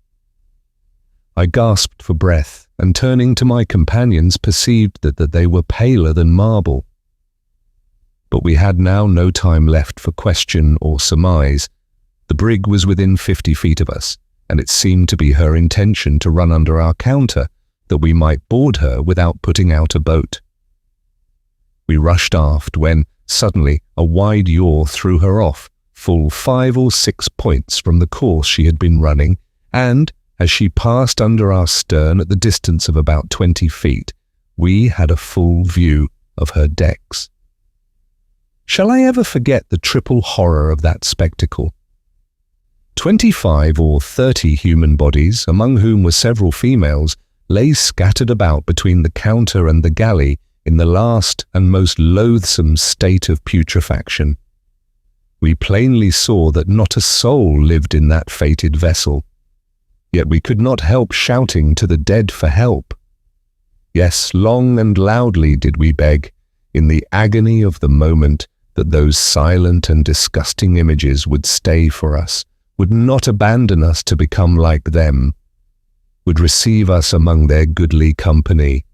I gasped for breath, and turning to my companions perceived that they were paler than marble. But we had now no time left for question or surmise. The brig was within 50 feet of us, and it seemed to be her intention to run under our counter, that we might board her without putting out a boat. We rushed aft when, suddenly, a wide yaw threw her off, full 5 or 6 points from the course she had been running, and, as she passed under our stern at the distance of about 20 feet, we had a full view of her decks. Shall I ever forget the triple horror of that spectacle? 25 or 30 human bodies, among whom were several females, lay scattered about between the counter and the galley in the last and most loathsome state of putrefaction. We plainly saw that not a soul lived in that fated vessel, yet we could not help shouting to the dead for help. Yes, long and loudly did we beg, in the agony of the moment, that those silent and disgusting images would stay for us, would not abandon us to become like them, would receive us among their goodly company.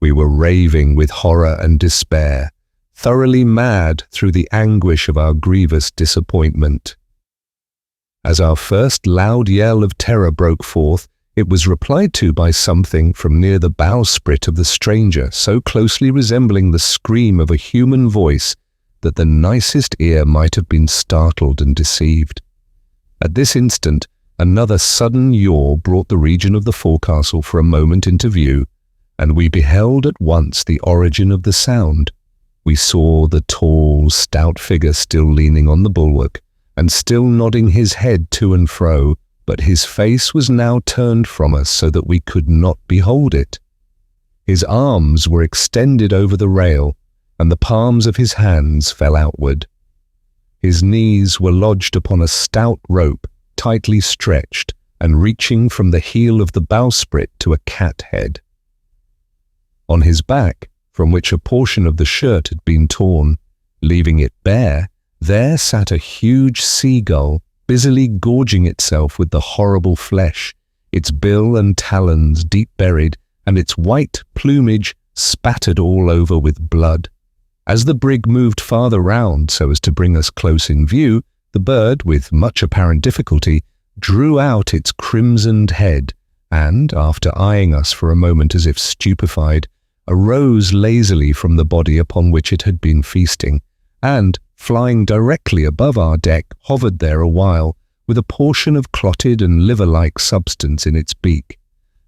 We were raving with horror and despair, thoroughly mad through the anguish of our grievous disappointment. As our first loud yell of terror broke forth, it was replied to by something from near the bowsprit of the stranger, so closely resembling the scream of a human voice that the nicest ear might have been startled and deceived. At this instant, another sudden yaw brought the region of the forecastle for a moment into view, and we beheld at once the origin of the sound. We saw the tall, stout figure still leaning on the bulwark, and still nodding his head to and fro, but his face was now turned from us so that we could not behold it. His arms were extended over the rail, and the palms of his hands fell outward. His knees were lodged upon a stout rope, tightly stretched, and reaching from the heel of the bowsprit to a cat head. On his back, from which a portion of the shirt had been torn, leaving it bare, there sat a huge seagull, busily gorging itself with the horrible flesh, its bill and talons deep buried, and its white plumage spattered all over with blood. As the brig moved farther round so as to bring us close in view, the bird, with much apparent difficulty, drew out its crimsoned head, and, after eyeing us for a moment as if stupefied, arose lazily from the body upon which it had been feasting, and, flying directly above our deck, hovered there a while, with a portion of clotted and liver-like substance in its beak.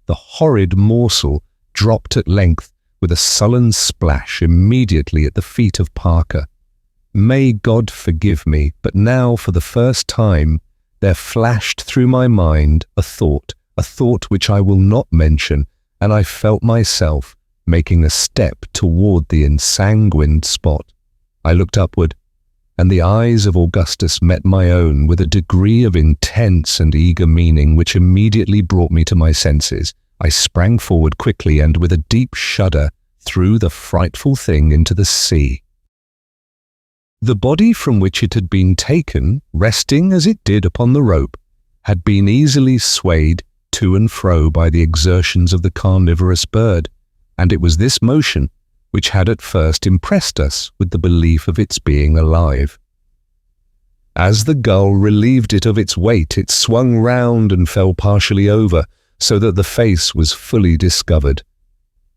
The horrid morsel dropped at length with a sullen splash immediately at the feet of Parker. May God forgive me, but now, for the first time, there flashed through my mind a thought which I will not mention, and I felt myself making a step toward the ensanguined spot. I looked upward, and the eyes of Augustus met my own with a degree of intense and eager meaning which immediately brought me to my senses. I sprang forward quickly and with a deep shudder threw the frightful thing into the sea. The body from which it had been taken, resting as it did upon the rope, had been easily swayed to and fro by the exertions of the carnivorous bird, and it was this motion which had at first impressed us with the belief of its being alive. As the gull relieved it of its weight, it swung round and fell partially over, so that the face was fully discovered.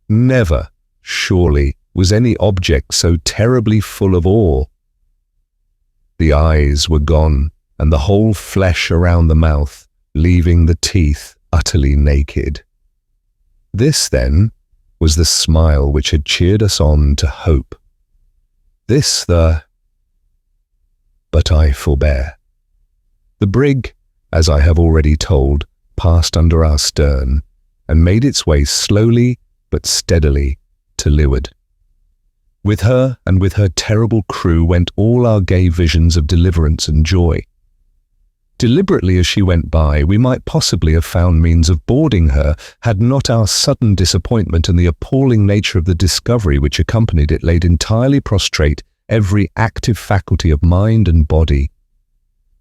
Never, surely, was any object so terribly full of awe. The eyes were gone, and the whole flesh around the mouth, leaving the teeth utterly naked. This, then, was the smile which had cheered us on to hope. This but I forbear. The brig, as I have already told, passed under our stern, and made its way slowly but steadily to leeward. With her and with her terrible crew went all our gay visions of deliverance and joy. Deliberately as she went by, we might possibly have found means of boarding her, had not our sudden disappointment and the appalling nature of the discovery which accompanied it laid entirely prostrate every active faculty of mind and body.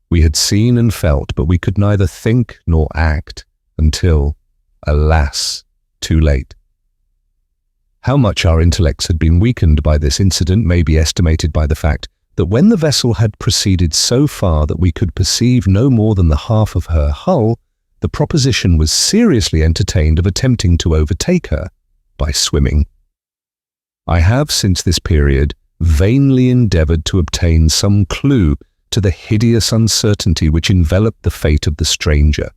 We had seen and felt, but we could neither think nor act until, alas, too late. How much our intellects had been weakened by this incident may be estimated by the fact that when the vessel had proceeded so far that we could perceive no more than the half of her hull, the proposition was seriously entertained of attempting to overtake her by swimming. I have, since this period, vainly endeavoured to obtain some clue to the hideous uncertainty which enveloped the fate of the stranger.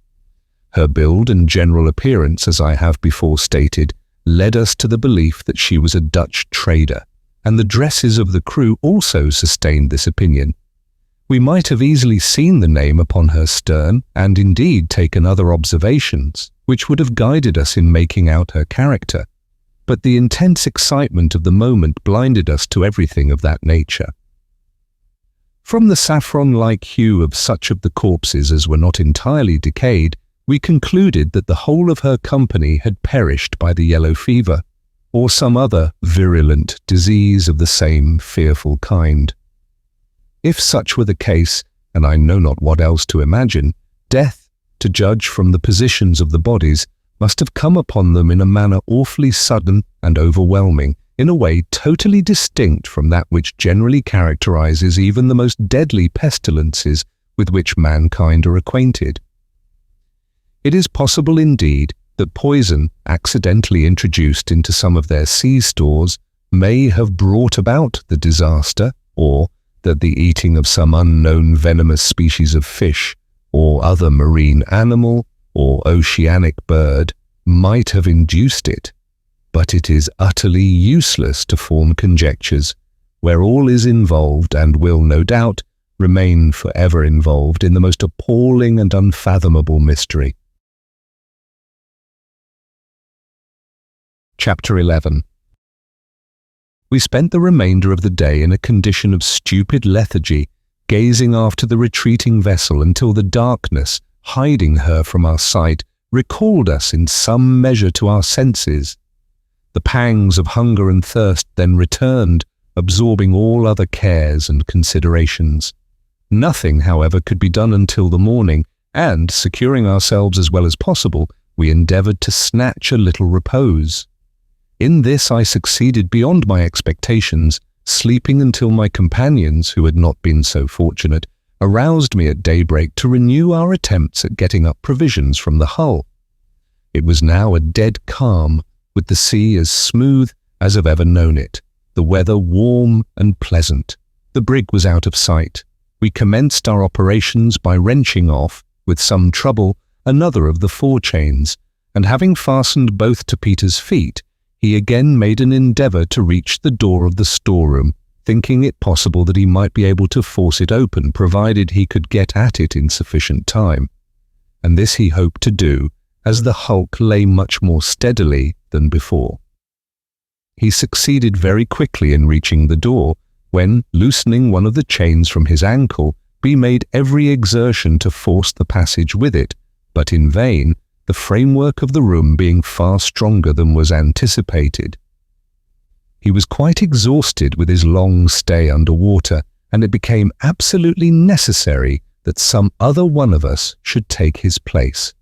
Her build and general appearance, as I have before stated, led us to the belief that she was a Dutch trader, and the dresses of the crew also sustained this opinion. We might have easily seen the name upon her stern, and indeed taken other observations, which would have guided us in making out her character, but the intense excitement of the moment blinded us to everything of that nature. From the saffron-like hue of such of the corpses as were not entirely decayed, we concluded that the whole of her company had perished by the yellow fever, or some other virulent disease of the same fearful kind. If such were the case, and I know not what else to imagine, death, to judge from the positions of the bodies, must have come upon them in a manner awfully sudden and overwhelming, in a way totally distinct from that which generally characterizes even the most deadly pestilences with which mankind are acquainted. It is possible indeed that poison accidentally introduced into some of their sea stores may have brought about the disaster, or that the eating of some unknown venomous species of fish or other marine animal or oceanic bird might have induced it. But it is utterly useless to form conjectures where all is involved and will, no doubt, remain forever involved in the most appalling and unfathomable mystery. Chapter 11. We spent the remainder of the day in a condition of stupid lethargy, gazing after the retreating vessel until the darkness, hiding her from our sight, recalled us in some measure to our senses. The pangs of hunger and thirst then returned, absorbing all other cares and considerations. Nothing, however, could be done until the morning, and, securing ourselves as well as possible, we endeavoured to snatch a little repose. In this I succeeded beyond my expectations, sleeping until my companions, who had not been so fortunate, aroused me at daybreak to renew our attempts at getting up provisions from the hull. It was now a dead calm, with the sea as smooth as I've ever known it, the weather warm and pleasant. The brig was out of sight. We commenced our operations by wrenching off, with some trouble, another of the forechains, and having fastened both to Peter's feet, he again made an endeavour to reach the door of the storeroom, thinking it possible that he might be able to force it open, provided he could get at it in sufficient time. And this he hoped to do, as the hulk lay much more steadily than before. He succeeded very quickly in reaching the door, when, loosening one of the chains from his ankle, he made every exertion to force the passage with it, but in vain, the framework of the room being far stronger than was anticipated. He was quite exhausted with his long stay under water, and it became absolutely necessary that some other one of us should take his place.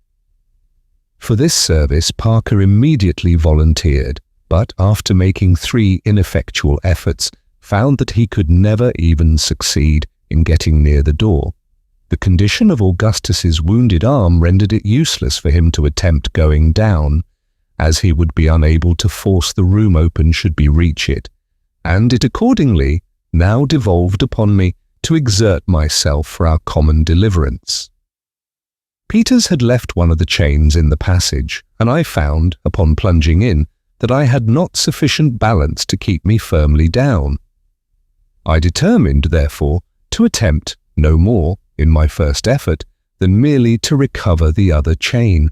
For this service Parker immediately volunteered, but after making 3 ineffectual efforts, found that he could never even succeed in getting near the door. The condition of Augustus's wounded arm rendered it useless for him to attempt going down, as he would be unable to force the room open should we reach it, and it accordingly now devolved upon me to exert myself for our common deliverance. Peters had left one of the chains in the passage, and I found, upon plunging in, that I had not sufficient balance to keep me firmly down. I determined, therefore, to attempt no more, in my first effort, than merely to recover the other chain.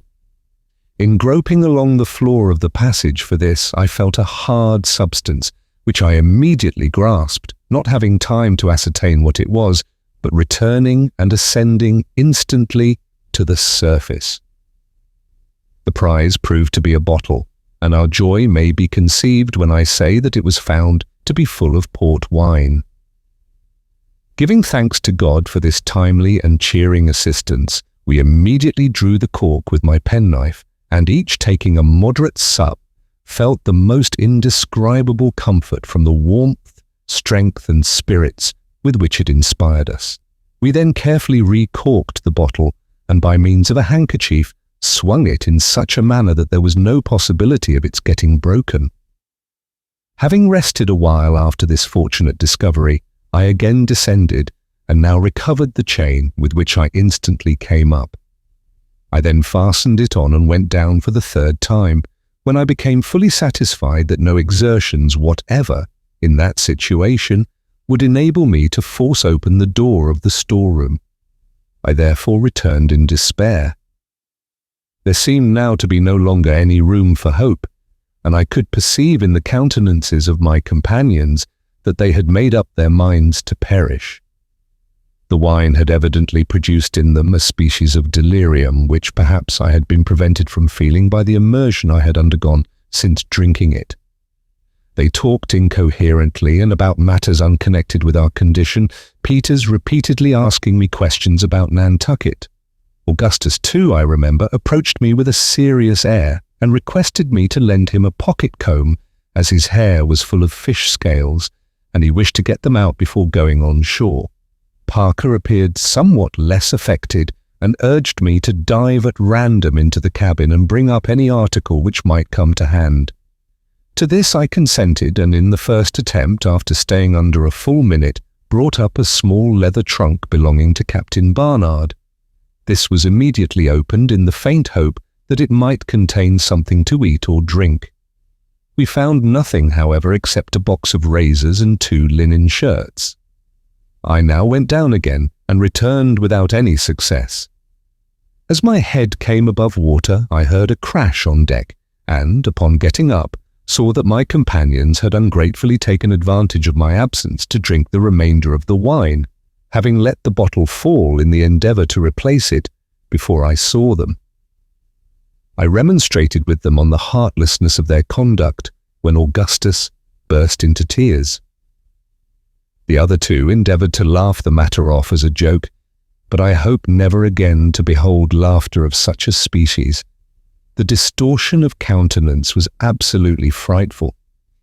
In groping along the floor of the passage for this, I felt a hard substance, which I immediately grasped, not having time to ascertain what it was, but returning and ascending instantly to the surface. The prize proved to be a bottle, and our joy may be conceived when I say that it was found to be full of port wine. Giving thanks to God for this timely and cheering assistance, we immediately drew the cork with my penknife, and each taking a moderate sup, felt the most indescribable comfort from the warmth, strength, and spirits with which it inspired us. We then carefully re-corked the bottle, and by means of a handkerchief, swung it in such a manner that there was no possibility of its getting broken. Having rested a while after this fortunate discovery, I again descended, and now recovered the chain with which I instantly came up. I then fastened it on and went down for the 3rd time, when I became fully satisfied that no exertions whatever, in that situation, would enable me to force open the door of the storeroom. I therefore returned in despair. There seemed now to be no longer any room for hope, and I could perceive in the countenances of my companions that they had made up their minds to perish. The wine had evidently produced in them a species of delirium which perhaps I had been prevented from feeling by the immersion I had undergone since drinking it. They talked incoherently and about matters unconnected with our condition, Peters repeatedly asking me questions about Nantucket. Augustus, too, I remember, approached me with a serious air and requested me to lend him a pocket comb, as his hair was full of fish scales, and he wished to get them out before going on shore. Parker appeared somewhat less affected and urged me to dive at random into the cabin and bring up any article which might come to hand. To this I consented, and in the first attempt, after staying under a full minute, brought up a small leather trunk belonging to Captain Barnard. This was immediately opened in the faint hope that it might contain something to eat or drink. We found nothing, however, except a box of razors and 2 linen shirts. I now went down again and returned without any success. As my head came above water, I heard a crash on deck, and, upon getting up, saw that my companions had ungratefully taken advantage of my absence to drink the remainder of the wine, having let the bottle fall in the endeavour to replace it before I saw them. I remonstrated with them on the heartlessness of their conduct, when Augustus burst into tears. The other 2 endeavoured to laugh the matter off as a joke, but I hope never again to behold laughter of such a species. The distortion of countenance was absolutely frightful.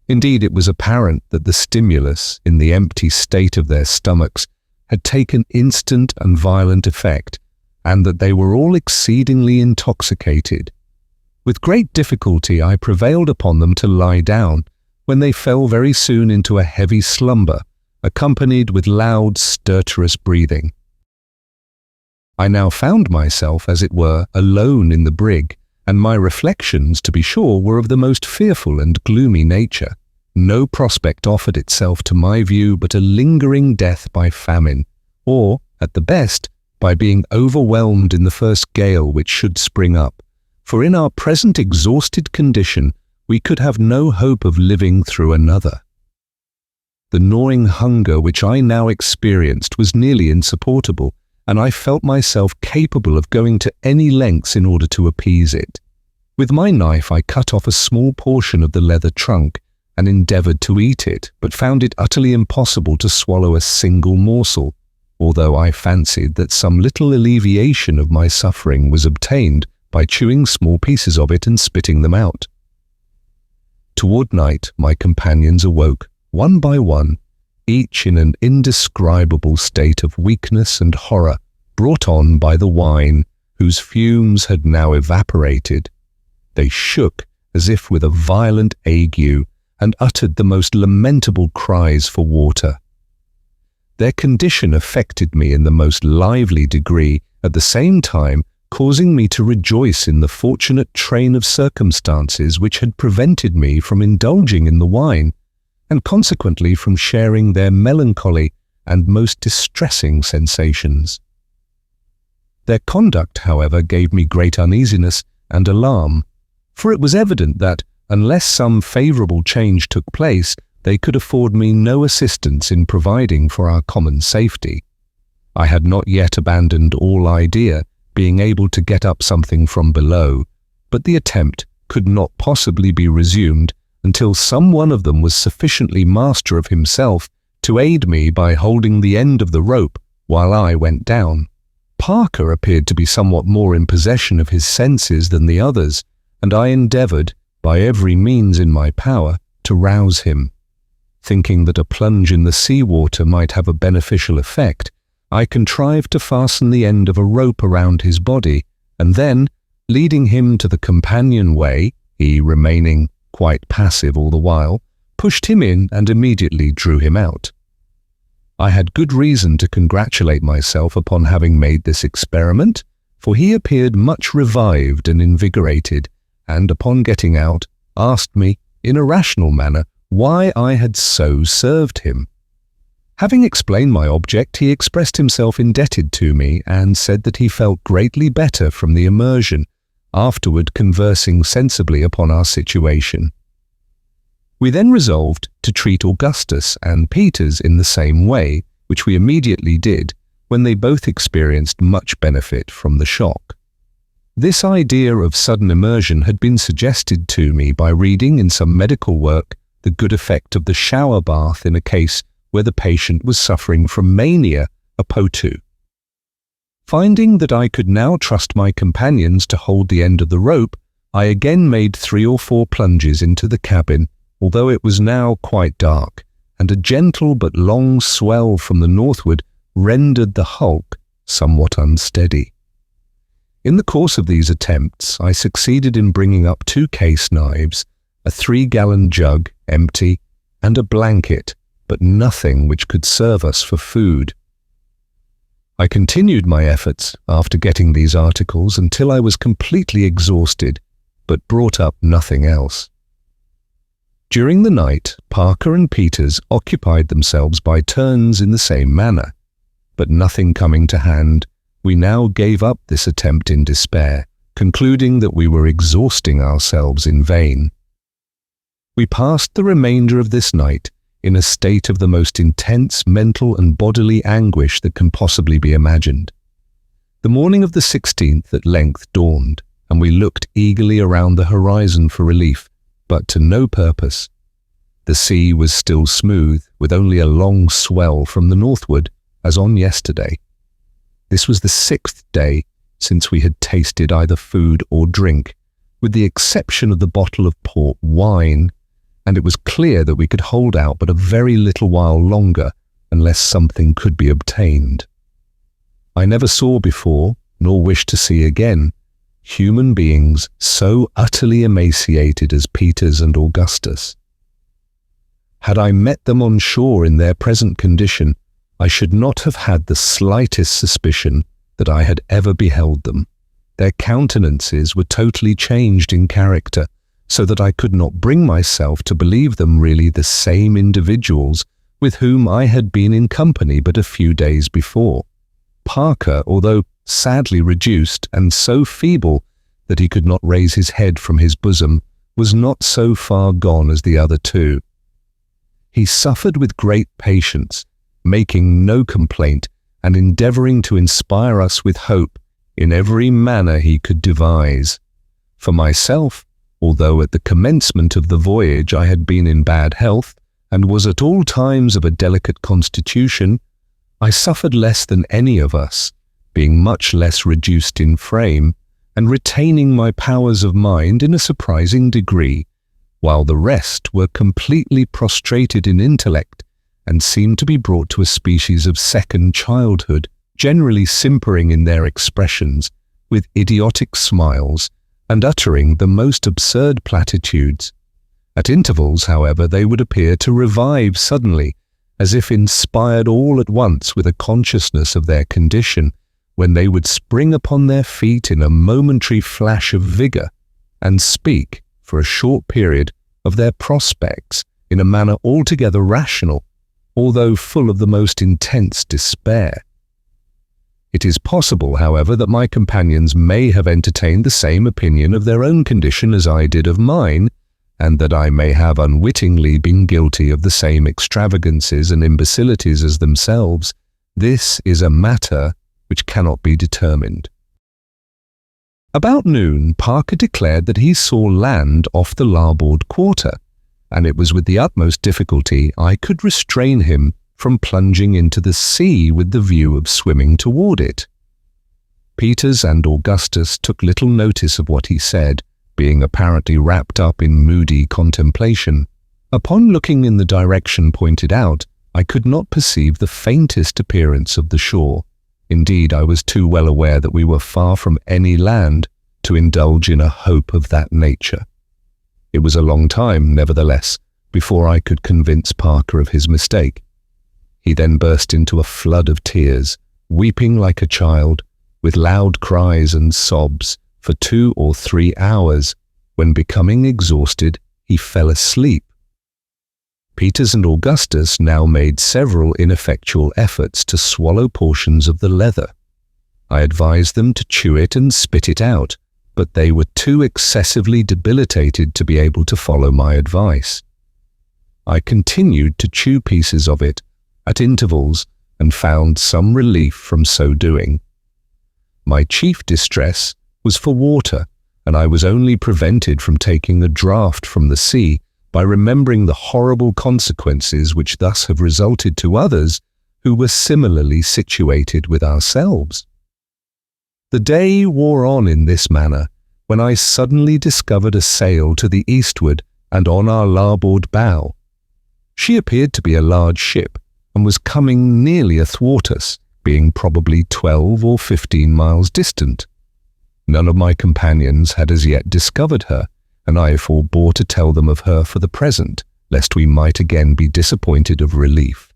Indeed, it was apparent that the stimulus, in the empty state of their stomachs, had taken instant and violent effect, and that they were all exceedingly intoxicated. With great difficulty I prevailed upon them to lie down, when they fell very soon into a heavy slumber, accompanied with loud, stertorous breathing. I now found myself, as it were, alone in the brig, and my reflections, to be sure, were of the most fearful and gloomy nature. No prospect offered itself to my view but a lingering death by famine, or, at the best, by being overwhelmed in the first gale which should spring up, for in our present exhausted condition we could have no hope of living through another. The gnawing hunger which I now experienced was nearly insupportable, and I felt myself capable of going to any lengths in order to appease it. With my knife I cut off a small portion of the leather trunk and endeavoured to eat it, but found it utterly impossible to swallow a single morsel, although I fancied that some little alleviation of my suffering was obtained by chewing small pieces of it and spitting them out. Toward night my companions awoke, one by one, each in an indescribable state of weakness and horror, brought on by the wine, whose fumes had now evaporated. They shook as if with a violent ague, and uttered the most lamentable cries for water. Their condition affected me in the most lively degree, at the same time causing me to rejoice in the fortunate train of circumstances which had prevented me from indulging in the wine, and consequently from sharing their melancholy and most distressing sensations. Their conduct, however, gave me great uneasiness and alarm, for it was evident that, unless some favourable change took place, they could afford me no assistance in providing for our common safety. I had not yet abandoned all idea, being able to get up something from below, but the attempt could not possibly be resumed until some one of them was sufficiently master of himself to aid me by holding the end of the rope while I went down. Parker appeared to be somewhat more in possession of his senses than the others, and I endeavoured, by every means in my power, to rouse him. Thinking that a plunge in the sea-water might have a beneficial effect, I contrived to fasten the end of a rope around his body, and then, leading him to the companion-way, he remaining quite passive all the while, pushed him in and immediately drew him out. I had good reason to congratulate myself upon having made this experiment, for he appeared much revived and invigorated, and upon getting out, asked me, in a rational manner, why I had so served him. Having explained my object, he expressed himself indebted to me, and said that he felt greatly better from the immersion, afterward conversing sensibly upon our situation. We then resolved to treat Augustus and Peters in the same way, which we immediately did, when they both experienced much benefit from the shock. This idea of sudden immersion had been suggested to me by reading in some medical work the good effect of the shower bath in a case where the patient was suffering from mania apotu. Finding that I could now trust my companions to hold the end of the rope, I again made 3 or 4 plunges into the cabin, although it was now quite dark, and a gentle but long swell from the northward rendered the hulk somewhat unsteady. In the course of these attempts, I succeeded in bringing up 2 case knives, a 3-gallon jug, empty, and a blanket, but nothing which could serve us for food. I continued my efforts after getting these articles until I was completely exhausted, but brought up nothing else. During the night, Parker and Peters occupied themselves by turns in the same manner, but nothing coming to hand, we now gave up this attempt in despair, concluding that we were exhausting ourselves in vain. We passed the remainder of this night in a state of the most intense mental and bodily anguish that can possibly be imagined. The morning of the 16th at length dawned, and we looked eagerly around the horizon for relief, but to no purpose. The sea was still smooth, with only a long swell from the northward, as on yesterday. This was the 6th day since we had tasted either food or drink, with the exception of the bottle of port wine, and it was clear that we could hold out but a very little while longer unless something could be obtained. I never saw before, nor wish to see again, human beings so utterly emaciated as Peters and Augustus. Had I met them on shore in their present condition, I should not have had the slightest suspicion that I had ever beheld them. Their countenances were totally changed in character, so that I could not bring myself to believe them really the same individuals with whom I had been in company but a few days before. Parker, although sadly reduced and so feeble that he could not raise his head from his bosom, was not so far gone as the other 2. He suffered with great patience, making no complaint and endeavouring to inspire us with hope in every manner he could devise. For myself, although at the commencement of the voyage I had been in bad health, and was at all times of a delicate constitution, I suffered less than any of us, being much less reduced in frame, and retaining my powers of mind in a surprising degree, while the rest were completely prostrated in intellect, and seemed to be brought to a species of second childhood, generally simpering in their expressions, with idiotic smiles, and uttering the most absurd platitudes. At intervals, however, they would appear to revive suddenly, as if inspired all at once with a consciousness of their condition, when they would spring upon their feet in a momentary flash of vigour, and speak, for a short period, of their prospects in a manner altogether rational, although full of the most intense despair. It is possible, however, that my companions may have entertained the same opinion of their own condition as I did of mine, and that I may have unwittingly been guilty of the same extravagances and imbecilities as themselves. This is a matter which cannot be determined. About noon, Parker declared that he saw land off the larboard quarter, and it was with the utmost difficulty I could restrain him from plunging into the sea with the view of swimming toward it. Peters and Augustus took little notice of what he said, being apparently wrapped up in moody contemplation. Upon looking in the direction pointed out, I could not perceive the faintest appearance of the shore. Indeed, I was too well aware that we were far from any land to indulge in a hope of that nature. It was a long time, nevertheless, before I could convince Parker of his mistake. He then burst into a flood of tears, weeping like a child, with loud cries and sobs, for 2 or 3 hours, when becoming exhausted, he fell asleep. Peters and Augustus now made several ineffectual efforts to swallow portions of the leather. I advised them to chew it and spit it out, but they were too excessively debilitated to be able to follow my advice. I continued to chew pieces of it at intervals and found some relief from so doing. My chief distress was for water, and I was only prevented from taking a draught from the sea by remembering the horrible consequences which thus have resulted to others who were similarly situated with ourselves. The day wore on in this manner, when I suddenly discovered a sail to the eastward and on our larboard bow. She appeared to be a large ship, and was coming nearly athwart us, being probably 12 or 15 miles distant. None of my companions had as yet discovered her, and I forbore to tell them of her for the present, lest we might again be disappointed of relief.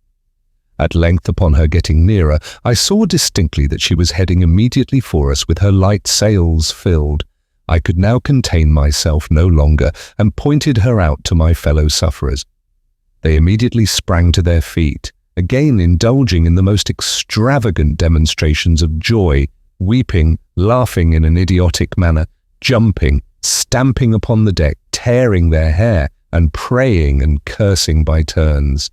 At length, upon her getting nearer, I saw distinctly that she was heading immediately for us with her light sails filled. I could now contain myself no longer, and pointed her out to my fellow sufferers. They immediately sprang to their feet, again indulging in the most extravagant demonstrations of joy, weeping, laughing in an idiotic manner, jumping, stamping upon the deck, tearing their hair, and praying and cursing by turns.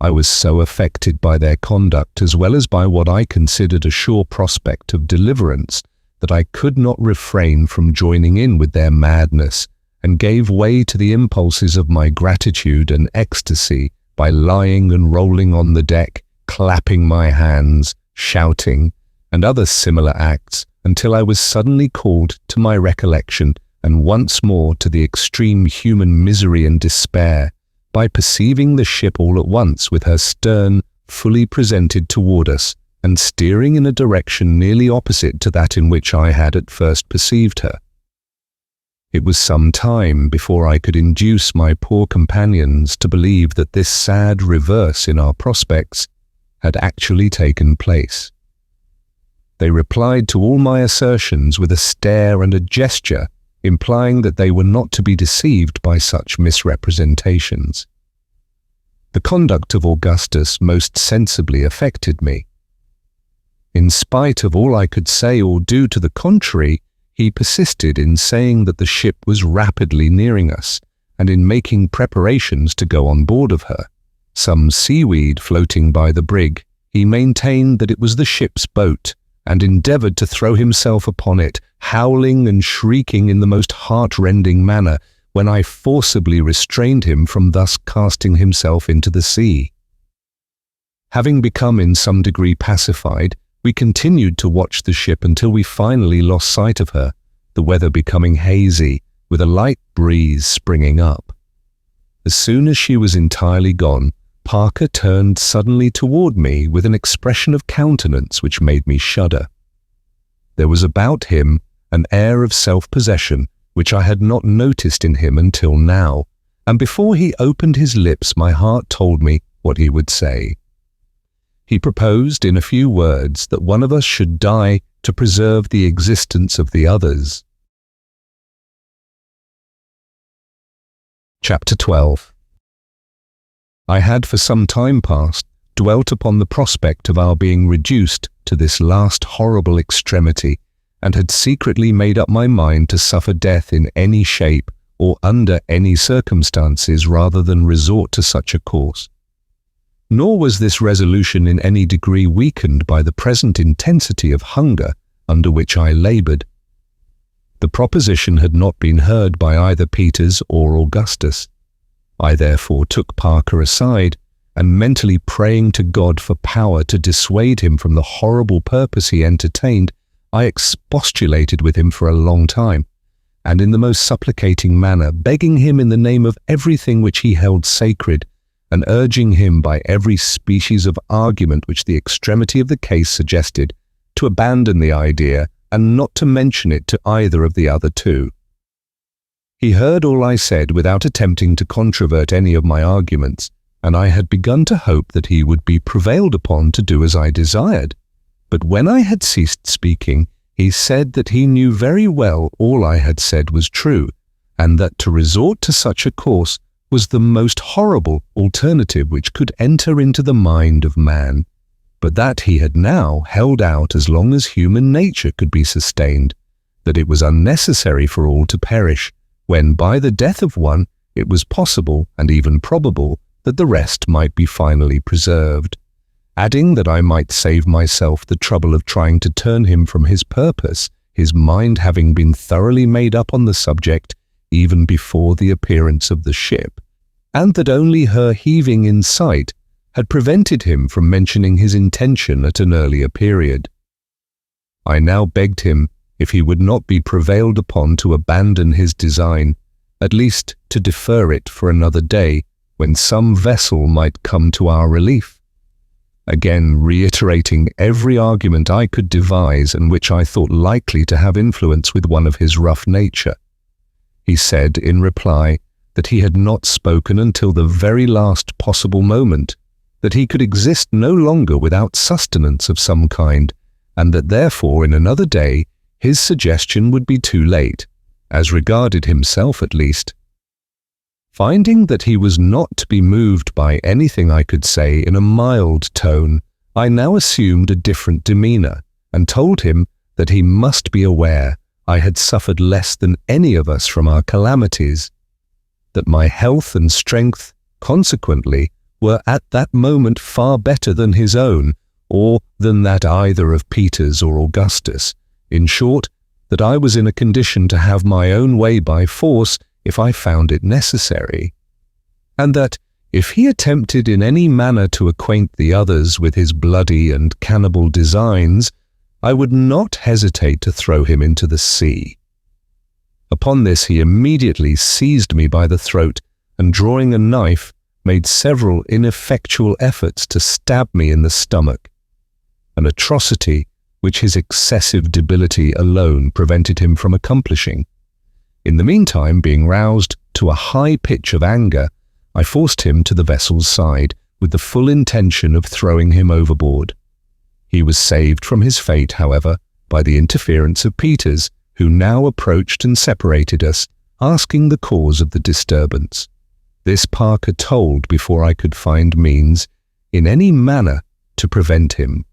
I was so affected by their conduct, as well as by what I considered a sure prospect of deliverance, that I could not refrain from joining in with their madness, and gave way to the impulses of my gratitude and ecstasy by lying and rolling on the deck, clapping my hands, shouting, and other similar acts, until I was suddenly called to my recollection, and once more to the extreme human misery and despair, by perceiving the ship all at once with her stern fully presented toward us, and steering in a direction nearly opposite to that in which I had at first perceived her. It was some time before I could induce my poor companions to believe that this sad reverse in our prospects had actually taken place. They replied to all my assertions with a stare and a gesture, implying that they were not to be deceived by such misrepresentations. The conduct of Augustus most sensibly affected me. In spite of all I could say or do to the contrary, he persisted in saying that the ship was rapidly nearing us, and in making preparations to go on board of her. Some seaweed floating by the brig, he maintained that it was the ship's boat, and endeavoured to throw himself upon it, howling and shrieking in the most heart-rending manner, when I forcibly restrained him from thus casting himself into the sea. Having become in some degree pacified, we continued to watch the ship until we finally lost sight of her, the weather becoming hazy, with a light breeze springing up. As soon as she was entirely gone, Parker turned suddenly toward me with an expression of countenance which made me shudder. There was about him an air of self-possession which I had not noticed in him until now, and before he opened his lips my heart told me what he would say. He proposed in a few words that one of us should die to preserve the existence of the others. Chapter 12. I had for some time past dwelt upon the prospect of our being reduced to this last horrible extremity, and had secretly made up my mind to suffer death in any shape or under any circumstances rather than resort to such a course. Nor was this resolution in any degree weakened by the present intensity of hunger under which I laboured. The proposition had not been heard by either Peters or Augustus. I therefore took Parker aside, and mentally praying to God for power to dissuade him from the horrible purpose he entertained, I expostulated with him for a long time, and in the most supplicating manner, begging him in the name of everything which he held sacred, and urging him by every species of argument which the extremity of the case suggested, to abandon the idea and not to mention it to either of the other two. He heard all I said without attempting to controvert any of my arguments, and I had begun to hope that he would be prevailed upon to do as I desired. But when I had ceased speaking, he said that he knew very well all I had said was true, and that to resort to such a course was the most horrible alternative which could enter into the mind of man, but that he had now held out as long as human nature could be sustained, that it was unnecessary for all to perish, when by the death of one it was possible and even probable that the rest might be finally preserved, adding that I might save myself the trouble of trying to turn him from his purpose, his mind having been thoroughly made up on the subject even before the appearance of the ship, and that only her heaving in sight had prevented him from mentioning his intention at an earlier period. I now begged him, if he would not be prevailed upon to abandon his design, at least to defer it for another day, when some vessel might come to our relief. again reiterating every argument I could devise and which I thought likely to have influence with one of his rough nature. He said in reply that he had not spoken until the very last possible moment, that he could exist no longer without sustenance of some kind, and that therefore in another day his suggestion would be too late, as regarded himself at least. Finding that he was not to be moved by anything I could say in a mild tone, I now assumed a different demeanour, and told him that he must be aware I had suffered less than any of us from our calamities, that my health and strength, consequently, were at that moment far better than his own, or than that either of Peter's or Augustus. In short, that I was in a condition to have my own way by force if I found it necessary, and that if he attempted in any manner to acquaint the others with his bloody and cannibal designs, I would not hesitate to throw him into the sea. Upon this he immediately seized me by the throat, and drawing a knife, made several ineffectual efforts to stab me in the stomach, an atrocity which his excessive debility alone prevented him from accomplishing. In the meantime, being roused to a high pitch of anger, I forced him to the vessel's side with the full intention of throwing him overboard. He was saved from his fate, however, by the interference of Peters, who now approached and separated us, asking the cause of the disturbance. This Parker told before I could find means, in any manner, to prevent him.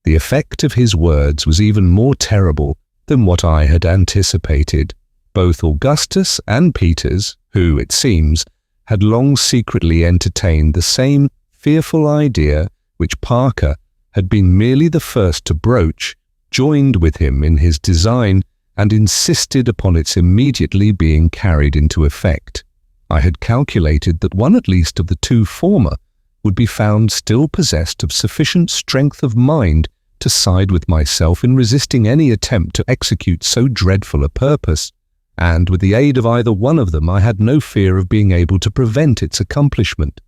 The effect of his words was even more terrible than what I had anticipated. Both Augustus and Peters, who, it seems, had long secretly entertained the same fearful idea which Parker had been merely the first to broach, joined with him in his design and insisted upon its immediately being carried into effect. I had calculated that one at least of the two former would be found still possessed of sufficient strength of mind to side with myself in resisting any attempt to execute so dreadful a purpose, and with the aid of either one of them I had no fear of being able to prevent its accomplishment.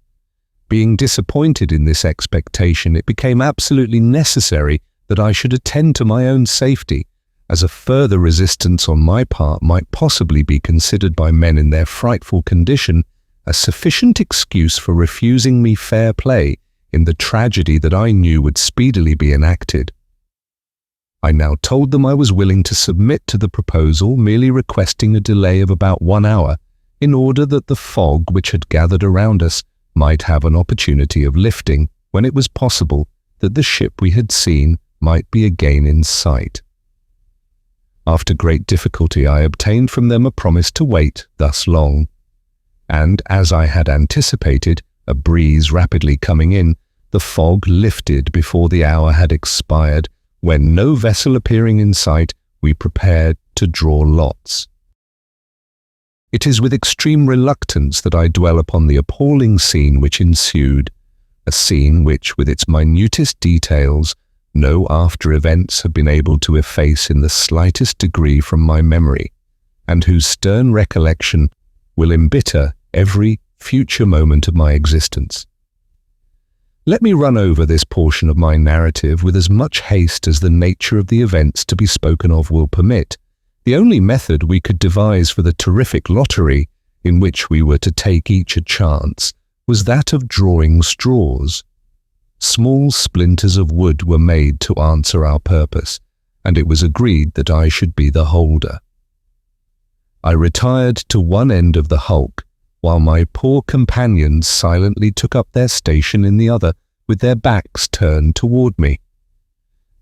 Being disappointed in this expectation, it became absolutely necessary that I should attend to my own safety, as a further resistance on my part might possibly be considered by men in their frightful condition a sufficient excuse for refusing me fair play in the tragedy that I knew would speedily be enacted. I now told them I was willing to submit to the proposal, merely requesting a delay of about 1 hour, in order that the fog which had gathered around us might have an opportunity of lifting, when it was possible that the ship we had seen might be again in sight. After great difficulty I obtained from them a promise to wait thus long, and, as I had anticipated, a breeze rapidly coming in, the fog lifted before the hour had expired, when, no vessel appearing in sight, we prepared to draw lots. It is with extreme reluctance that I dwell upon the appalling scene which ensued, a scene which, with its minutest details, no after events have been able to efface in the slightest degree from my memory, and whose stern recollection will embitter every future moment of my existence. Let me run over this portion of my narrative with as much haste as the nature of the events to be spoken of will permit. The only method we could devise for the terrific lottery, in which we were to take each a chance, was that of drawing straws. Small splinters of wood were made to answer our purpose, and it was agreed that I should be the holder. I retired to one end of the hulk, while my poor companions silently took up their station in the other, with their backs turned toward me.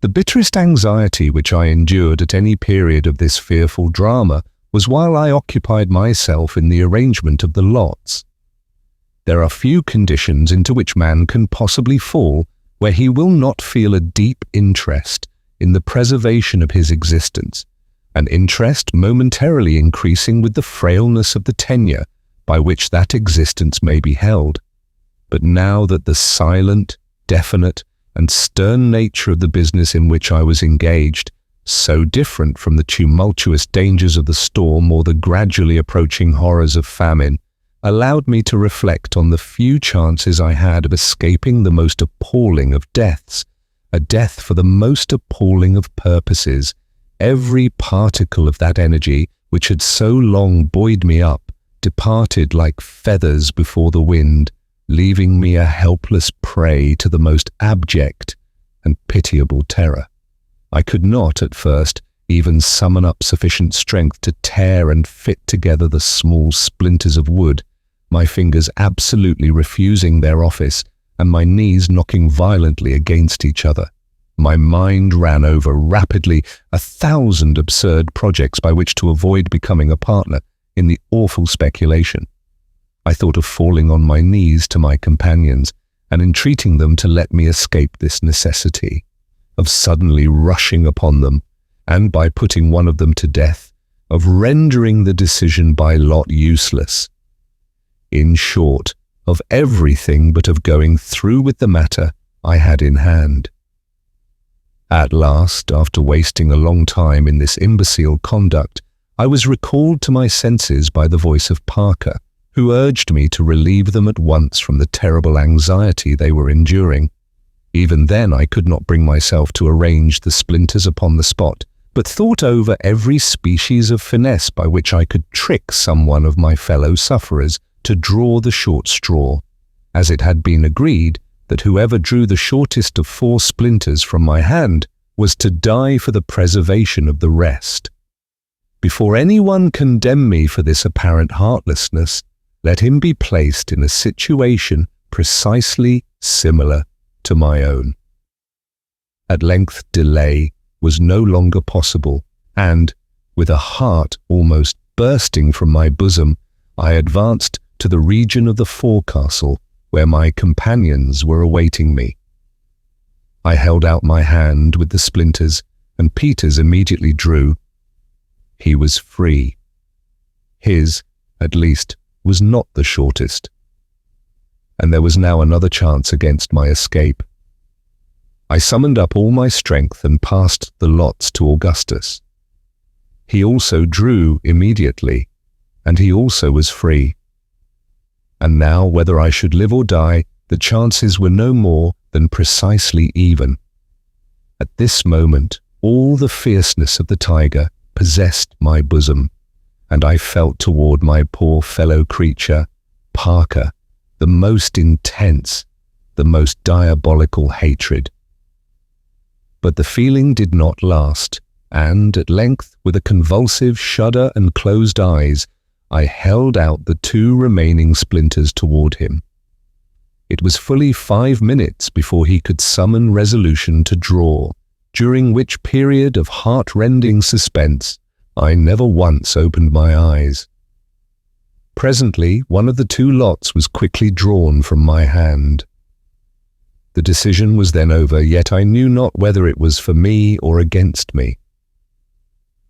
The bitterest anxiety which I endured at any period of this fearful drama was while I occupied myself in the arrangement of the lots. There are few conditions into which man can possibly fall where he will not feel a deep interest in the preservation of his existence, an interest momentarily increasing with the frailness of the tenure by which that existence may be held. But now that the silent, definite, and stern nature of the business in which I was engaged, so different from the tumultuous dangers of the storm or the gradually approaching horrors of famine, allowed me to reflect on the few chances I had of escaping the most appalling of deaths, a death for the most appalling of purposes. Every particle of that energy, which had so long buoyed me up, departed like feathers before the wind, leaving me a helpless prey to the most abject and pitiable terror. I could not, at first, even summon up sufficient strength to tear and fit together the small splinters of wood, my fingers absolutely refusing their office and my knees knocking violently against each other. My mind ran over rapidly 1,000 absurd projects by which to avoid becoming a partner in the awful speculation. I thought of falling on my knees to my companions and entreating them to let me escape this necessity, of suddenly rushing upon them, and by putting one of them to death, of rendering the decision by lot useless. In short, of everything but of going through with the matter I had in hand. At last, after wasting a long time in this imbecile conduct, I was recalled to my senses by the voice of Parker, who urged me to relieve them at once from the terrible anxiety they were enduring. Even then I could not bring myself to arrange the splinters upon the spot, but thought over every species of finesse by which I could trick some one of my fellow sufferers to draw the short straw, as it had been agreed that whoever drew the shortest of 4 splinters from my hand was to die for the preservation of the rest. Before anyone condemn me for this apparent heartlessness, let him be placed in a situation precisely similar to my own. At length delay was no longer possible, and, with a heart almost bursting from my bosom, I advanced to the region of the forecastle where my companions were awaiting me. I held out my hand with the splinters, and Peters immediately drew. He was free. His, at least, was not the shortest. And there was now another chance against my escape. I summoned up all my strength and passed the lots to Augustus. He also drew immediately, and he also was free. And now, whether I should live or die, the chances were no more than precisely even. At this moment, all the fierceness of the tiger possessed my bosom, and I felt toward my poor fellow creature, Parker, the most intense, the most diabolical hatred. But the feeling did not last, and at length, with a convulsive shudder and closed eyes, I held out the 2 remaining splinters toward him. It was fully 5 minutes before he could summon resolution to draw, during which period of heart-rending suspense I never once opened my eyes. Presently, one of the 2 lots was quickly drawn from my hand. The decision was then over, yet I knew not whether it was for me or against me.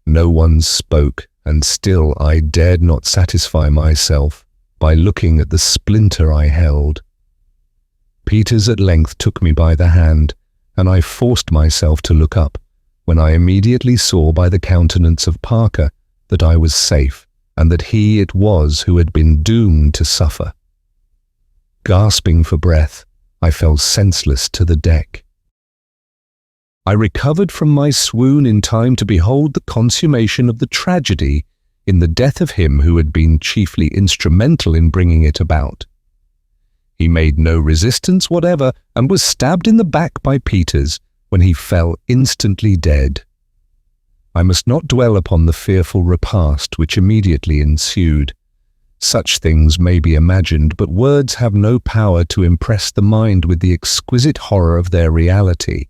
No one spoke, and still I dared not satisfy myself by looking at the splinter I held. Peters at length took me by the hand, and I forced myself to look up, when I immediately saw by the countenance of Parker that I was safe, and that he it was who had been doomed to suffer. Gasping for breath, I fell senseless to the deck. I recovered from my swoon in time to behold the consummation of the tragedy in the death of him who had been chiefly instrumental in bringing it about. He made no resistance whatever, and was stabbed in the back by Peters, when he fell instantly dead. I must not dwell upon the fearful repast which immediately ensued. Such things may be imagined, but words have no power to impress the mind with the exquisite horror of their reality.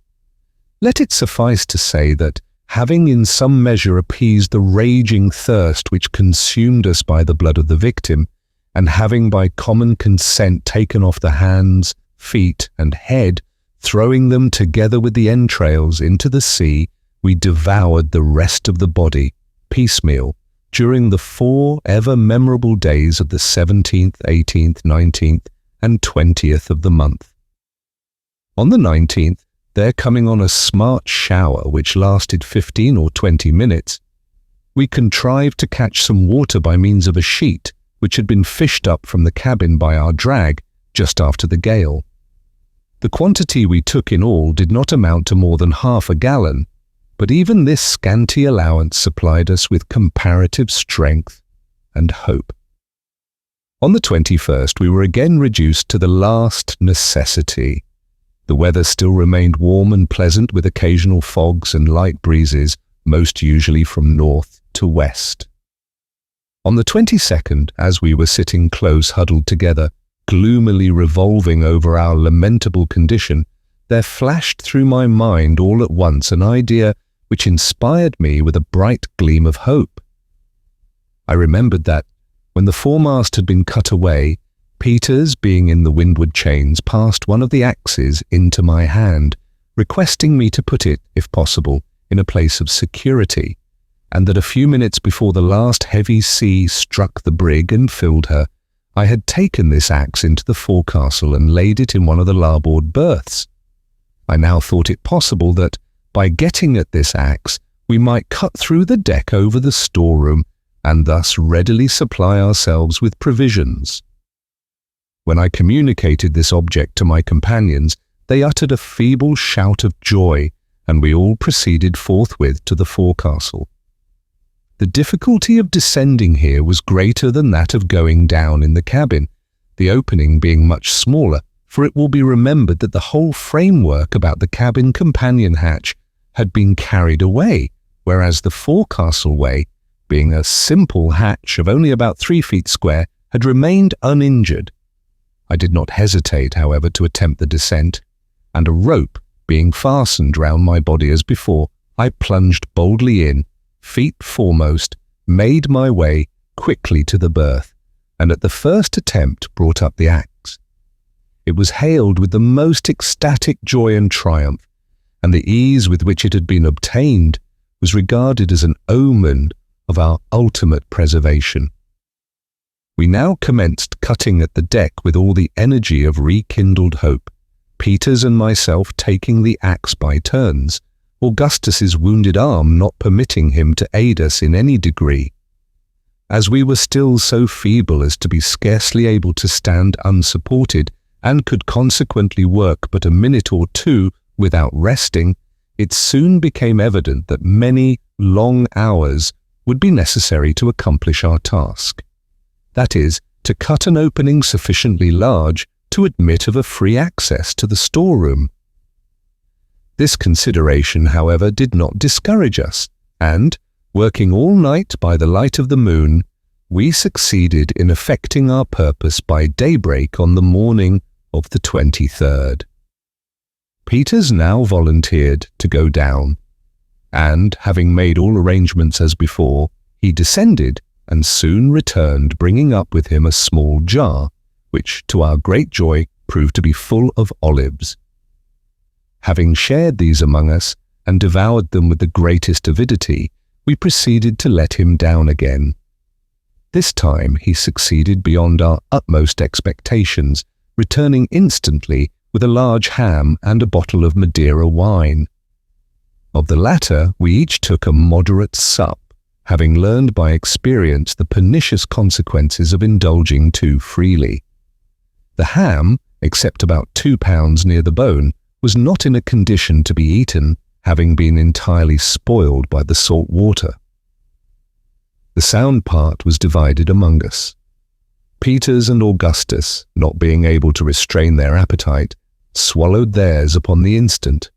Let it suffice to say that, having in some measure appeased the raging thirst which consumed us by the blood of the victim, and having by common consent taken off the hands, feet, and head, throwing them together with the entrails into the sea, we devoured the rest of the body, piecemeal, during the 4 ever memorable days of the 17th, 18th, 19th, and 20th of the month. On the 19th, there coming on a smart shower which lasted 15 or 20 minutes, we contrived to catch some water by means of a sheet which had been fished up from the cabin by our drag just after the gale. The quantity we took in all did not amount to more than half a gallon, but even this scanty allowance supplied us with comparative strength and hope. On the 21st, we were again reduced to the last necessity. The weather still remained warm and pleasant, with occasional fogs and light breezes, most usually from north to west. On the 22nd, as we were sitting close huddled together, gloomily revolving over our lamentable condition, there flashed through my mind all at once an idea which inspired me with a bright gleam of hope. I remembered that, when the foremast had been cut away, Peters, being in the windward chains, passed one of the axes into my hand, requesting me to put it, if possible, in a place of security, and that a few minutes before the last heavy sea struck the brig and filled her, I had taken this axe into the forecastle and laid it in one of the larboard berths. I now thought it possible that, by getting at this axe, we might cut through the deck over the storeroom and thus readily supply ourselves with provisions. When I communicated this object to my companions, they uttered a feeble shout of joy, and we all proceeded forthwith to the forecastle. The difficulty of descending here was greater than that of going down in the cabin, the opening being much smaller, for it will be remembered that the whole framework about the cabin companion hatch had been carried away, whereas the forecastle way, being a simple hatch of only about 3 feet square, had remained uninjured. I did not hesitate, however, to attempt the descent, and a rope being fastened round my body as before, I plunged boldly in, feet foremost, made my way quickly to the berth, and at the first attempt brought up the axe. It was hailed with the most ecstatic joy and triumph, and the ease with which it had been obtained was regarded as an omen of our ultimate preservation. We now commenced cutting at the deck with all the energy of rekindled hope, Peters and myself taking the axe by turns, Augustus's wounded arm not permitting him to aid us in any degree. As we were still so feeble as to be scarcely able to stand unsupported, and could consequently work but a minute or two without resting, it soon became evident that many long hours would be necessary to accomplish our task. That is, to cut an opening sufficiently large to admit of a free access to the storeroom. This consideration, however, did not discourage us, and, working all night by the light of the moon, we succeeded in effecting our purpose by daybreak on the morning of the 23rd. Peters now volunteered to go down, and, having made all arrangements as before, he descended and soon returned, bringing up with him a small jar, which, to our great joy, proved to be full of olives. Having shared these among us, and devoured them with the greatest avidity, we proceeded to let him down again. This time he succeeded beyond our utmost expectations, returning instantly with a large ham and a bottle of Madeira wine. Of the latter we each took a moderate sup, having learned by experience the pernicious consequences of indulging too freely. The ham, except about 2 pounds near the bone, was not in a condition to be eaten, having been entirely spoiled by the salt water. The sound part was divided among us. Peters and Augustus, not being able to restrain their appetite, swallowed theirs upon the instant.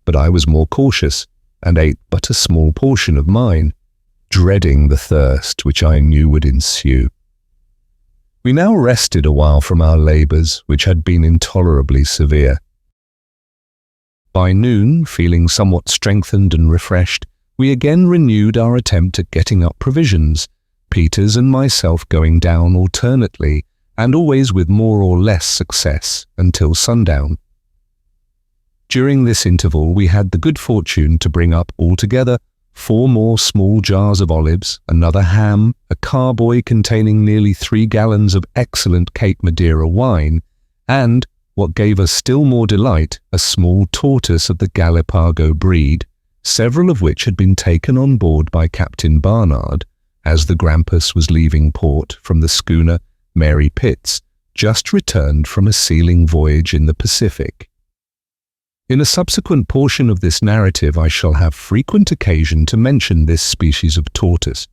But I was more cautious, and ate but a small portion of mine, dreading the thirst which I knew would ensue. We now rested a while from our labours, which had been intolerably severe. By noon, feeling somewhat strengthened and refreshed, we again renewed our attempt at getting up provisions, Peters and myself going down alternately, and always with more or less success, until sundown. During this interval we had the good fortune to bring up altogether 4 more small jars of olives, another ham, a carboy containing nearly 3 gallons of excellent Cape Madeira wine, and, what gave us still more delight, a small tortoise of the Gallipago breed, several of which had been taken on board by Captain Barnard, as the Grampus was leaving port from the schooner Mary Pitts, just returned from a sealing voyage in the Pacific. In a subsequent portion of this narrative, I shall have frequent occasion to mention this species of tortoise.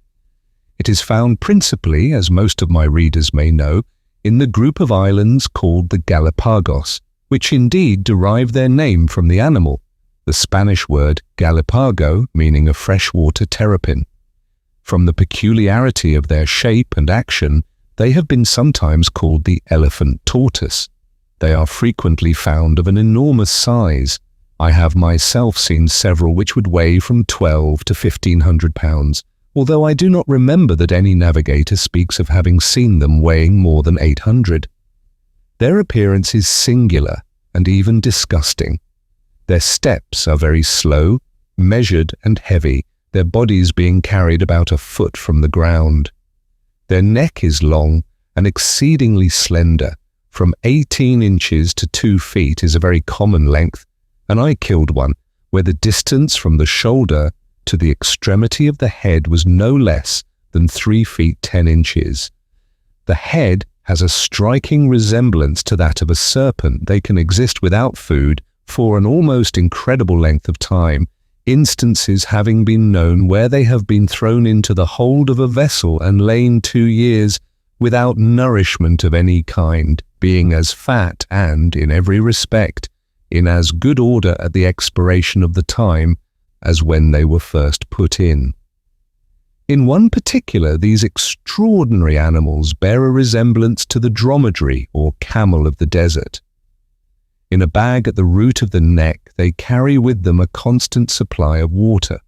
It is found principally, as most of my readers may know, in the group of islands called the Galapagos, which indeed derive their name from the animal, the Spanish word Galapago, meaning a freshwater terrapin. From the peculiarity of their shape and action, they have been sometimes called the elephant tortoise. They are frequently found of an enormous size. I have myself seen several which would weigh from 12 to 1,500 pounds, although I do not remember that any navigator speaks of having seen them weighing more than 800. Their appearance is singular and even disgusting. Their steps are very slow, measured and heavy, their bodies being carried about a foot from the ground. Their neck is long and exceedingly slender. From 18 inches to 2 feet is a very common length, and I killed one where the distance from the shoulder to the extremity of the head was no less than 3 feet 10 inches. The head has a striking resemblance to that of a serpent. They can exist without food for an almost incredible length of time, instances having been known where they have been thrown into the hold of a vessel and lain 2 years without nourishment of any kind, being as fat and, in every respect, in as good order at the expiration of the time as when they were first put in. In one particular, these extraordinary animals bear a resemblance to the dromedary or camel of the desert. In a bag at the root of the neck, they carry with them a constant supply of water.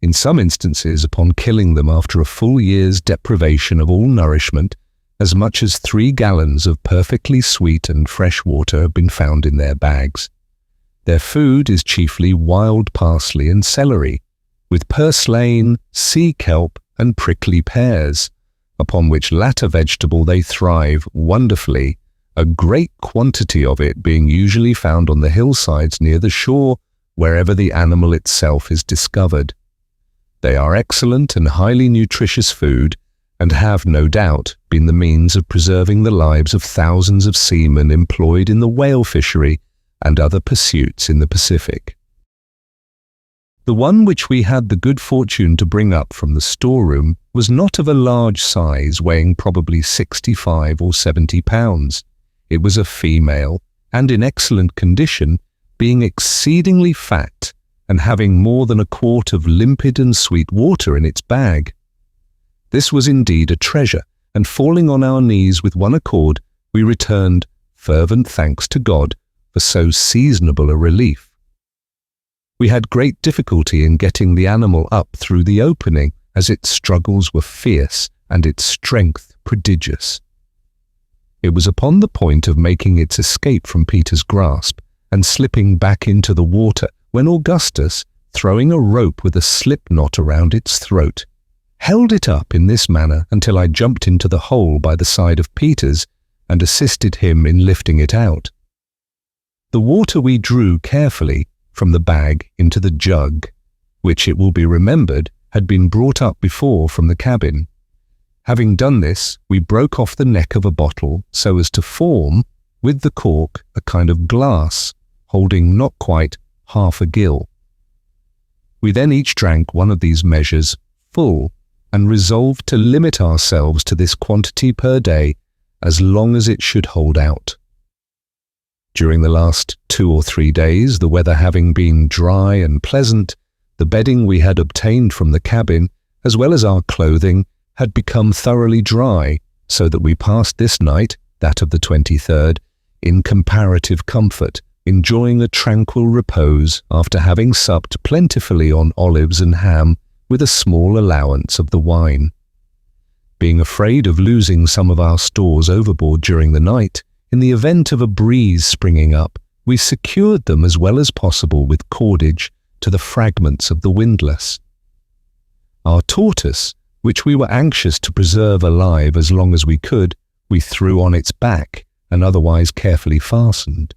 In some instances, upon killing them after a full year's deprivation of all nourishment, as much as 3 gallons of perfectly sweet and fresh water have been found in their bags. Their food is chiefly wild parsley and celery, with purslane, sea kelp and prickly pears, upon which latter vegetable they thrive wonderfully, a great quantity of it being usually found on the hillsides near the shore, wherever the animal itself is discovered. They are excellent and highly nutritious food, and have, no doubt, been the means of preserving the lives of thousands of seamen employed in the whale fishery and other pursuits in the Pacific. The one which we had the good fortune to bring up from the storeroom was not of a large size, weighing probably 65 or 70 pounds. It was a female, and in excellent condition, being exceedingly fat, and having more than a quart of limpid and sweet water in its bag. This was indeed a treasure, and falling on our knees with one accord, we returned fervent thanks to God for so seasonable a relief. We had great difficulty in getting the animal up through the opening, as its struggles were fierce and its strength prodigious. It was upon the point of making its escape from Peter's grasp and slipping back into the water when Augustus, throwing a rope with a slip knot around its throat, held it up in this manner until I jumped into the hole by the side of Peter's and assisted him in lifting it out. The water we drew carefully from the bag into the jug, which, it will be remembered, had been brought up before from the cabin. Having done this, we broke off the neck of a bottle so as to form, with the cork, a kind of glass, holding not quite half a gill. We then each drank one of these measures full, and resolved to limit ourselves to this quantity per day as long as it should hold out. During the last 2 or 3 days, the weather having been dry and pleasant, the bedding we had obtained from the cabin, as well as our clothing, had become thoroughly dry, so that we passed this night, that of the 23rd, in comparative comfort, enjoying a tranquil repose after having supped plentifully on olives and ham, with a small allowance of the wine. Being afraid of losing some of our stores overboard during the night, in the event of a breeze springing up, we secured them as well as possible with cordage to the fragments of the windlass. Our tortoise, which we were anxious to preserve alive as long as we could, we threw on its back and otherwise carefully fastened.